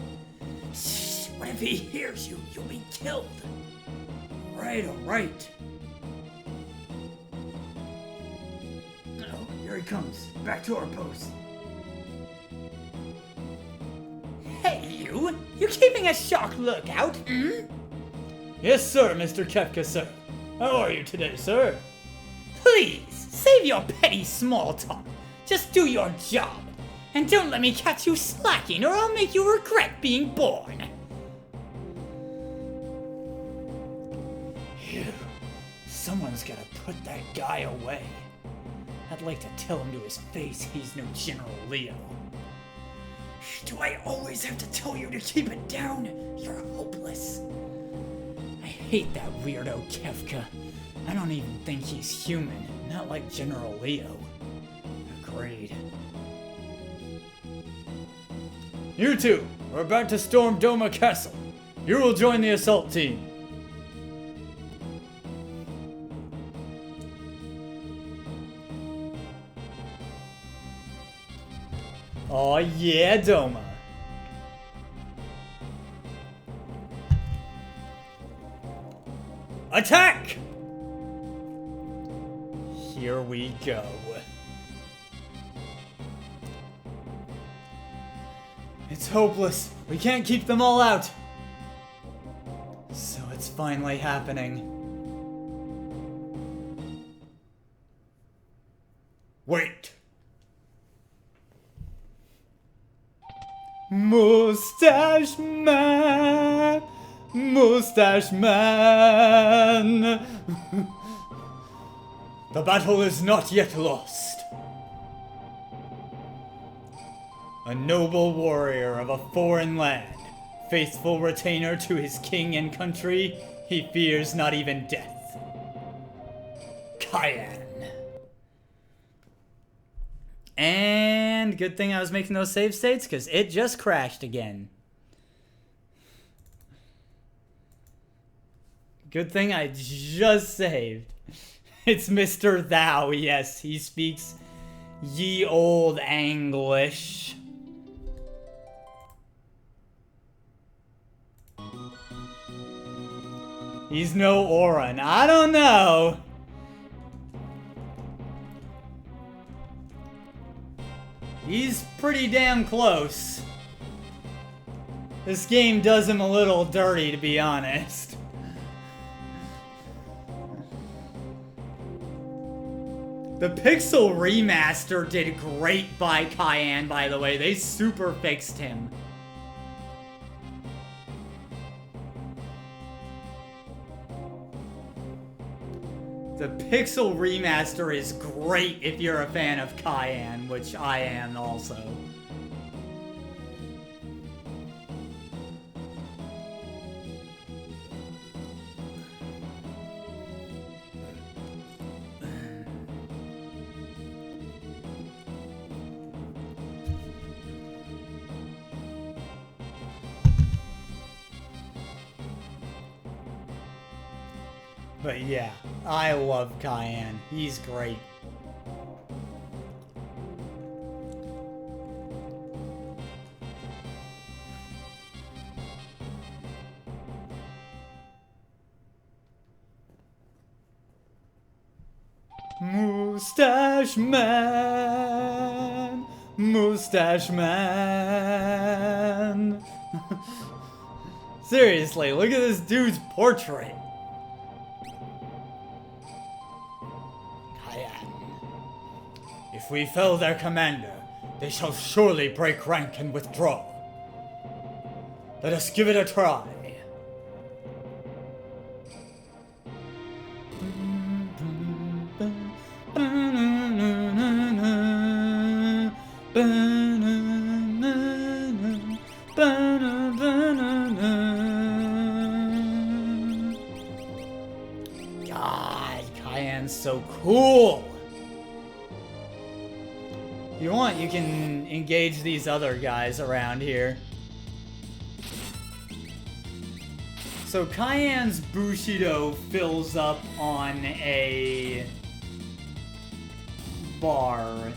Shh, what if he hears you? You'll be killed. Right, alright. Oh, here he comes. Back to our post. Hey, you! You keeping a sharp lookout, hmm? Yes, sir, Mr. Kefka, sir. How are you today, sir? Please, save your petty small talk. Just do your job. And don't let me catch you slacking or I'll make you regret being born. Phew. Someone's gotta put that guy away. I'd like to tell him to his face he's no General Leo. Do I always have to tell you to keep it down? You're hopeless. I hate that weirdo Kefka. I don't even think he's human. Not like General Leo. Agreed. You two, we're about to storm Doma Castle. You will join the assault team. Oh yeah, Doma. Attack! Here we go. It's hopeless. We can't keep them all out. So it's finally happening. Wait. Mustache Man! Mustache Man! The battle is not yet lost. A noble warrior of a foreign land, faithful retainer to his king and country, he fears not even death. Cayenne. And good thing I was making those save states, because it just crashed again. Good thing I just saved. It's Mr. Thou, yes, he speaks ye old Anglish. He's no Orin. I don't know. He's pretty damn close. This game does him a little dirty, to be honest. The Pixel Remaster did great by Cayenne, by the way. They super fixed him. The Pixel Remaster is great if you're a fan of Cayenne, which I am also. But yeah, I love Cayenne. He's great. Mustache Man! Mustache Man! Seriously, look at this dude's portrait. If we fell their commander, they shall surely break rank and withdraw. Let us give it a try. God, Cayenne's so cool. If you want, you can engage these other guys around here. So Cayenne's Bushido fills up on a bar,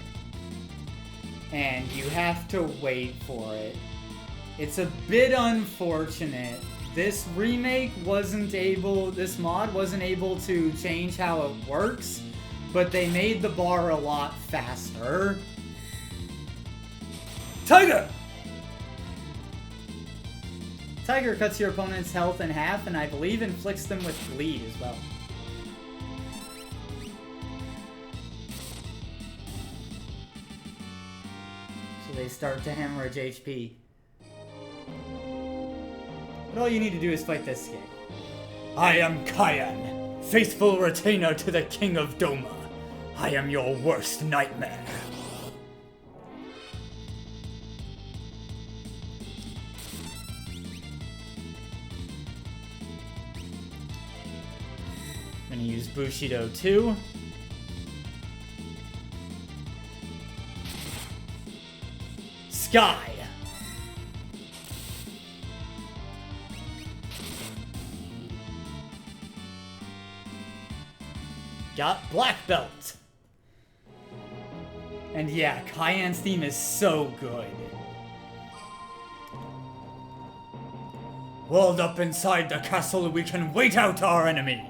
and you have to wait for it. It's a bit unfortunate. This remake wasn't able, this mod wasn't able to change how it works, but they made the bar a lot faster. Tiger! Tiger cuts your opponent's health in half, and I believe inflicts them with bleed as well. So they start to hemorrhage HP. But all you need to do is fight this game. I am Cayenne, faithful retainer to the King of Doma. I am your worst nightmare. I'm gonna use Bushido 2. Sky! got black belt. And yeah, Cayenne's theme is so good. Walled up inside the castle, we can wait out our enemy.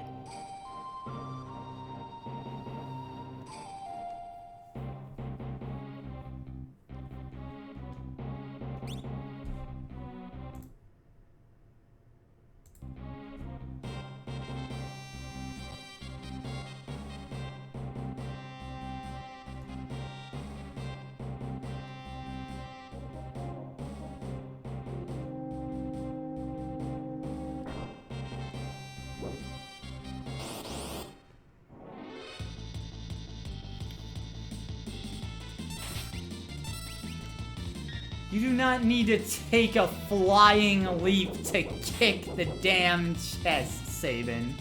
You do not need to take a flying leap to kick the damn chest, Sabin.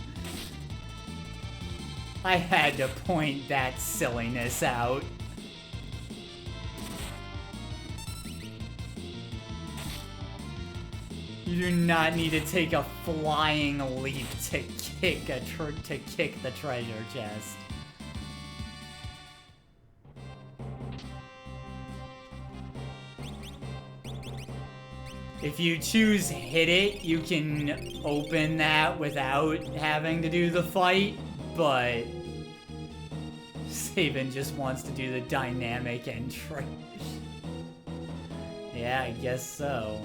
I had to point that silliness out. You do not need to take a flying leap to kick the treasure chest. If you choose hit it, you can open that without having to do the fight, but Sabin just wants to do the dynamic entry. Yeah, I guess so.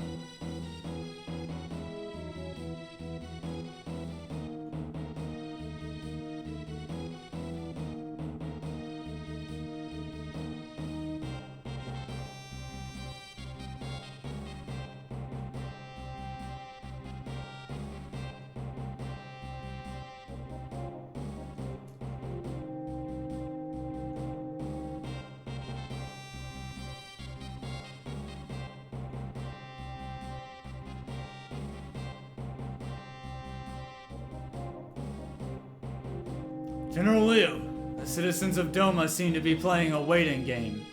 General Leo, the citizens of Doma seem to be playing a waiting game.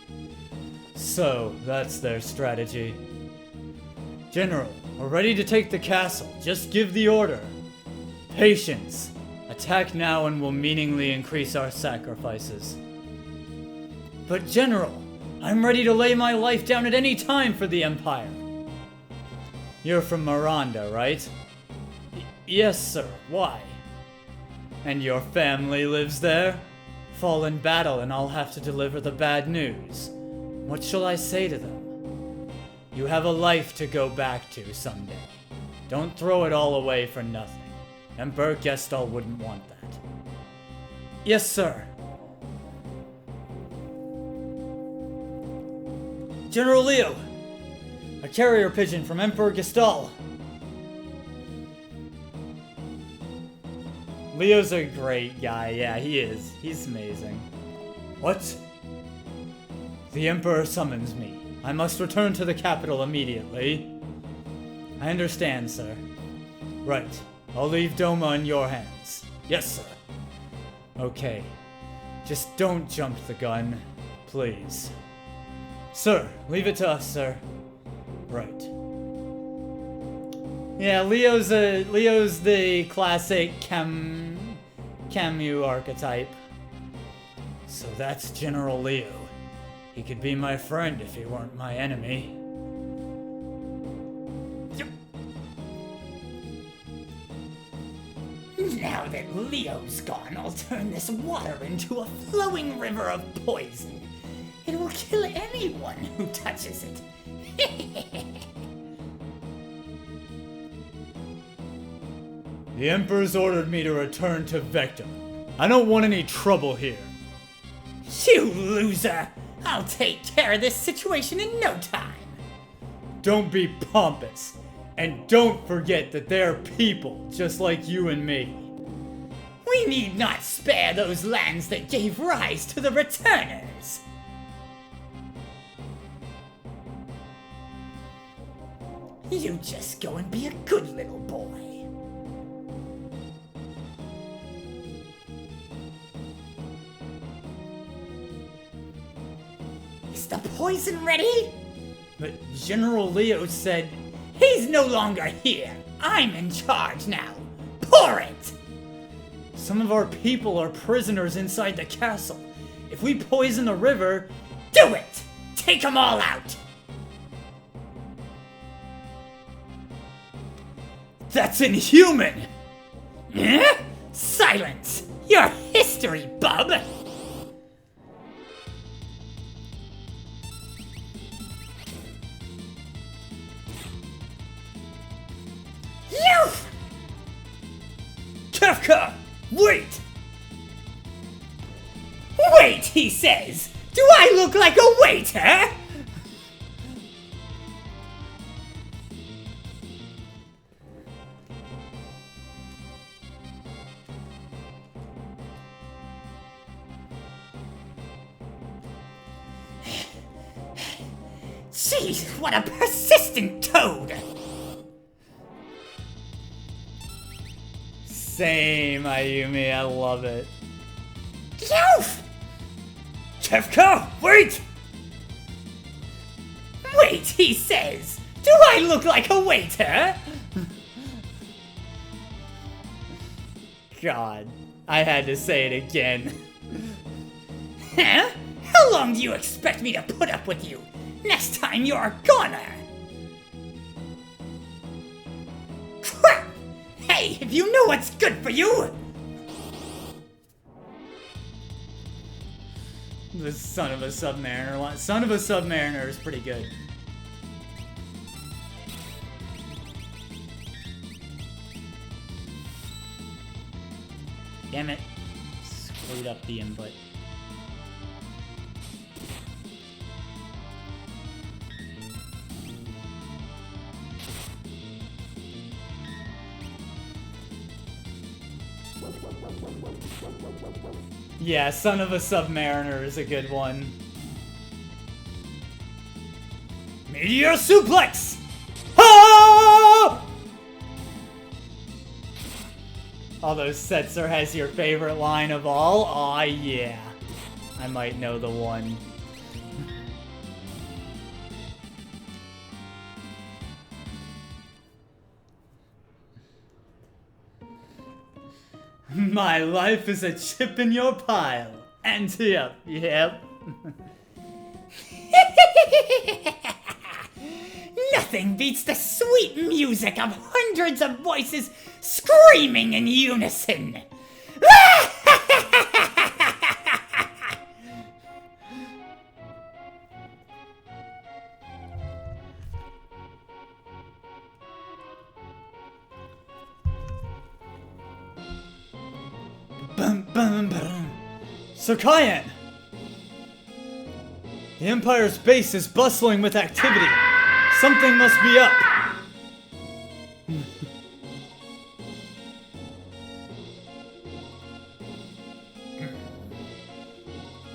So, that's their strategy. General, we're ready to take the castle. Just give the order. Patience. Attack now and we'll meaningfully increase our sacrifices. But General, I'm ready to lay my life down at any time for the Empire. You're from Miranda, right? Yes, sir. Why? And your family lives there? Fall in battle and I'll have to deliver the bad news. What shall I say to them? You have a life to go back to someday. Don't throw it all away for nothing. Emperor Gestalt wouldn't want that. Yes, sir. General Leo, a carrier pigeon from Emperor Gestalt. Leo's a great guy, yeah, he is. He's amazing. What? The Emperor summons me. I must return to the capital immediately. I understand, sir. Right. I'll leave Doma in your hands. Yes, sir. Okay. Just don't jump the gun, please. Sir, leave it to us, sir. Right. Yeah, Leo's the classic Camus archetype. So that's General Leo. He could be my friend if he weren't my enemy. Now that Leo's gone, I'll turn this water into a flowing river of poison. It will kill anyone who touches it. The Emperor's ordered me to return to Veldt. I don't want any trouble here. You loser! I'll take care of this situation in no time. Don't be pompous. And don't forget that they're people just like you and me. We need not spare those lands that gave rise to the returners. You just go and be a good little boy. Is the poison ready? But General Leo said... He's no longer here. I'm in charge now. Pour it! Some of our people are prisoners inside the castle. If we poison the river... Do it! Take them all out! That's inhuman! Eh? Silence! Your history, bub! You! Kefka! Wait! Wait, he says! Do I look like a waiter? Jeez, what a persistent toad! Same, Ayumi, I love it. Yoof! Kefka! Wait! Wait, he says! Do I look like a waiter? God, I had to say it again. Huh? How long do you expect me to put up with you? Next time you're a goner! Crap! Hey, if you know what's good for you! The son of a submariner. Son of a submariner is pretty good. Damn it. Screwed up the input. Yeah, son of a submariner is a good one. Meteor suplex! Ah! Although Setzer has your favorite line of all, aw yeah. I might know the one. My life is a chip in your pile. And yep. Nothing beats the sweet music of hundreds of voices screaming in unison. Bum, bum, bum. Sir Kyan! The Empire's base is bustling with activity. Something must be up.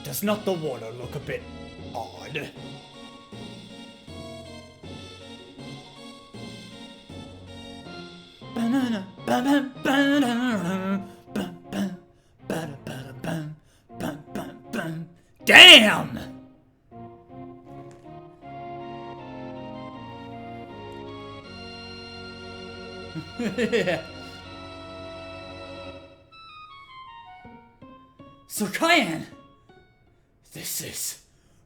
Does not the water look a bit odd? Banana, banana, banana. Damn! Yeah. Sir Kyan! This is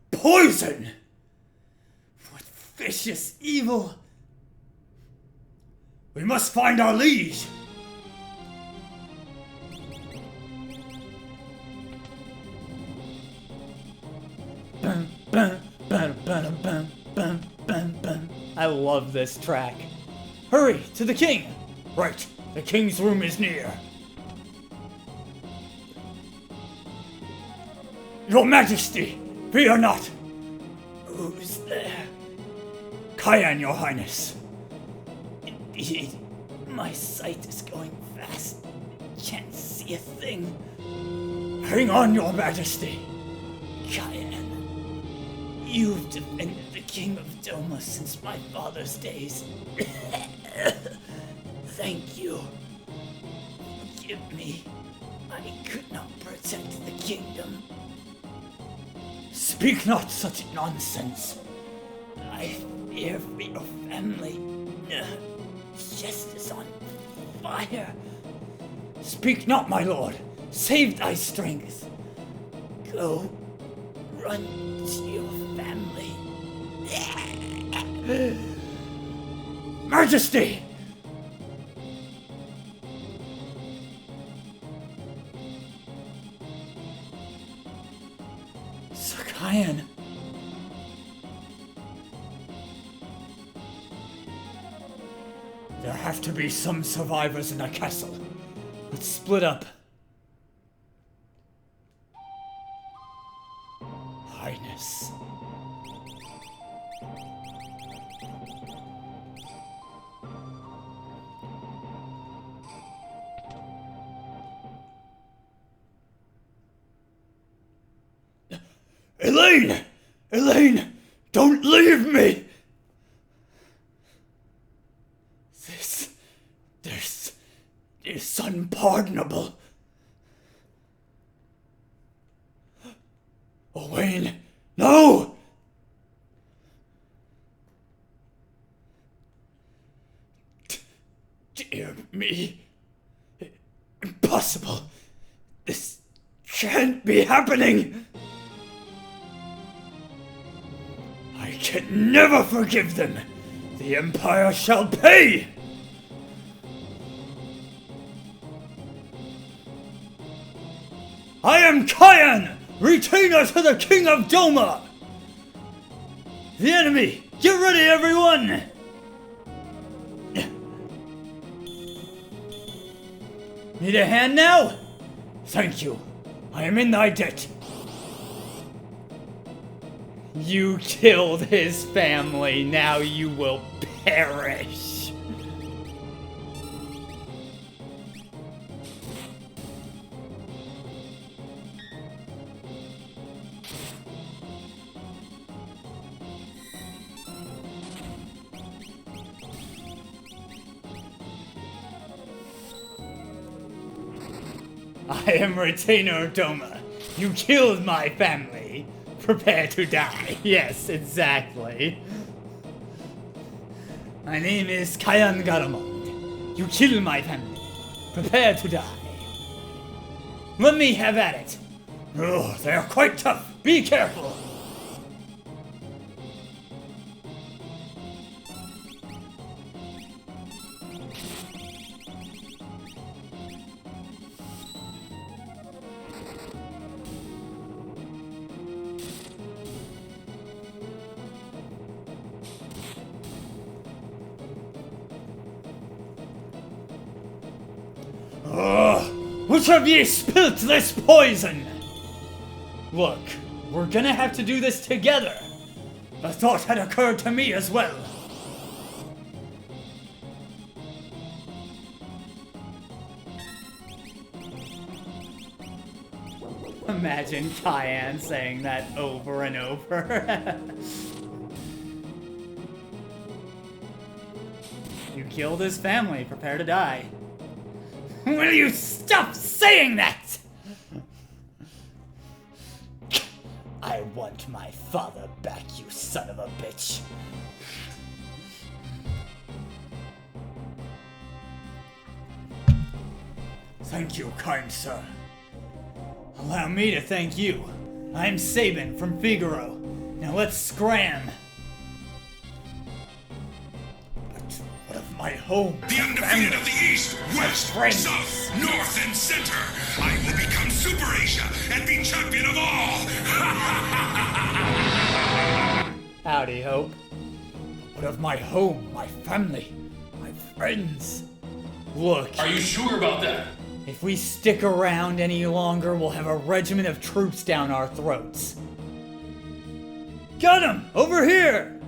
poison! What vicious evil! We must find our liege! Bum, bum, bum, bum, bum, bum, bum, bum. I love this track. Hurry, to the king! Right, the king's room is near. Your Majesty, fear not. Who's there? Kyan, your highness. Indeed, my sight is going fast. Can't see a thing. Hang on, your Majesty. Kyan, you've defended the King of Doma since my father's days. Thank you. Forgive me. I could not protect the kingdom. Speak not such nonsense. I fear for your family. Justice on fire. Speak not, my lord. Save thy strength. Go, run to your family. Majesty! Sakayan. There have to be some survivors in the castle. Let's split up. Highness. Elaine! Elaine! Don't leave me! This is unpardonable. Owain, no! Dear me. Impossible. This can't be happening. I can never forgive them. The Empire shall pay! I am Kyan, retainer to the King of Doma! The enemy! Get ready, everyone! Need a hand now? Thank you. I am in thy debt. You killed his family, now you will perish. I am retainer of Doma. You killed my family. Prepare to die. Yes, exactly. My name is Kayan Garamond. You killed my family. Prepare to die. Let me have at it. Oh, they are quite tough. Be careful. Which of ye spilt this poison? Look, we're gonna have to do this together. The thought had occurred to me as well. Imagine Kyan saying that over and over. You killed his family, prepare to die. Will you stop saying that? I want my father back, you son of a bitch. Thank you, kind sir. Allow me to thank you. I'm Sabin from Figaro. Now let's scram. What of my home? The undefeated of the East, West, South, North, and Center. I will become Super Asia and be champion of all. Howdy, Hope. What of my home, my family, my friends? Look, Are you sure about that? if we stick around any longer, we'll have a regiment of troops down our throats. Got him! Over here!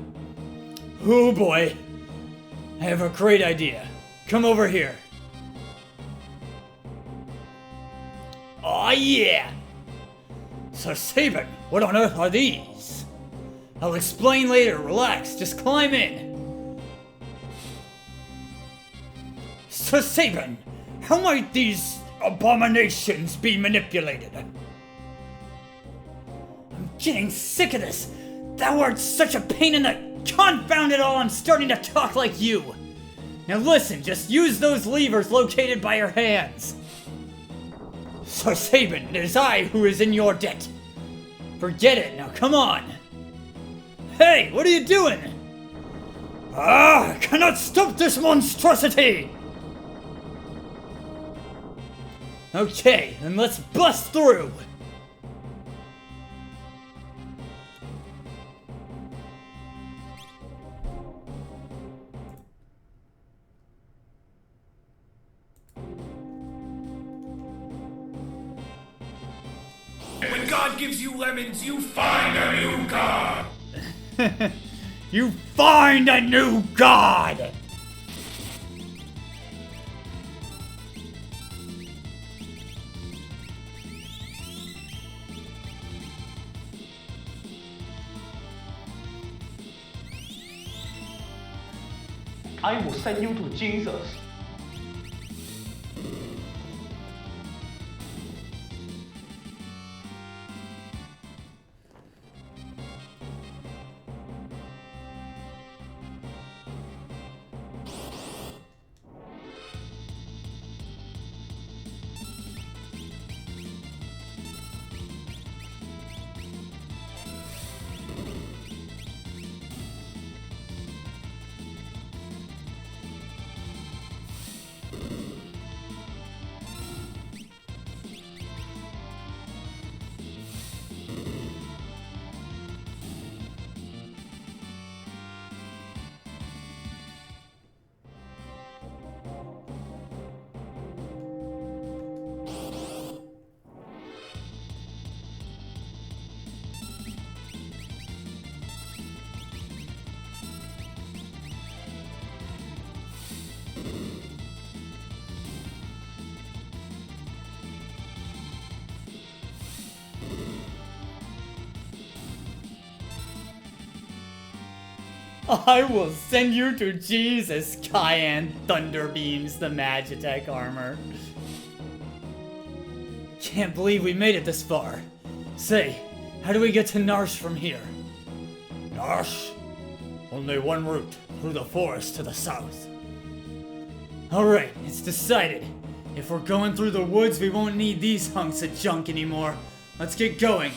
Oh boy. I have a great idea. Come over here. Aw yeah! Sir Sabin, what on earth are these? I'll explain later, relax, just climb in. Sir Sabin, how might these abominations be manipulated? I'm getting sick of this. Thou art such a pain in the... Confound it all, I'm starting to talk like you. Now listen, just use those levers located by your hands. Sir Saban, it is I who is in your debt. Forget it, now come on! Hey, what are you doing? I cannot stop this monstrosity! Okay, then let's bust through! When God gives you lemons, you find a new God. You find a new god! I will send you to Jesus. I will send you to Jesus, Cayenne Thunderbeams, the Magitech armor. Can't believe we made it this far. Say, how do we get to Narsh from here? Narsh? Only one route, through the forest to the south. Alright, it's decided. If we're going through the woods, we won't need these hunks of junk anymore. Let's get going.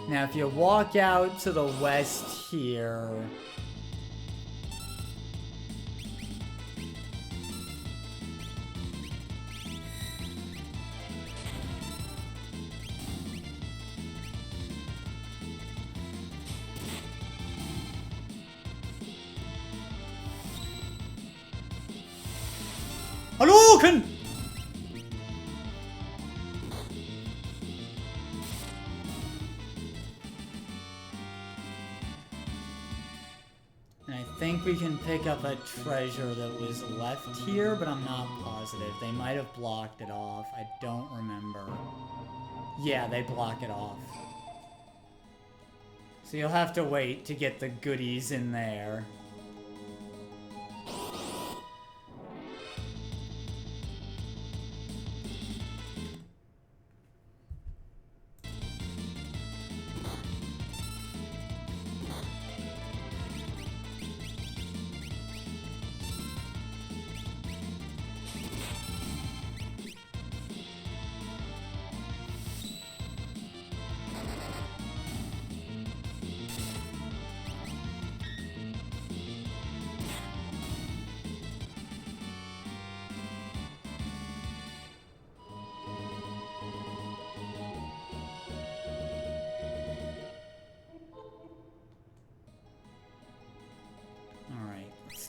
Now, if you walk out to the west here... Hadouken! And I think we can pick up a treasure that was left here, but I'm not positive. They might have blocked it off. I don't remember. Yeah, they block it off. So you'll have to wait to get the goodies in there.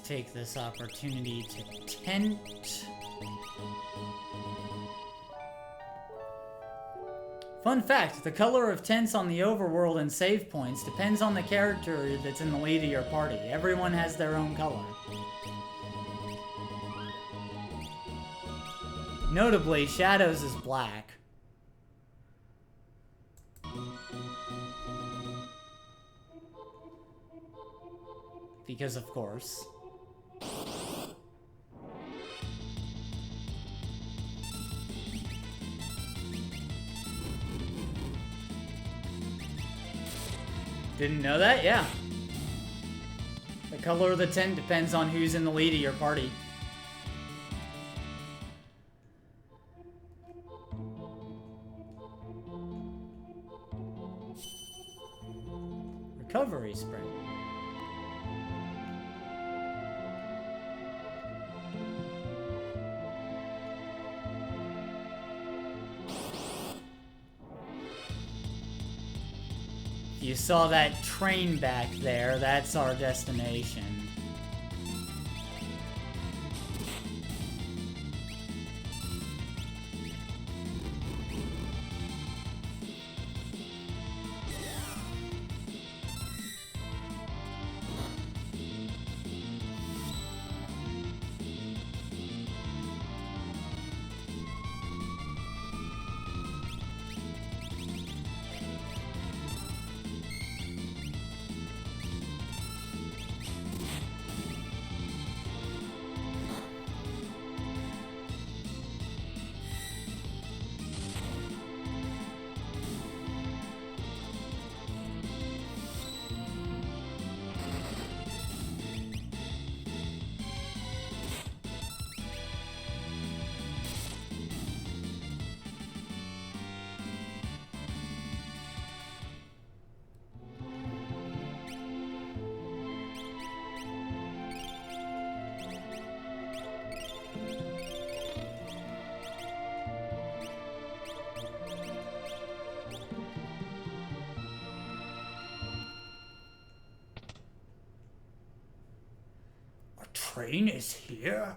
Take this opportunity to tent. Fun fact, the color of tents on the overworld and save points depends on the character that's in the lead of your party. Everyone has their own color. Notably, Shadow's is black. Because of course. Didn't know that? Yeah. The color of the tent depends on who's in the lead of your party. Recovery spring. You saw that train back there, that's our destination. Train is here?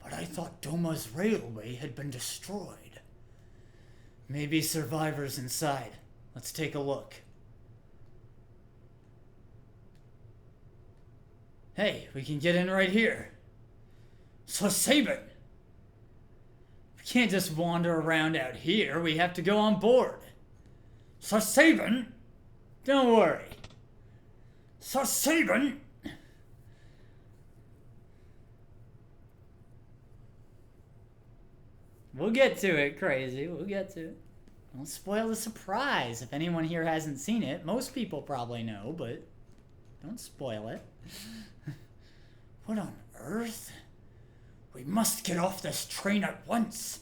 But I thought Doma's railway had been destroyed. Maybe survivors inside. Let's take a look. Hey, we can get in right here. So Sabin! We can't just wander around out here. We have to go on board. So Sabin! Don't worry. So Sabin! We'll get to it, Crazy. We'll get to it. Don't spoil the surprise. If anyone here hasn't seen it, most people probably know, but don't spoil it. What on earth? We must get off this train at once.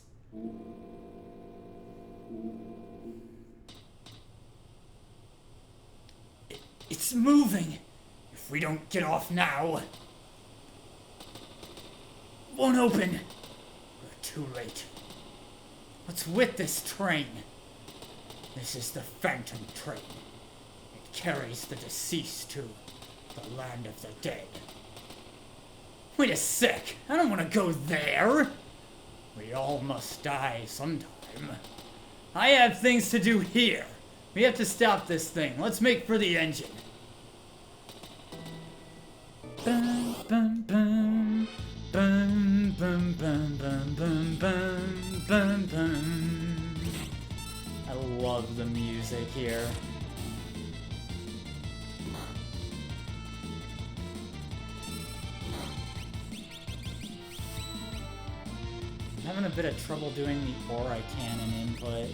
It's moving. If we don't get off now, won't open. We're too late. What's with this train? This is the Phantom Train. It carries the deceased to the land of the dead. Wait a sec. I don't want to go there. We all must die sometime. I have things to do here. We have to stop this thing. Let's make for the engine. Bum, bum, bum. Bum, bum, bum, bum, bum, bum, bum, bum. I love the music here. I'm having a bit of trouble doing the Aura Cannon input.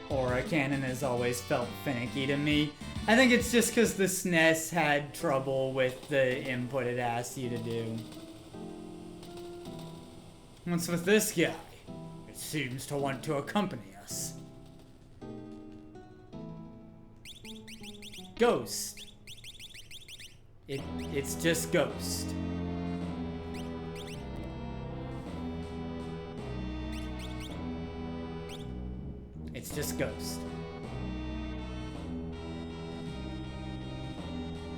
Aura Cannon has always felt finicky to me. I think it's just because the SNES had trouble with the input it asked you to do. What's with this guy? It seems to want to accompany us. Ghost. It's just Ghost. It's just Ghost.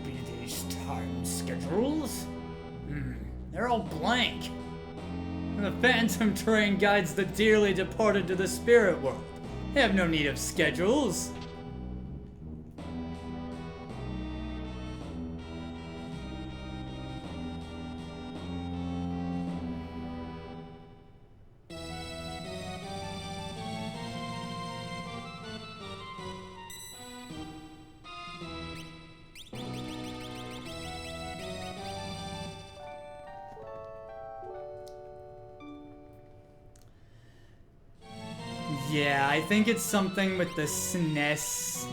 Be these time schedules? They're all blank. The Phantom Train guides the dearly departed to the spirit world. They have no need of schedules. Yeah, I think it's something with the SNES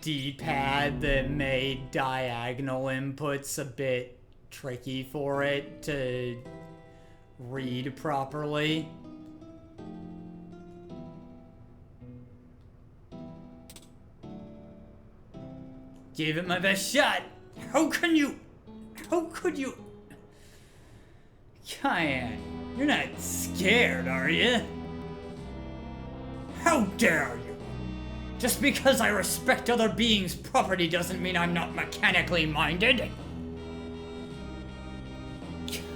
D-pad that made diagonal inputs a bit tricky for it to read properly. Gave it my best shot. How could you? Cayenne, you're not scared, are you? How dare you? Just because I respect other beings' property doesn't mean I'm not mechanically minded.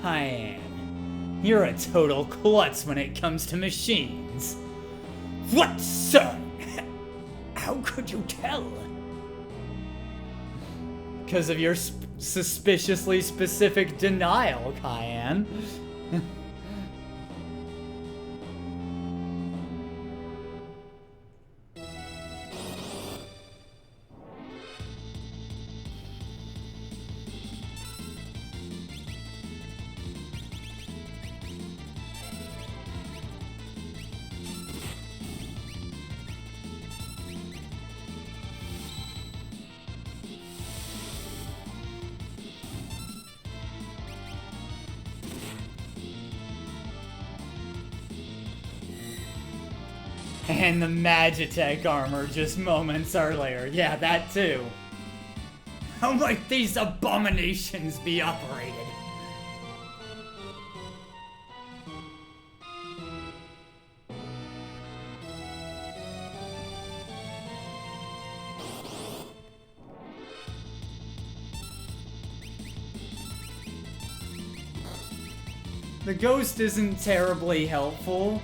Cayenne, you're a total klutz when it comes to machines. What, sir? How could you tell? Because of your suspiciously specific denial, Cayenne. And the Magitech armor just moments earlier. Yeah, that too. How might these abominations be operated? The ghost isn't terribly helpful.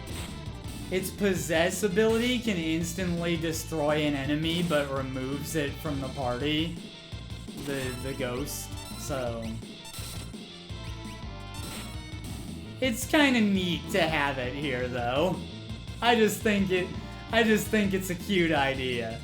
Its possess ability can instantly destroy an enemy, but removes it from the party. The ghost. So it's kind of neat to have it here, though. I just think it's a cute idea.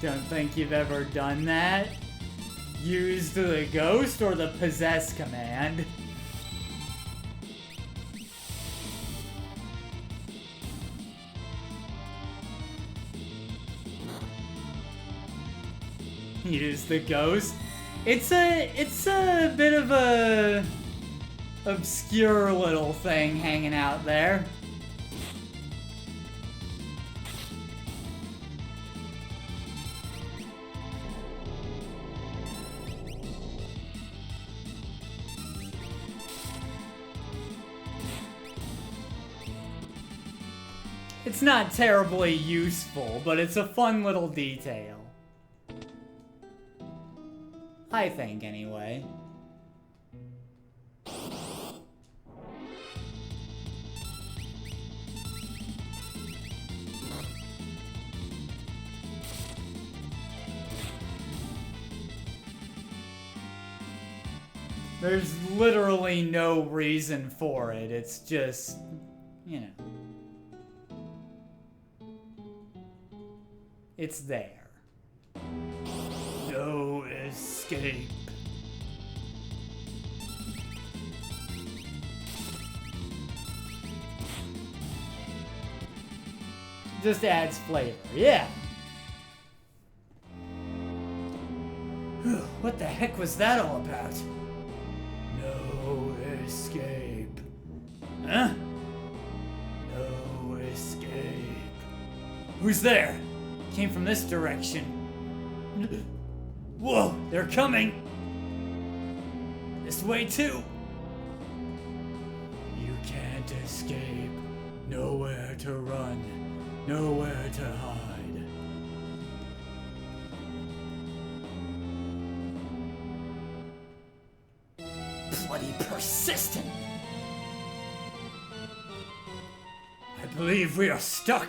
Don't think you've ever done that. Used the ghost or the possess command. Use the ghost. It's a bit of a obscure little thing hanging out there. It's not terribly useful, but it's a fun little detail. I think, anyway. There's literally no reason for it. It's just, you know. It's there. No escape. Just adds flavor, yeah. What the heck was that all about? No escape. Huh? No escape. Who's there? Came from this direction. Whoa, they're coming. This way too. You can't escape. Nowhere to run. Nowhere to hide. Bloody persistent. I believe we are stuck.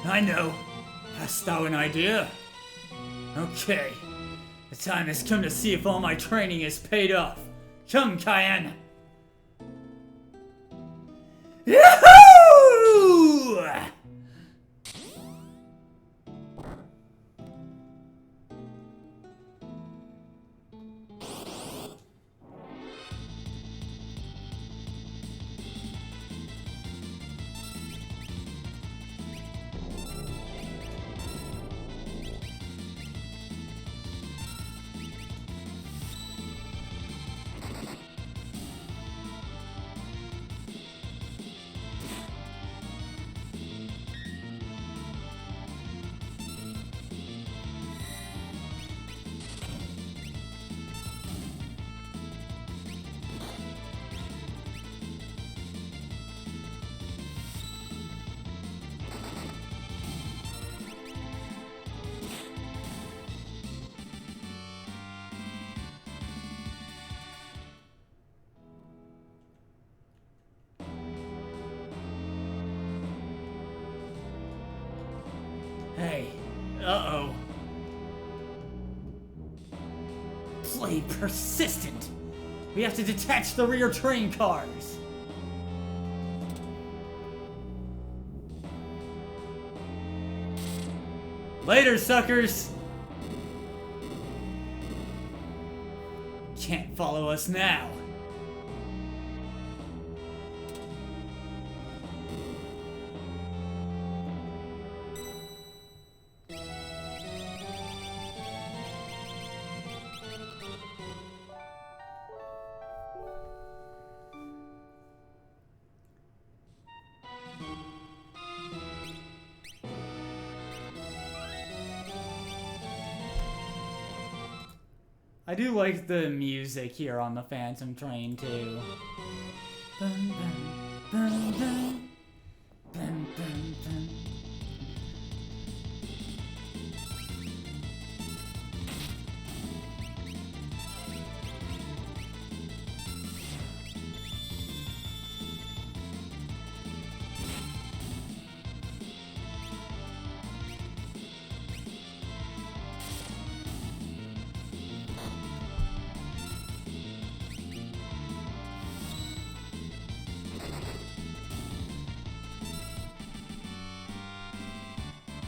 I know. Hast thou an idea? Okay. The time has come to see if all my training is paid off. Come, Cayenne! Yahoo! Hey, uh-oh. Play persistent. We have to detach the rear train cars. Later, suckers. Can't follow us now. I do like the music here on the Phantom Train too. Bum, bum, bum, bum. Bum, bum, bum.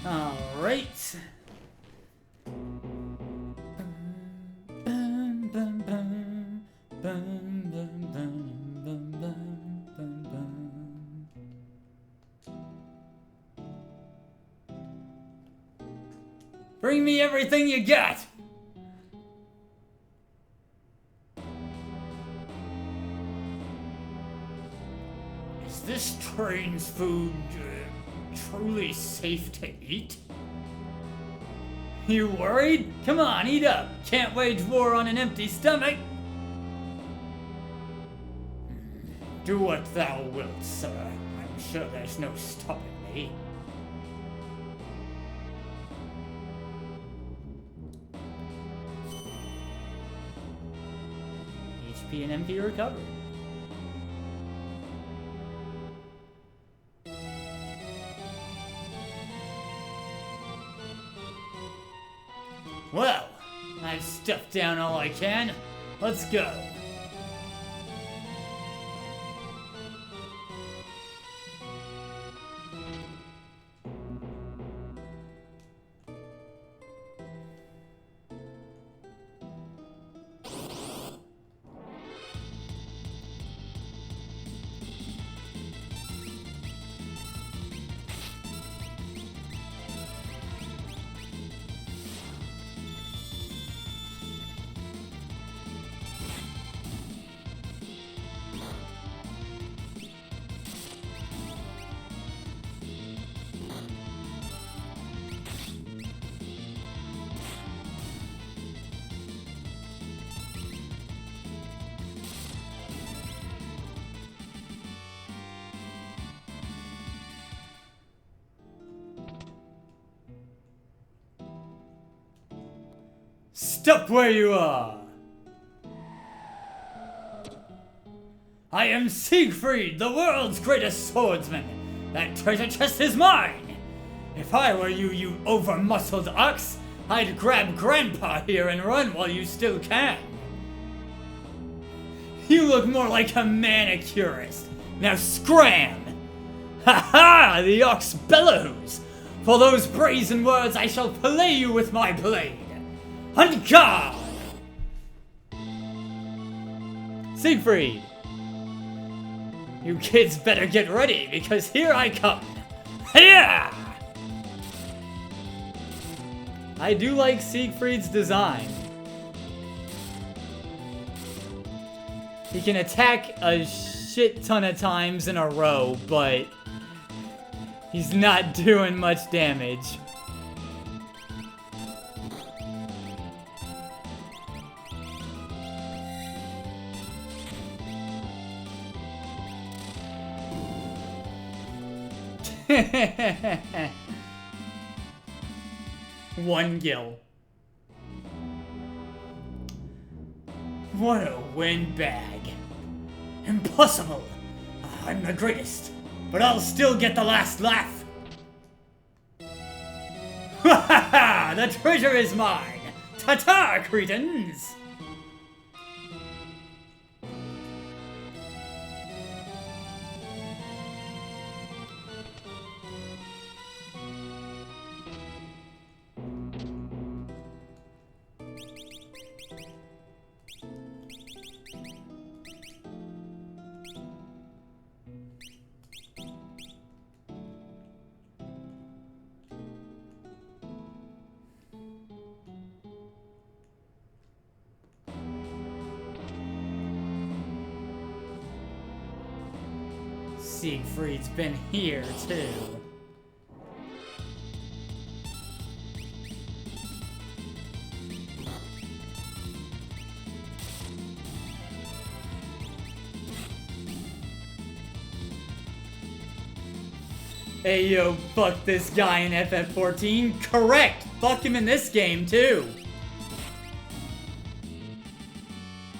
All right. Bring me everything you got. Is this train's food truly safe to eat? You worried? Come on, eat up. Can't wage war on an empty stomach. Do what thou wilt, sir. I'm sure there's no stopping me. HP and MP recovered. Well, I've stuffed down all I can. Let's go. Stop where you are! I am Siegfried, the world's greatest swordsman! That treasure chest is mine! If I were you, you over-muscled ox, I'd grab Grandpa here and run while you still can. You look more like a manicurist. Now scram! Ha ha! The ox bellows! For those brazen words I shall fillet you with my blade! On guard! Siegfried! You kids better get ready, because here I come! Hiya! I do like Siegfried's design. He can attack a shit ton of times in a row, but he's not doing much damage. One gil. What a windbag. Impossible. I'm the greatest, but I'll still get the last laugh. Ha ha ha! The treasure is mine. Ta-ta, cretins! Siegfried's been here, too. Hey yo, fuck this guy in FF14. Correct! Fuck him in this game, too.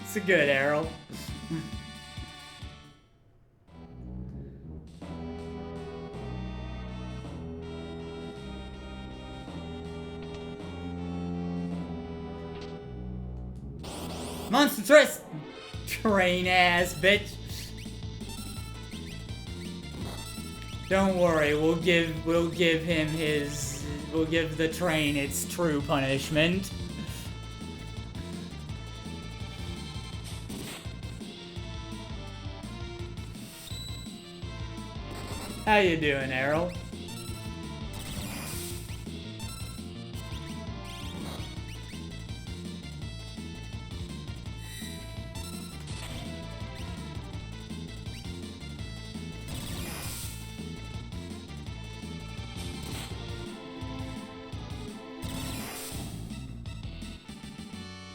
It's a good arrow. Monstrous train ass bitch. Don't worry, we'll give the train its true punishment. How you doing, Errol?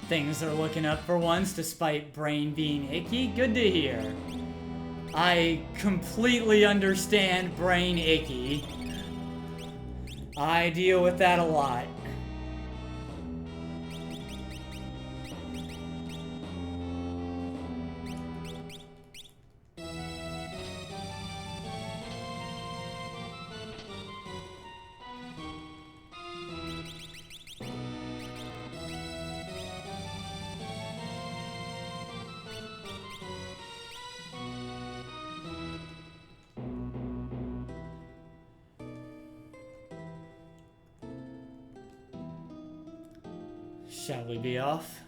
Things are looking up for once, despite Brain being icky. Good to hear. I completely understand Brain icky. I deal with that a lot. Shall we be off?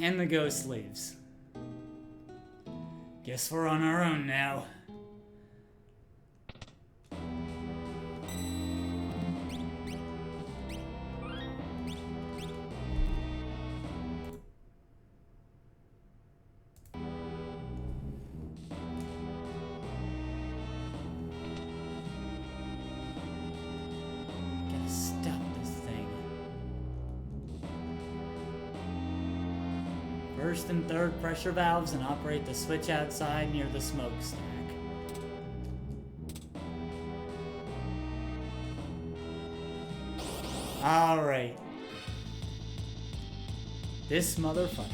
And the ghost leaves. Guess we're on our own now. First and third pressure valves and operate the switch outside near the smokestack. Alright. This motherfucker.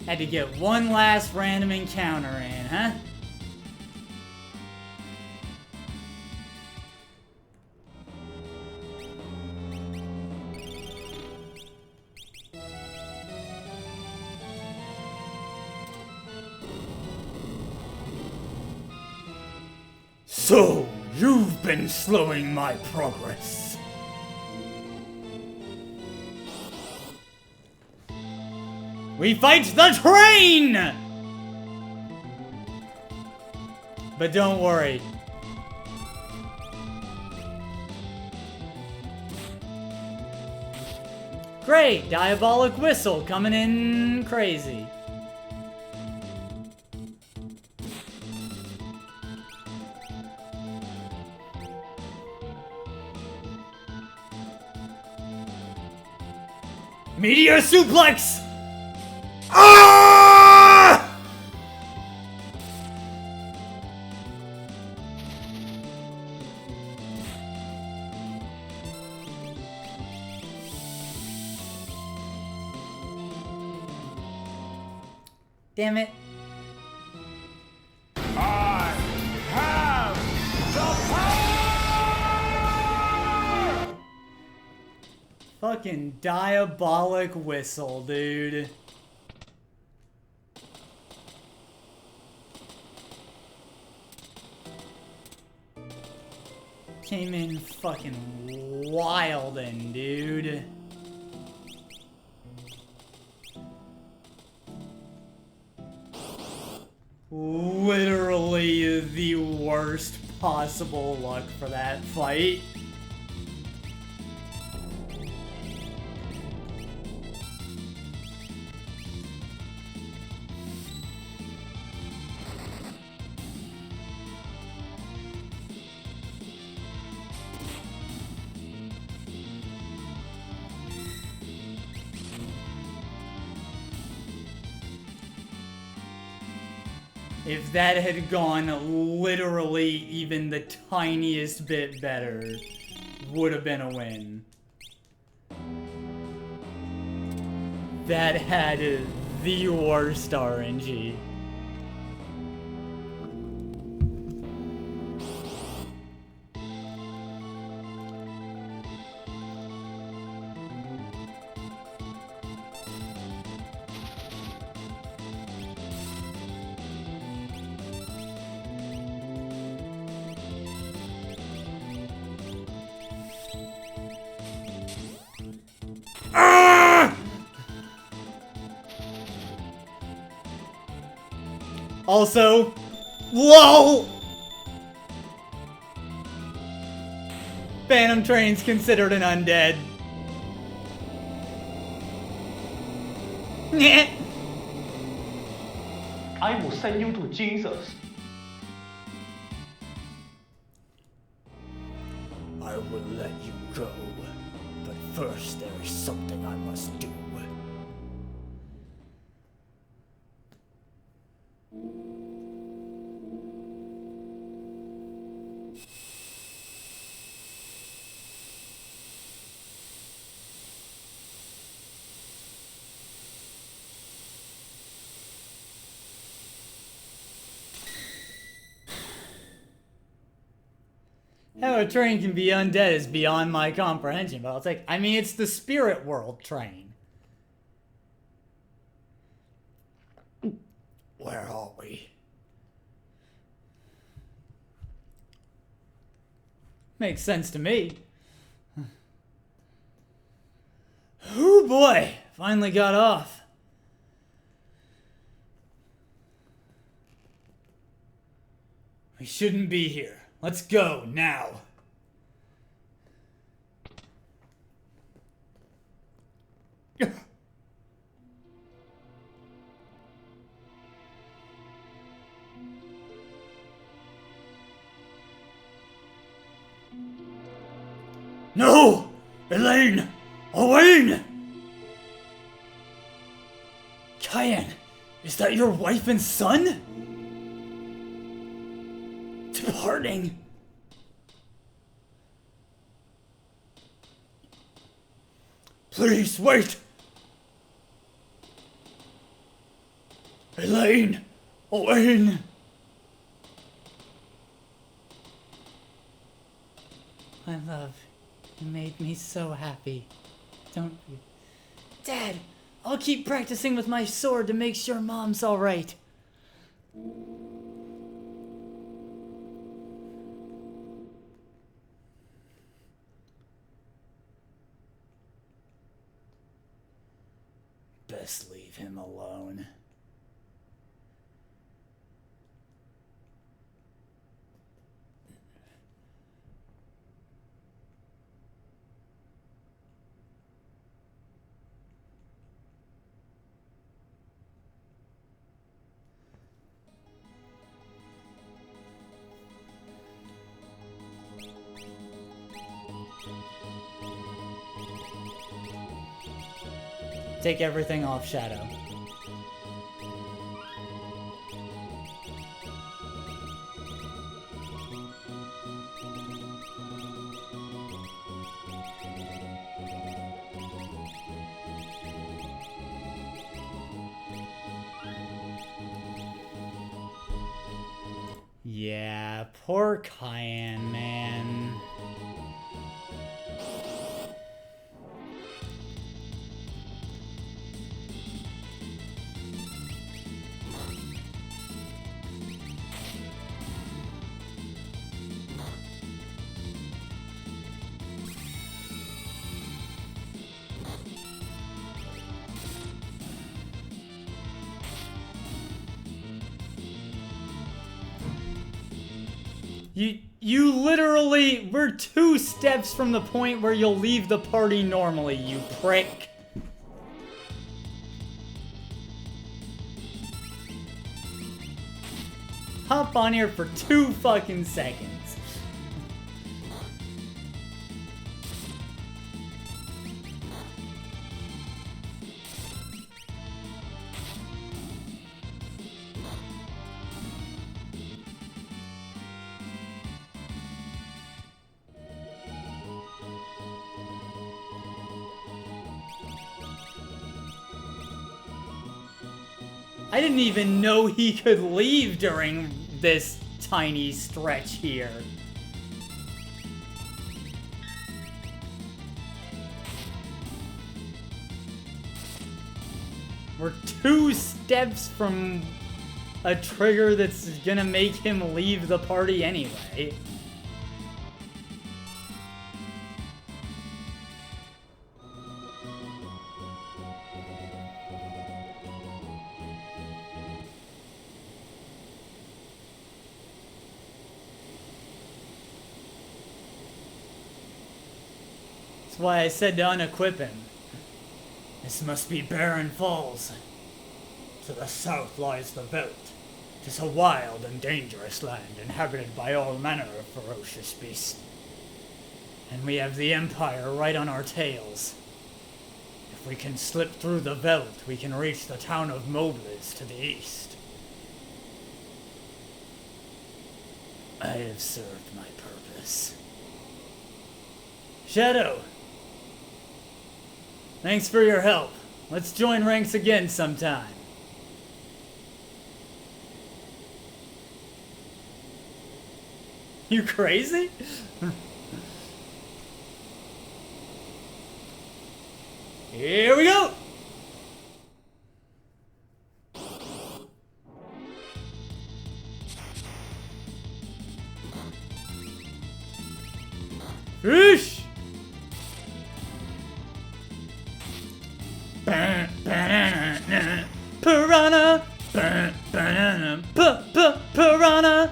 Had to get one last random encounter in, huh? So, you've been slowing my progress. We fight the train! But don't worry. Great! Diabolic Whistle coming in crazy. Meteor Suplex! Ah! Damn it. I have the power! Fucking Diabolic Whistle, dude. Came in fucking wildin', dude. Literally the worst possible luck for that fight. If that had gone literally even the tiniest bit better, would have been a win. That had the worst RNG. Also, LOL! Phantom Train's considered an undead. Nyeh. I will send you to Jesus. I will let you go, but first there is something I must do. How a train can be undead is beyond my comprehension, but it's like, I mean, it's the spirit world train. Where are we? Makes sense to me. Oh boy, finally got off. We shouldn't be here. Let's go now. No! Elaine! Owain! Cayenne, is that your wife and son? Departing. Please wait! Elaine! Elaine! My love, you made me so happy. Don't you? Dad, I'll keep practicing with my sword to make sure Mom's alright. Best leave him alone. Take everything off Shadow. Yeah, poor Cayenne, man. You literally, we're 2 steps from the point where you'll leave the party normally, you prick. Hop on here for 2 fucking seconds. I didn't even know he could leave during this tiny stretch here. We're 2 steps from a trigger that's gonna make him leave the party anyway. That's why I said to unequip him. This must be Barren Falls. To the south lies the Veldt. 'Tis a wild and dangerous land, inhabited by all manner of ferocious beasts. And we have the Empire right on our tails. If we can slip through the Veldt, we can reach the town of Mobliz to the east. I have served my purpose. Shadow! Thanks for your help. Let's join ranks again sometime. You crazy? Here we go! Fish! Piranha! Piranha! Piranha!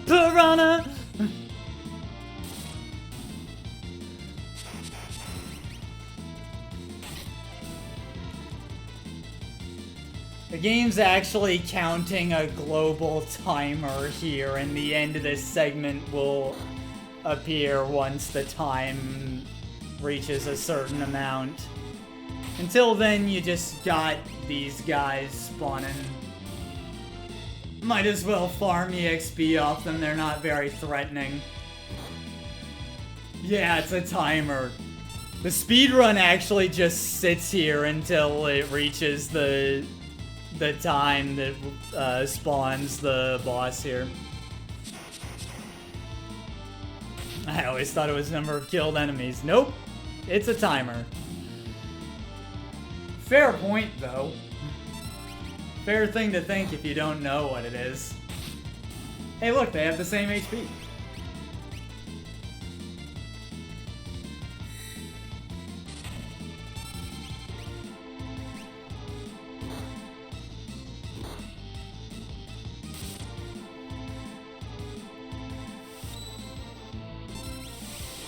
Piranha! The game's actually counting a global timer here, and the end of this segment will appear once the time reaches a certain amount. Until then, you just got these guys spawning. Might as well farm EXP off them, they're not very threatening. Yeah, it's a timer. The speedrun actually just sits here until it reaches the time that spawns the boss here. I always thought it was number of killed enemies. Nope, it's a timer. Fair point, though. Fair thing to think if you don't know what it is. Hey, look, they have the same HP.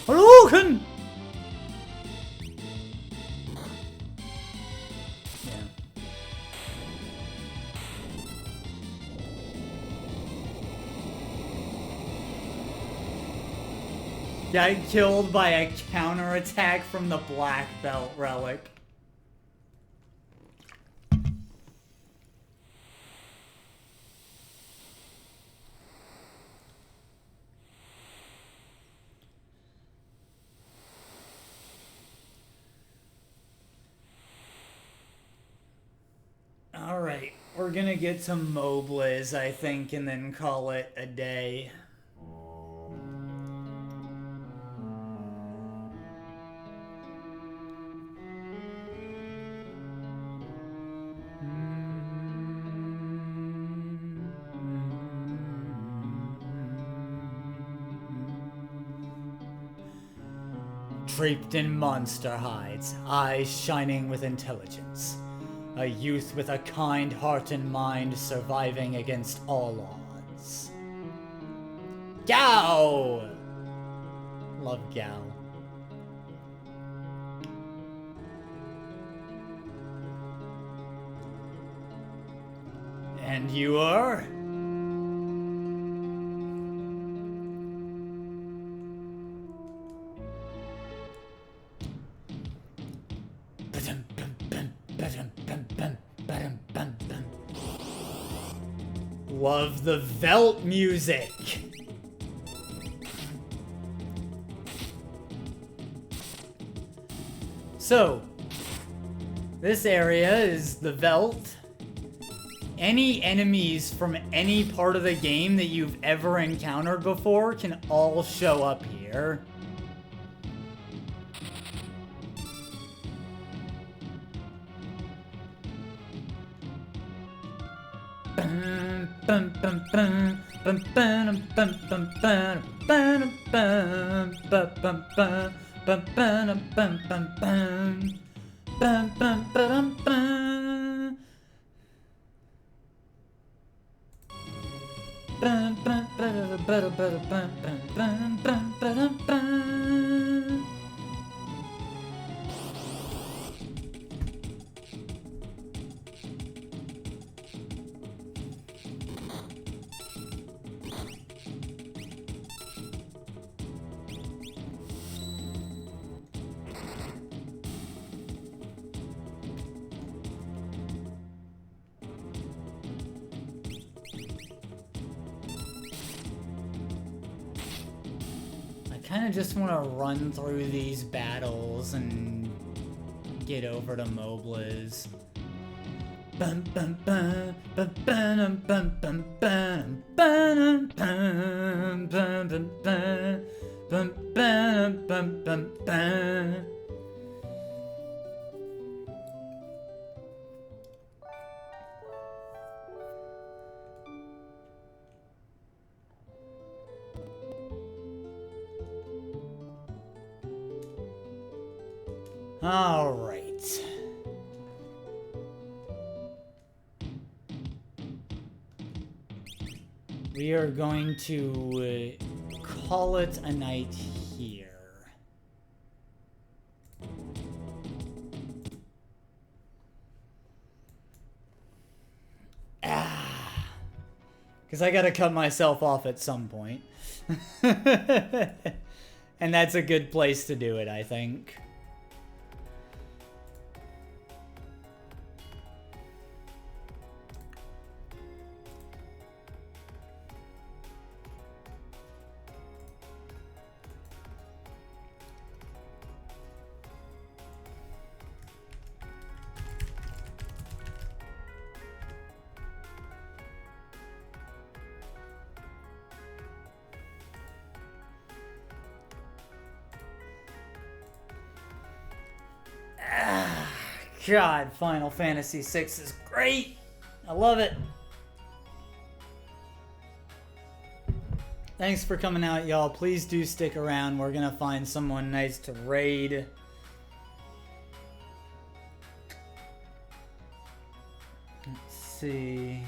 Hadouken! Got killed by a counterattack from the Black Belt relic. Alright, we're gonna get some Mobliz, I think, and then call it a day. Draped in monster hides, eyes shining with intelligence. A youth with a kind heart and mind surviving against all odds. Gao! Love Gao. And you are? Love the Veldt music. So, this area is the Veldt. Any enemies from any part of the game that you've ever encountered before can all show up here. I just want to run through these battles and get over to Mobliz. All right. We are going to call it a night here. Because I gotta cut myself off at some point. And that's a good place to do it, I think. God, Final Fantasy VI is great. I love it. Thanks for coming out, y'all. Please do stick around. We're gonna find someone nice to raid. Let's see.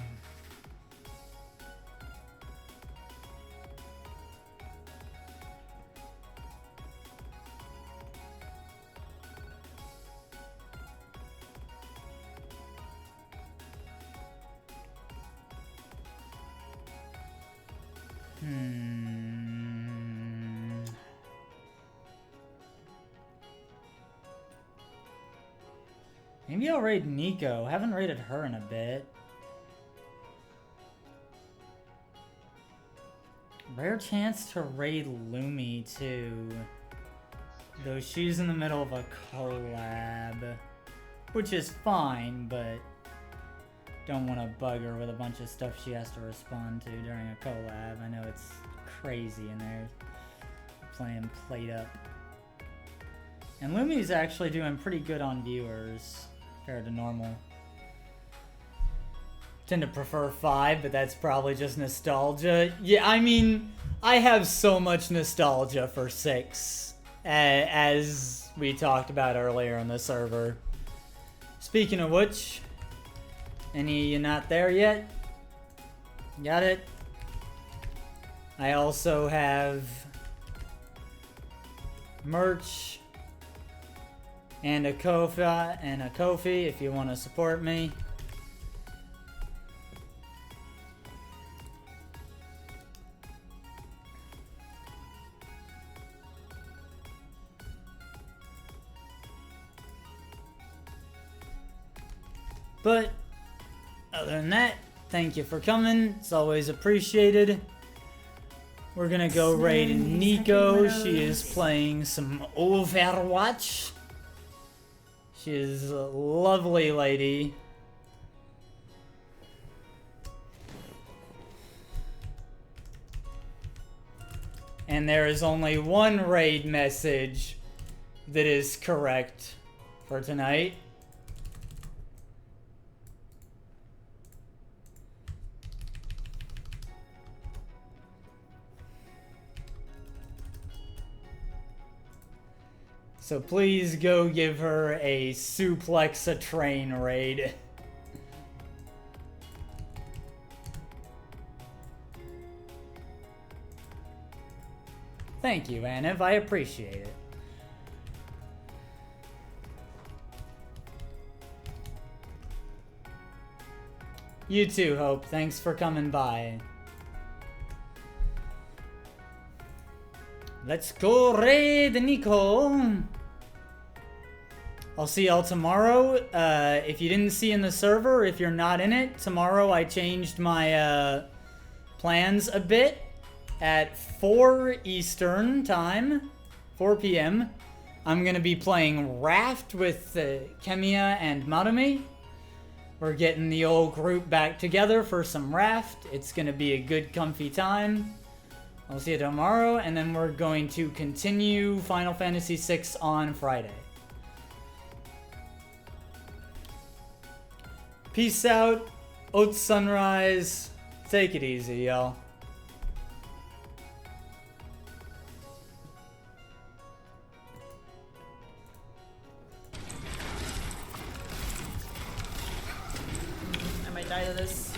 Maybe I'll raid Nico. Haven't raided her in a bit. Rare chance to raid Lumi too. Though she's in the middle of a collab. Which is fine, but don't want to bug her with a bunch of stuff she has to respond to during a collab. I know it's crazy in there. Playing Plate Up. And Lumi's actually doing pretty good on viewers compared to normal. Tend to prefer 5, but that's probably just nostalgia. Yeah, I mean, I have so much nostalgia for 6, as we talked about earlier on the server. Speaking of which, any of you not there yet? Got it? I also have merch and a Ko-fi if you want to support me. But other than that, thank you for coming. It's always appreciated. We're gonna go raid Nico. She is playing some Overwatch. She is a lovely lady. And there is only one raid message that is correct for tonight. So please go give her a suplex a train raid. Thank you, Aniv. I appreciate it. You too, Hope. Thanks for coming by. Let's go raid Nico. I'll see y'all tomorrow. If you didn't see in the server, if you're not in it, tomorrow I changed my plans a bit. At 4 Eastern time, 4 p.m., I'm going to be playing Raft with Kemiya and Marumi. We're getting the old group back together for some Raft. It's going to be a good, comfy time. I'll see you tomorrow, and then we're going to continue Final Fantasy VI on Friday. Peace out. Oat sunrise. Take it easy, y'all. I might die to this.